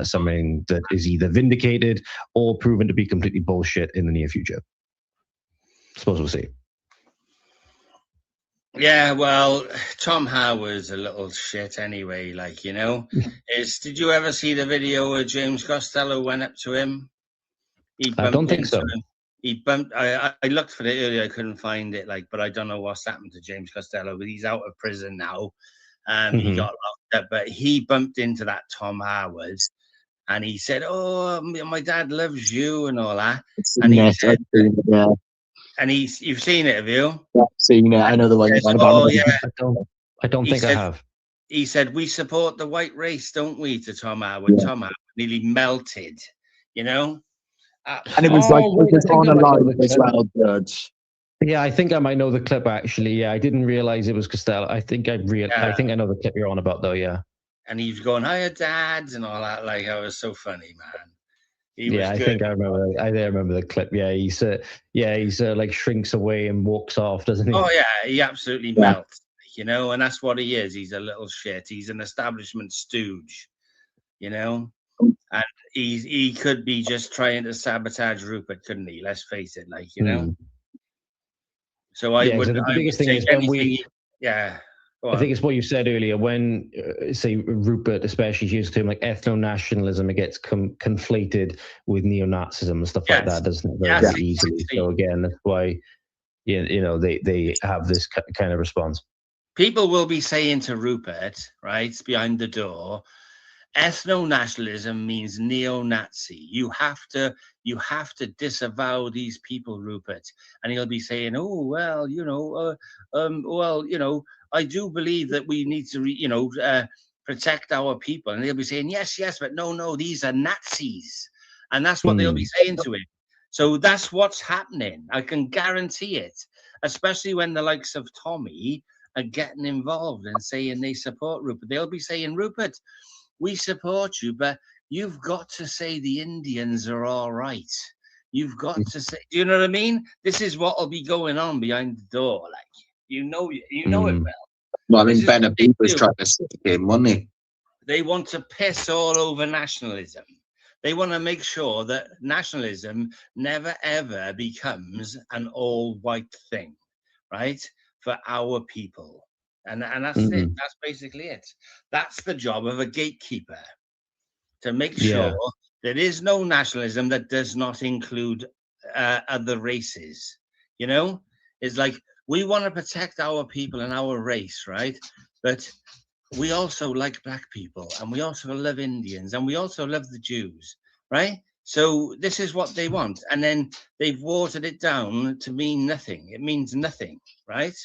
something that is either vindicated or proven to be completely bullshit in the near future. I suppose we'll see. Yeah, well, Tom Howard's a little shit anyway, like, you know. Did you ever see the video where James Costello went up to him? I don't think so. He bumped. I looked for it earlier. I couldn't find it. But I don't know what's happened to James Costello. But he's out of prison now. He got locked up. But he bumped into that Tom Howard, and he said, "Oh, my dad loves you," and all that. And he said, yeah. And you've seen it, have you? Yeah, I've seen it. I know the one. Oh yeah. I don't think I have. He said, "We support the white race, don't we?" to Tom Howard. Yeah. Tom Howard nearly melted, you know. And it was it was on a live as well, Judge. Yeah, I think I might know the clip actually. Yeah, I didn't realize it was Costello. I think I know the clip you're on about though. Yeah. And he's going, "Hiya, dads," and all that. Like, it was so funny, man. I think I remember. I remember the clip. Yeah, he's like shrinks away and walks off, doesn't he? Oh yeah, he absolutely melts. You know, and that's what he is. He's a little shit. He's an establishment stooge. You know. And he could be just trying to sabotage Rupert, couldn't he? Let's face it, like, you know. So I would. The biggest thing is when we. Yeah. I think it's what you said earlier. When say Rupert, especially used to him like ethno-nationalism, it gets conflated with neo-Nazism and stuff like that, doesn't it? Very easily. So again, that's why they have this kind of response. People will be saying to Rupert, right, behind the door, ethno-nationalism means neo-Nazi. You have to disavow these people, Rupert. And he'll be saying, "Oh well, I do believe that we need to, protect our people." And they'll be saying, "Yes, but no, these are Nazis," and that's what they'll be saying to him. So that's what's happening. I can guarantee it, especially when the likes of Tommy are getting involved and saying they support Rupert. They'll be saying, "Rupert, we support you, but you've got to say the Indians are all right. You've got to say," do you know what I mean? This is what will be going on behind the door. Like, you know it well. Well, I mean, Ben Abib was trying to stick him, wasn't he? They want to piss all over nationalism. They want to make sure that nationalism never, ever becomes an all-white thing, right? For our people. And that's it. That's basically it. That's the job of a gatekeeper, to make sure there is no nationalism that does not include other races. You know, it's like we want to protect our people and our race, right? But we also like black people, and we also love Indians, and we also love the Jews, right? So this is what they want, and then they've watered it down to mean nothing. It means nothing, right?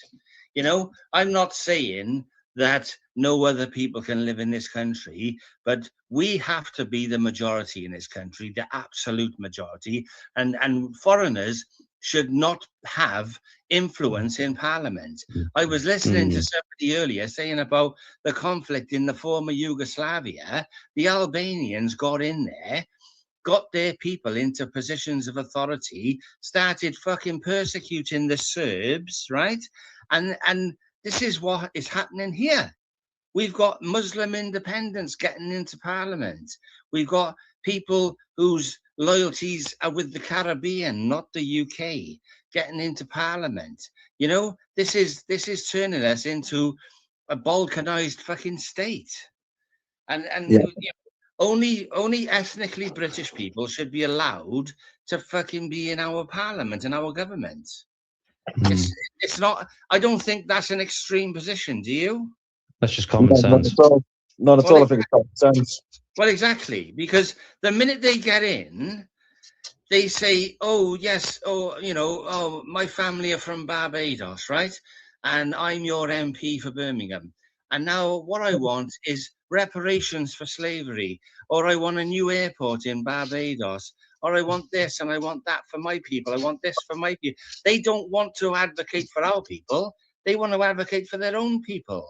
You know, I'm not saying that no other people can live in this country, but we have to be the majority in this country, the absolute majority, and foreigners should not have influence in Parliament. I was listening to somebody earlier saying about the conflict in the former Yugoslavia. The Albanians got in there, got their people into positions of authority, started fucking persecuting the Serbs, right? And this is what is happening here. We've got Muslim independents getting into Parliament. We've got people whose loyalties are with the Caribbean, not the UK, getting into Parliament. You know, this is turning us into a balkanized fucking state. And only ethnically British people should be allowed to fucking be in our parliament and our government. It's not. I don't think that's an extreme position. Do you? That's just common sense. Not at all. I think it's common sense. Well, exactly, because the minute they get in, they say, "Oh yes, oh oh my family are from Barbados, right? And I'm your MP for Birmingham. And now what I want is reparations for slavery, or I want a new airport in Barbados, or I want this and I want that for my people. I want this for my people." They don't want to advocate for our people. They want to advocate for their own people.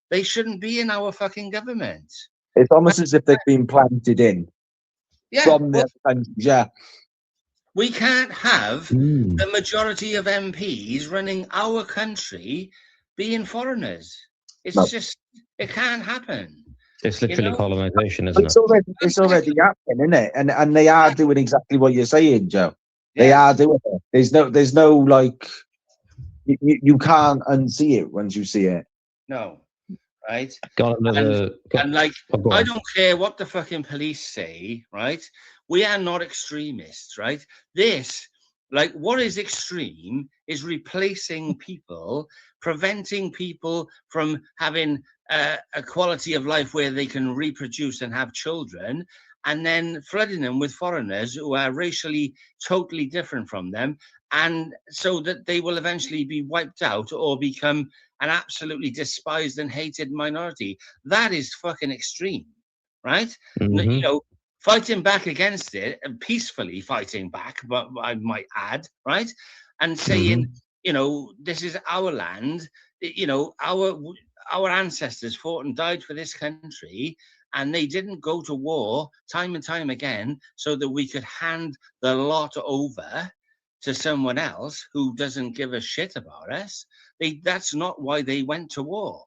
They shouldn't be in our fucking government. It's almost as if they've been planted in from the countries. Yeah. We can't have the majority of MPs running our country being foreigners. It's just, it can't happen. It's literally colonization, isn't it? It's already happening, isn't it? And they are doing exactly what you're saying, Joe. They are doing it. There's no like, you can't unsee it once you see it. No, right? And like, I don't care what the fucking police say, right? We are not extremists, right? This, like, what is extreme is replacing people, preventing people from having a quality of life where they can reproduce and have children, and then flooding them with foreigners who are racially totally different from them, and so that they will eventually be wiped out or become an absolutely despised and hated minority. That is fucking extreme, right? You know, fighting back against it and peacefully fighting back, but I might add, right? And saying, you know, this is our land, you know, our ancestors fought and died for this country, and they didn't go to war time and time again so that we could hand the lot over to someone else who doesn't give a shit about us. That's not why they went to war.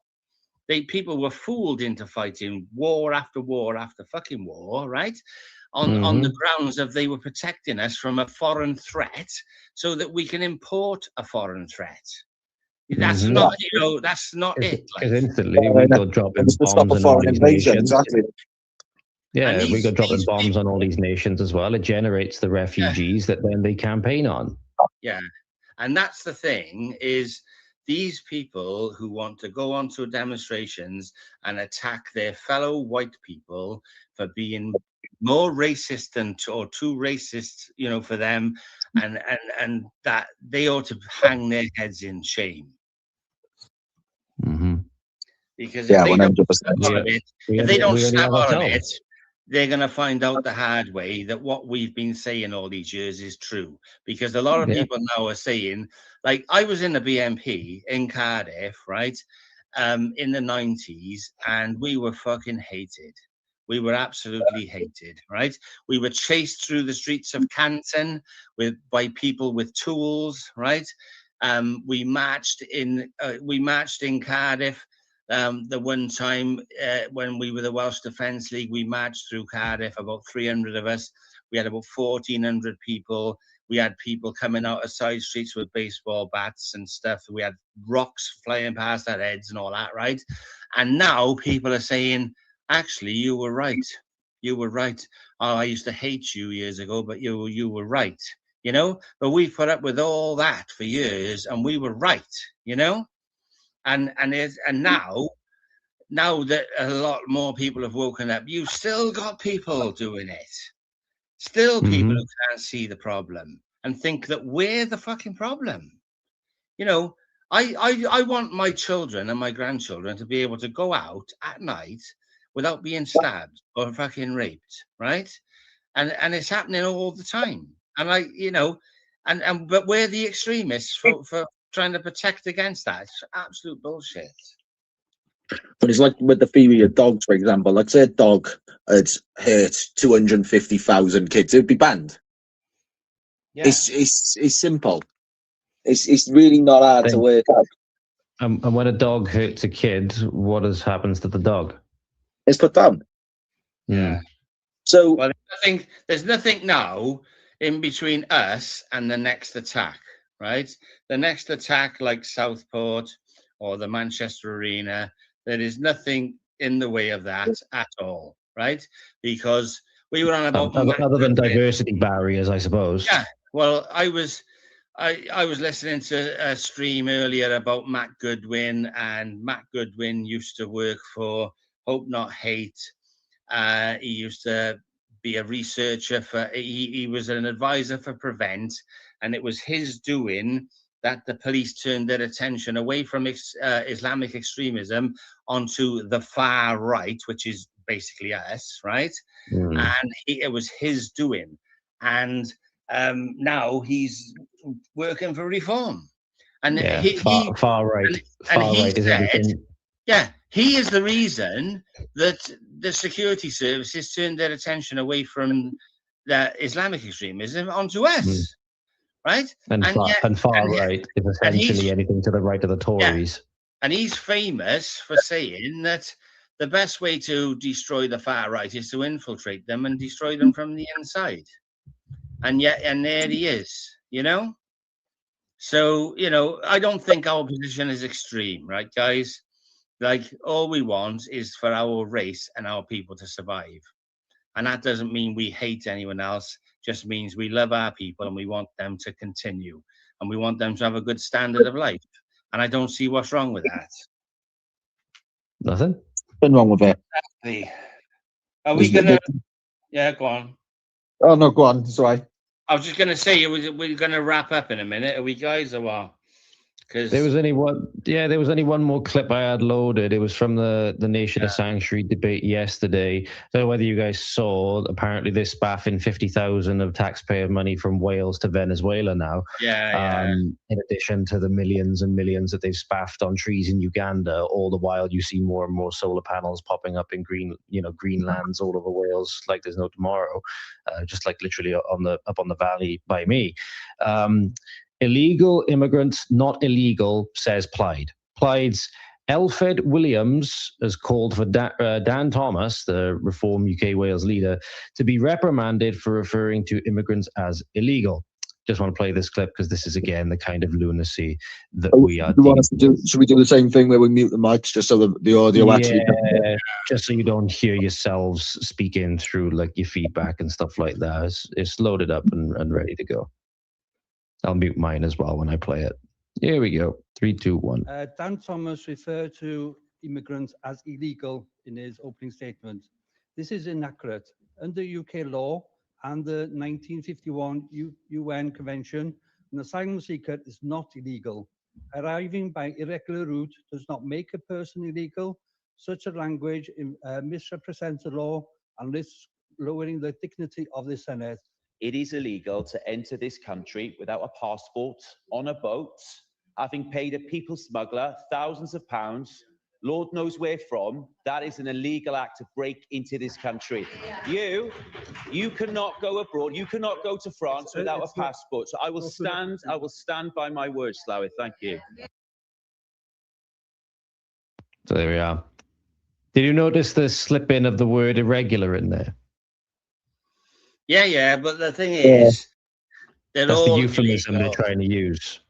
People were fooled into fighting war after war after fucking war, right? On the grounds of they were protecting us from a foreign threat so that we can import a foreign threat. That's not, you know, that's not it. Because instantly we got dropping bombs on all these nations. Exactly. Yeah, we got dropping bombs on all these nations as well. It generates the refugees that then they campaign on. Yeah, and that's the thing is, these people who want to go onto demonstrations and attack their fellow white people for being more racist than or too racist, you know, for them, and that they ought to hang their heads in shame. Because if they don't snap on it, if they don't snap on it, they're going to find out the hard way that what we've been saying all these years is true. Because a lot of people now are saying, like, I was in the BNP in Cardiff, right, in the 90s, and we were fucking hated. We were absolutely hated, right? We were chased through the streets of Canton by people with tools, right? We marched in Cardiff. The one time when we were the Welsh Defence League, we marched through Cardiff, about 300 of us. We had about 1,400 people. We had people coming out of side streets with baseball bats and stuff. We had rocks flying past our heads and all that, right? And now people are saying, actually, you were right. You were right. Oh, I used to hate you years ago, but you were right, you know? But we put up with all that for years, and we were right, you know? And now that a lot more people have woken up, you've still got people doing it. Still people who can't see the problem and think that we're the fucking problem. You know, I want my children and my grandchildren to be able to go out at night without being stabbed or fucking raped, right? And it's happening all the time. And you know, but we're the extremists for trying to protect against that. It's absolute bullshit. But it's like with the theory of dogs, for example. Like, say a dog had hurt 250,000 kids, it would be banned. Yeah. It's simple. It's really not hard to work out. And when a dog hurts a kid, what happens to the dog? It's put down. Yeah. So there's nothing now in between us and the next attack, right? The next attack, like Southport or the Manchester Arena, there is nothing in the way of that at all, right? Because we were on about other than diversity barriers, I suppose. Yeah, well, I was listening to a stream earlier about Matt Goodwin, and Matt Goodwin used to work for Hope Not Hate. He used to be a researcher for. He was an advisor for Prevent, and it was his doing that the police turned their attention away from Islamic extremism onto the far right, which is basically us, right? And it was his doing, and now he's working for reform. And far right is everything. Yeah, he is the reason that the security services turned their attention away from the Islamic extremism onto us, right? And far right is essentially anything to the right of the Tories. Yeah. And he's famous for saying that the best way to destroy the far right is to infiltrate them and destroy them from the inside. And there he is, you know? So, you know, I don't think our position is extreme, right, guys? Like, all we want is for our race and our people to survive. And that doesn't mean we hate anyone else, just means we love our people and we want them to continue. And we want them to have a good standard of life. And I don't see what's wrong with that. Nothing? Nothing wrong with it. Exactly. Are we going to... Yeah, go on. Oh, no, go on. Sorry. I was just going to say, we're going to wrap up in a minute. Are we, guys, or what? Because there was only one more clip I had loaded. It was from the Nation of Sanctuary debate yesterday. I don't know whether you guys saw. Apparently, they're spaffing 50,000 of taxpayer money from Wales to Venezuela now. In addition to the millions and millions that they've spaffed on trees in Uganda, all the while you see more and more solar panels popping up in green lands all over Wales like there's no tomorrow. Just like literally up on the valley by me. Illegal immigrants, not illegal, says Plaid. Plaid's Elfed Williams has called for Dan Thomas, the Reform UK Wales leader, to be reprimanded for referring to immigrants as illegal. Just want to play this clip because this is, again, the kind of lunacy that we are dealing with. Should we do the same thing where we mute the mics just so the audio actually... Yeah, just so you don't hear yourselves speaking through like your feedback and stuff like that. It's loaded up and ready to go. I'll mute mine as well when I play it. Here we go. 3, 2, 1. Dan Thomas referred to immigrants as illegal in his opening statement. This is inaccurate. Under UK law and the 1951 UN Convention, an asylum seeker is not illegal. Arriving by irregular route does not make a person illegal. Such a language misrepresents the law and risks lowering the dignity of the Senate. It is illegal to enter this country without a passport, on a boat, having paid a people smuggler thousands of pounds, Lord knows where from. That is an illegal act to break into this country. You cannot go abroad. You cannot go to France without a passport. So I will stand by my words, Slawith. Thank you. So there we are. Did you notice the slip in of the word irregular in there? Yeah, but the thing is, that's the euphemism they're trying to use.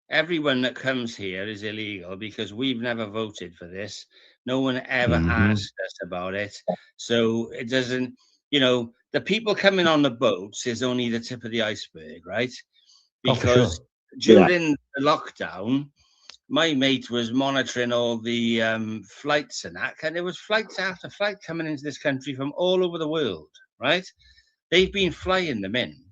Everyone that comes here is illegal because we've never voted for this. No one ever asked us about it. So it doesn't, the people coming on the boats is only the tip of the iceberg, right? Because during the lockdown, my mate was monitoring all the flights and that, and there was flights after flight coming into this country from all over the world, right? They've been flying them in,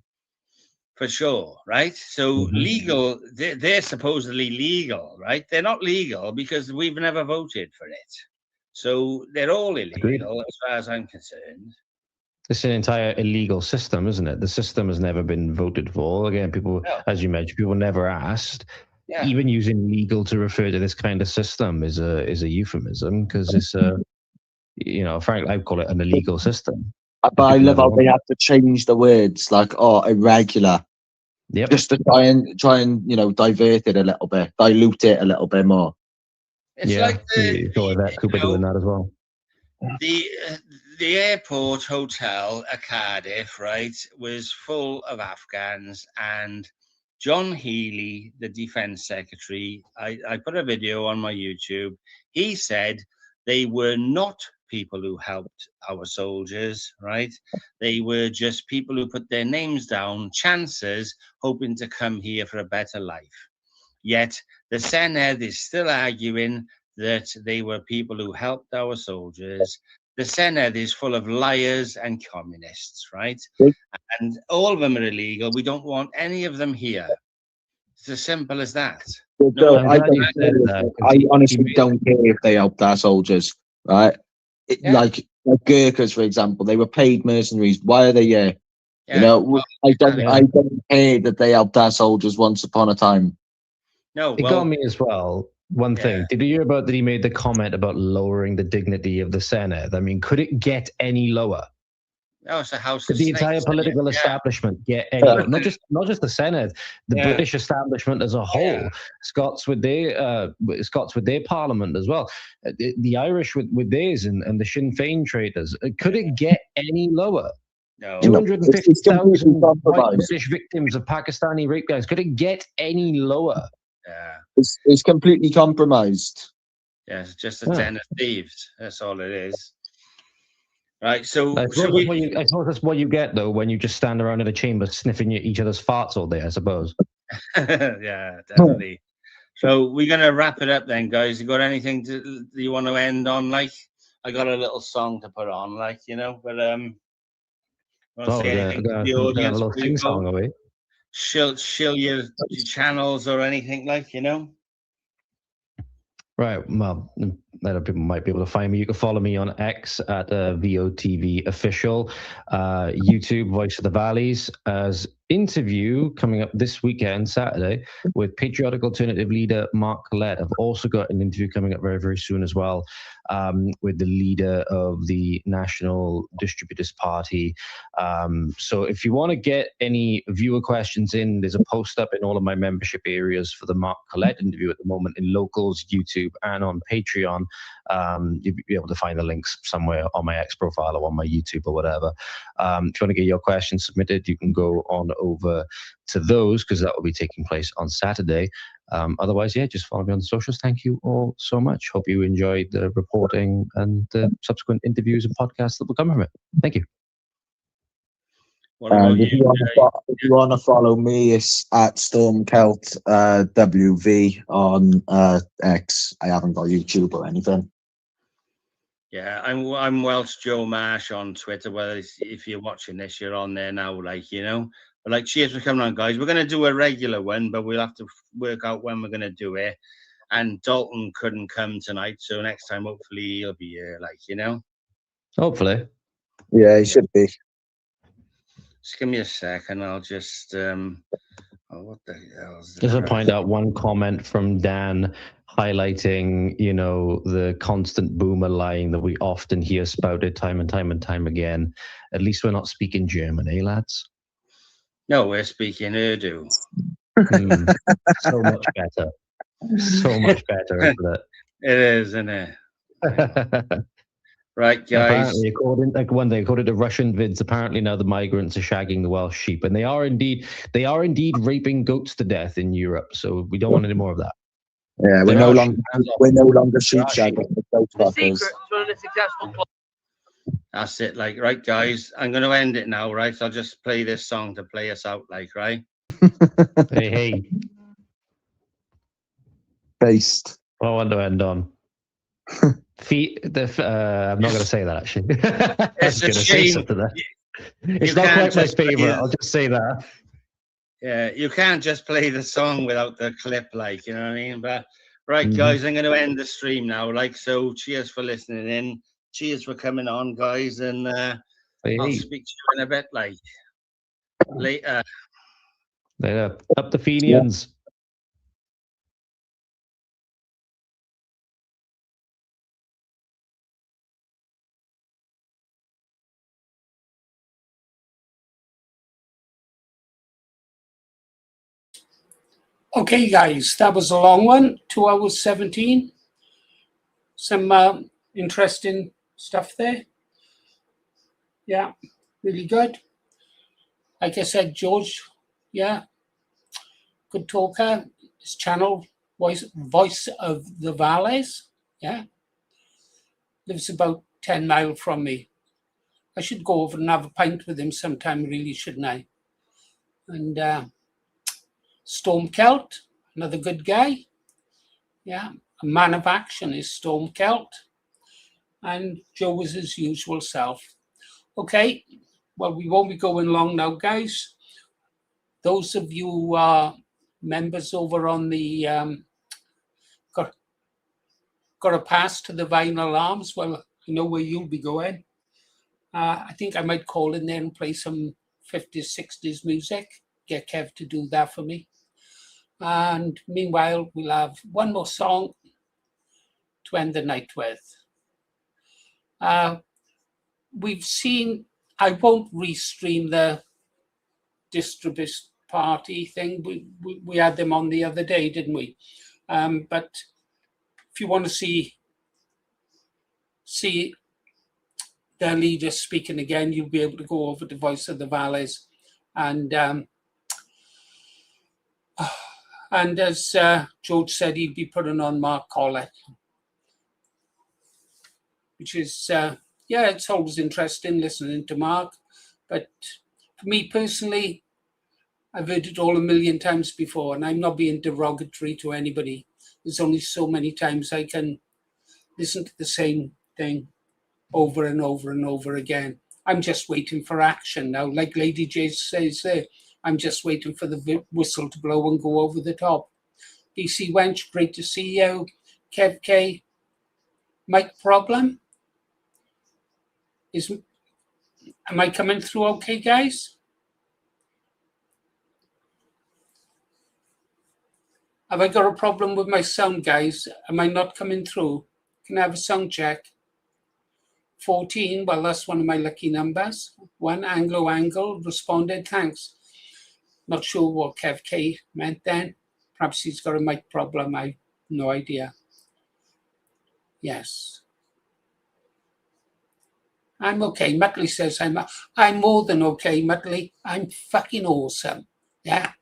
for sure, right? So legal, they're supposedly legal, right? They're not legal because we've never voted for it. So they're all illegal as far as I'm concerned. It's an entire illegal system, isn't it? The system has never been voted for. Again, people, as you mentioned, people never asked. Yeah. Even using legal to refer to this kind of system is a euphemism because it's frankly, I call it an illegal system. But I love how they have to change the words, like irregular, just to try and divert it a little bit, dilute it a little bit more. It's like Cooper doing that as well. The airport hotel at Cardiff, right, was full of Afghans, and John Healey, the Defence Secretary, I put a video on my YouTube. He said they were not people who helped our soldiers, right? They were just people who put their names down, chancers, hoping to come here for a better life. Yet the Senedd is still arguing that they were people who helped our soldiers. The Senedd is full of liars and communists, right? And all of them are illegal. We don't want any of them here. It's as simple as that. No, I honestly don't care if they helped our soldiers, right? Like Gurkhas, for example, they were paid mercenaries. Why are they here? You know, well, I don't care that they helped our soldiers once upon a time. No, it got me as well. One thing, did you hear about that? He made the comment about lowering the dignity of the Senedd. I mean, could it get any lower? No, it's a house. Could the entire political establishment get any lower? Not just the Senedd, the British establishment as a whole. Scots with their parliament as well. The Irish with theirs and the Sinn Féin traitors. Could it get any lower? No. 250,000 British victims of Pakistani rape gangs. Could it get any lower? Yeah. It's completely compromised. Yeah, it's just a den of thieves. That's all it is. Right, so I suppose that's what you get though when you just stand around in a chamber sniffing each other's farts all day, I suppose. Yeah, definitely. So we're gonna wrap it up then, guys. You got anything you want to end on? Like, I got a little song to put on, like, you know, but want to say anything to the audience? Have a little sing song away. Shill your channels or anything, like, you know. Right. Well, people might be able to find me. You can follow me on X at VOTV Official, YouTube Voice of the Valleys, as interview coming up this weekend, Saturday, with patriotic alternative leader Mark Collett. I've also got an interview coming up very, very soon as well, with the leader of the National Distributors Party. So if you want to get any viewer questions in, there's a post up in all of my membership areas for the Mark Collett interview at the moment in Locals, YouTube, and on Patreon. You'll be able to find the links somewhere on my X profile or on my YouTube or whatever. If you want to get your questions submitted, you can go on over to those, because that will be taking place on Saturday. Otherwise, just follow me on the socials. Thank you all so much. Hope you enjoyed the reporting and the subsequent interviews and podcasts that will come from it. Thank you. If you want to follow me, it's at StormKelt WV on X. I haven't got YouTube or anything. Yeah, I'm Welsh Joe Marsh on Twitter. Well, if you're watching this, you're on there now, like, you know. But like, cheers for coming on, guys. We're gonna do a regular one, but we'll have to work out when we're gonna do it. And Dalton couldn't come tonight, so next time hopefully he'll be here, like, you know. Hopefully. Yeah, he should be. Just give me a second. I'll just what the hell is Just to point out one comment from Dan highlighting, you know, the constant boomer line that we often hear spouted time and time again. At least we're not speaking German, eh, lads? No, we're speaking Urdu. So much better. So much better, isn't it? It is, isn't it? Right, guys. Apparently, according to Russian vids, apparently now the migrants are shagging the Welsh sheep, and they are indeed raping goats to death in Europe. So we don't want any more of that. Yeah, we're no longer sheep shagging. That's it. Like, right, guys. I'm going to end it now. Right, I'll just play this song to play us out. Like, right. Hey. Based. I want to end on. I'm not going to say that, actually. It's a shame. It's not quite my favorite. I'll just say that. Yeah, you can't just play the song without the clip, like, you know what I mean? But right, guys, I'm going to end the stream now. Like, so cheers for listening in. Cheers for coming on, guys. And I'll speak to you in a bit, like, later. Later. Up the Fenians. Yeah. Okay, guys, that was a long one, 2 hours 17. Some interesting stuff there. Yeah, really good. Like I said, George, yeah, good talker. His channel, Voice of the Valleys, yeah. Lives about 10 miles from me. I should go over and have a pint with him sometime, really, shouldn't I? And Storm Celt, another good guy. Yeah, a man of action is Storm Celt. And Joe was his usual self. Okay, well, we won't be going long now, guys. Those of you who are members over on the got a pass to the Vinyl Arms, well, I know where you'll be going. I think I might call in there and play some 50s, 60s music. Get Kev to do that for me. And meanwhile, we'll have one more song to end the night with. We've seen, I won't restream the distribution party thing. We had them on the other day, didn't we? But if you want to see their leaders speaking again, you'll be able to go over to Voice of the Valleys. And as George said, he'd be putting on Mark Collett, which is, yeah, it's always interesting listening to Mark. But for me personally, I've heard it all a million times before, and I'm not being derogatory to anybody. There's only so many times I can listen to the same thing over and over and over again. I'm just waiting for action now. Like Lady J says there, I'm just waiting for the whistle to blow and go over the top. BC Wench, great to see you. Kev K, mic problem? Am I coming through okay, guys? Have I got a problem with my sound, guys? Am I not coming through? Can I have a sound check? 14, well, that's one of my lucky numbers. One, Anglo responded, thanks. Not sure what Kev K meant then. Perhaps he's got a mic problem, I have no idea. Yes. I'm okay. Muttley says I'm more than okay, Muttley. I'm fucking awesome. Yeah.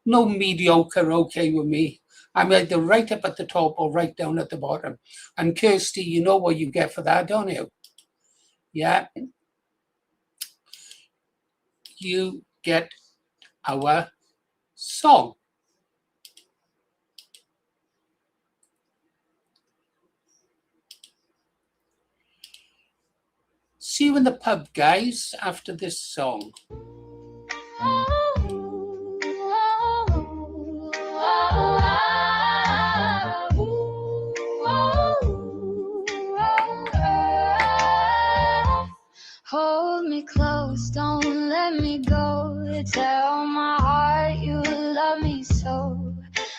No mediocre okay with me. I'm either right up at the top or right down at the bottom. And Kirsty, you know what you get for that, don't you? Yeah. You get our song. See you in the pub, guys, after this song. Hold me close, don't let me go. Tell my heart you love me so.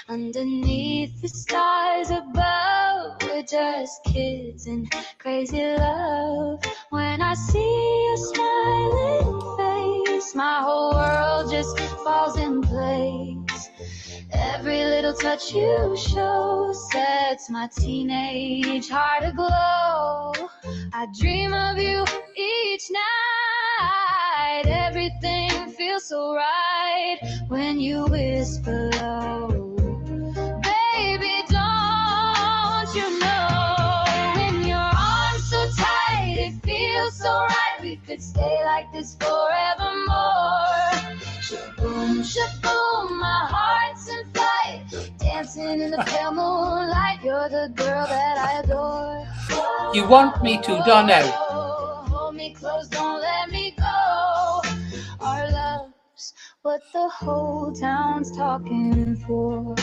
Underneath the stars above, we're just kids in crazy love. When I see your smiling face, my whole world just falls in place. Every little touch you show sets my teenage heart aglow. I dream of you each night. Everything feels so right when you whisper low. Baby, don't you know, in your arms so tight, it feels so right. We could stay like this forevermore. Shaboom, shaboom, my heart's in flight, dancing in the pale moonlight. You're the girl that I adore. You want me to, don't you? Hold me close, don't let me go. Our love's what the whole town's talking for.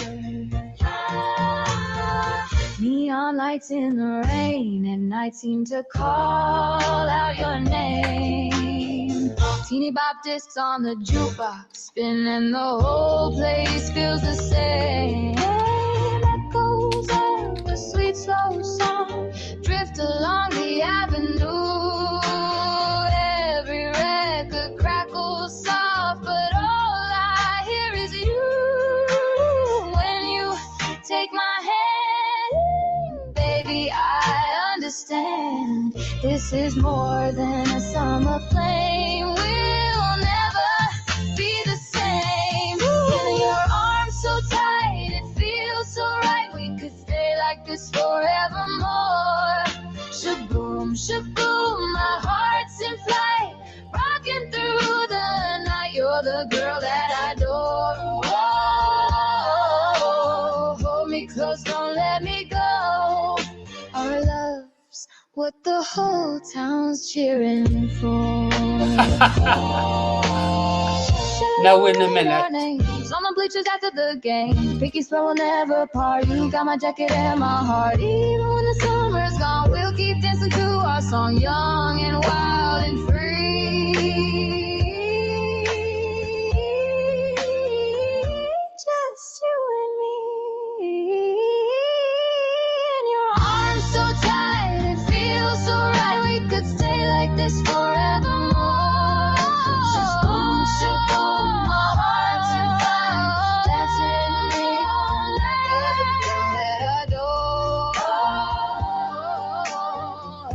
Neon lights in the rain at night seem to call out your name. Teeny bop discs on the jukebox spinning, the whole place feels the same. Echoes of a sweet slow song drift along the avenue. Every record crackles soft, but all I hear is you. When you take my hand, baby, I understand. This is more than a summer flame. We'll never be the same. In your arms so tight, it feels so right. We could stay like this forevermore. Shaboom, shaboom. close, don't let me go. Our love's what the whole town's cheering for. Now in a minute. Our names on the bleachers after the game. Pinky swear we'll never part. You got my jacket and my heart. Even when the summer's gone, we'll keep dancing to our song, young and wild and free. Just you and me. And your arms so tight, it feels so right. We could stay like this forevermore. Just don't you go, my heart's in fire. Dancing me all night. Let her go.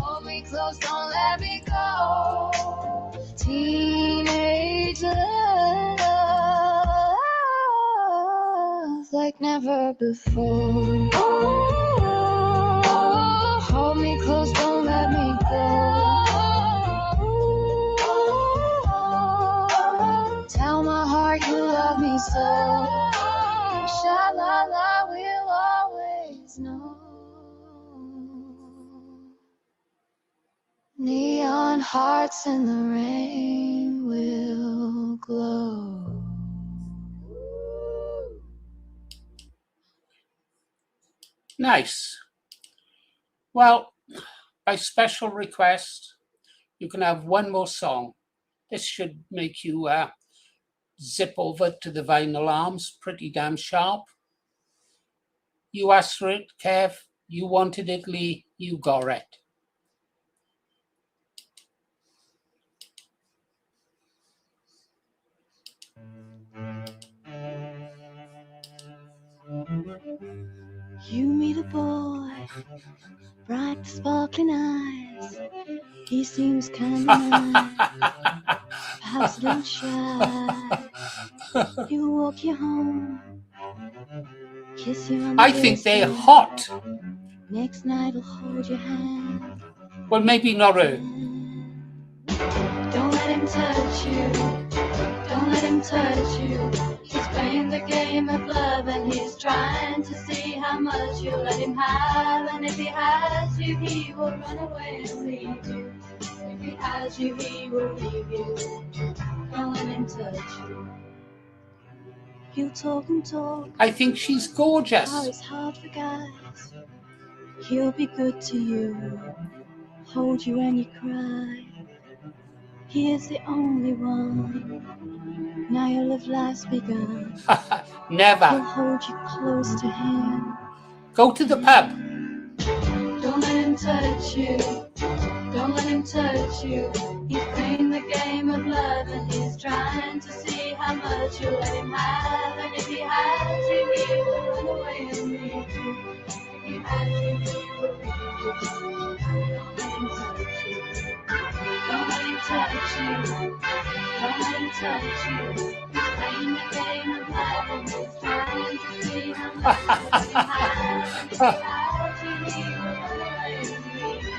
Hold me close, don't let me go. Teenage love like never before. Hold me close, don't let me go. Tell my heart you love me so. Sha-la-la, we'll always know. Neon hearts in the rain will glow. Nice. Well, by special request, you can have one more song. This should make you zip over to the vinyl arms pretty damn sharp. You asked for it, Kev. You wanted it, Lee. You got it. You meet a boy, bright sparkling eyes. He seems kind of nice, perhaps a little shy. You walk you home, kiss you on the I think they're wrist. hot. Next night I'll hold your hand. Well, maybe not her. Don't let him touch you. Don't let him touch you. He's playing the game of love and he's trying to see how much you let him have. And if he has you, he will run away and leave you. If he has you, he will leave you. Don't let him touch you. He'll talk and talk. I think she's gorgeous. How it's hard for guys. He'll be good to you. Hold you when you cry. He is the only one. Now your love life's begun. He'll Never. hold you close to him. Go to the pub. Don't let him touch you. Don't let him touch you. He's playing the game of love and he's trying to see how much you let him have. And if he has you, he will run away and leave you. If he has you, he will leave you. Don't let him touch you. Don't let him touch you. He's playing the game of love and he's trying to see how much you let him have. And if he has you, he will run away and leave you.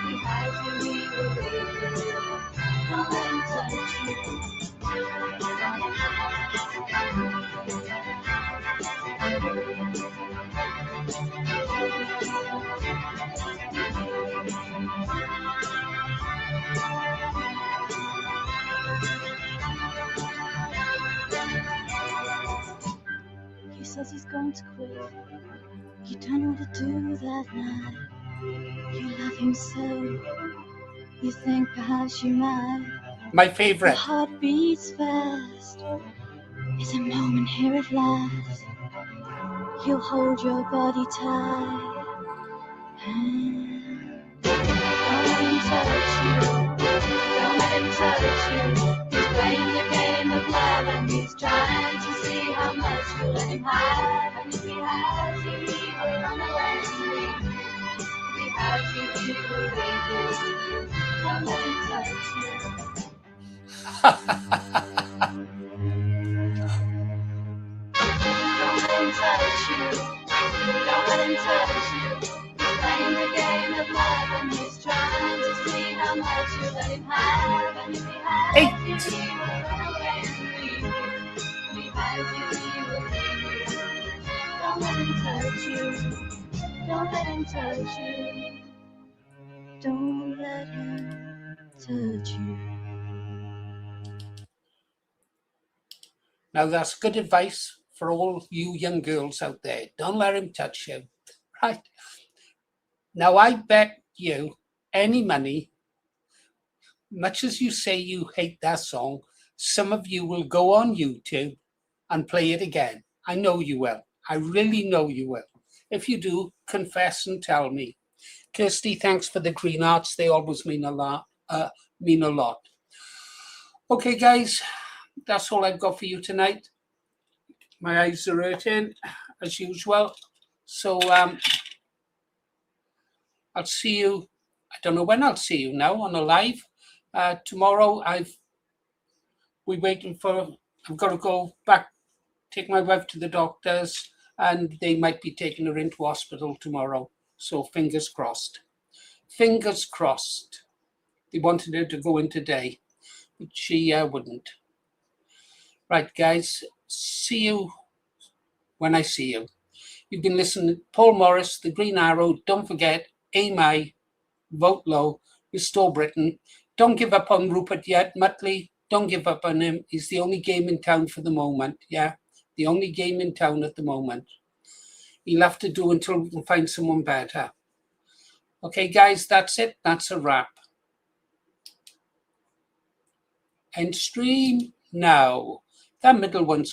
If he has you, he will leave you. Don't let him touch you. He says he's going to quit. You don't know what to do that night. You love him so. You think perhaps you might. My Your favorite. heart beats fast. It's a moment here at last. He'll hold your body tight. Don't let him touch you. Don't let him touch you. He's playing the game of love and he's trying to see how much you let him have. And if he has you, he will run away and leave you. If he has you, he will leave you. Don't let him touch you. Don't let him touch you. Don't let him touch you. He's playing the game of love and he's trying to see how much you let him have. And if he has you, he will run away and leave you. If he has you, he will leave you. Don't Don't let him touch you. Don't let him touch you. Don't let him touch you. Now that's good advice for all you young girls out there. Don't let him touch you. Right. Now I bet you any money, much as you say you hate that song, some of you will go on YouTube and play it again. I know you will. I really know you will. If you do, confess and tell me. Kirsty, thanks for the green hearts. They always mean a lot. Okay, guys, that's all I've got for you tonight. My eyes are hurting, as usual. So I'll see you. I don't know when I'll see you now on a live. Tomorrow, we're waiting for. I've got to go back, take my wife to the doctors, and they might be taking her into hospital tomorrow. So fingers crossed. Fingers crossed. They wanted her to go in today, but she wouldn't. Right, guys. See you when I see you. You've been listening to Paul Morris, The Green Arrow. Don't forget, aim high, vote low, restore Britain. Don't give up on Rupert yet, Muttley. Don't give up on him. He's the only game in town for the moment. Yeah, the only game in town at the moment. He'll have to do until we can find someone better. Okay, guys, that's it. That's a wrap. End stream now. That middle one's good.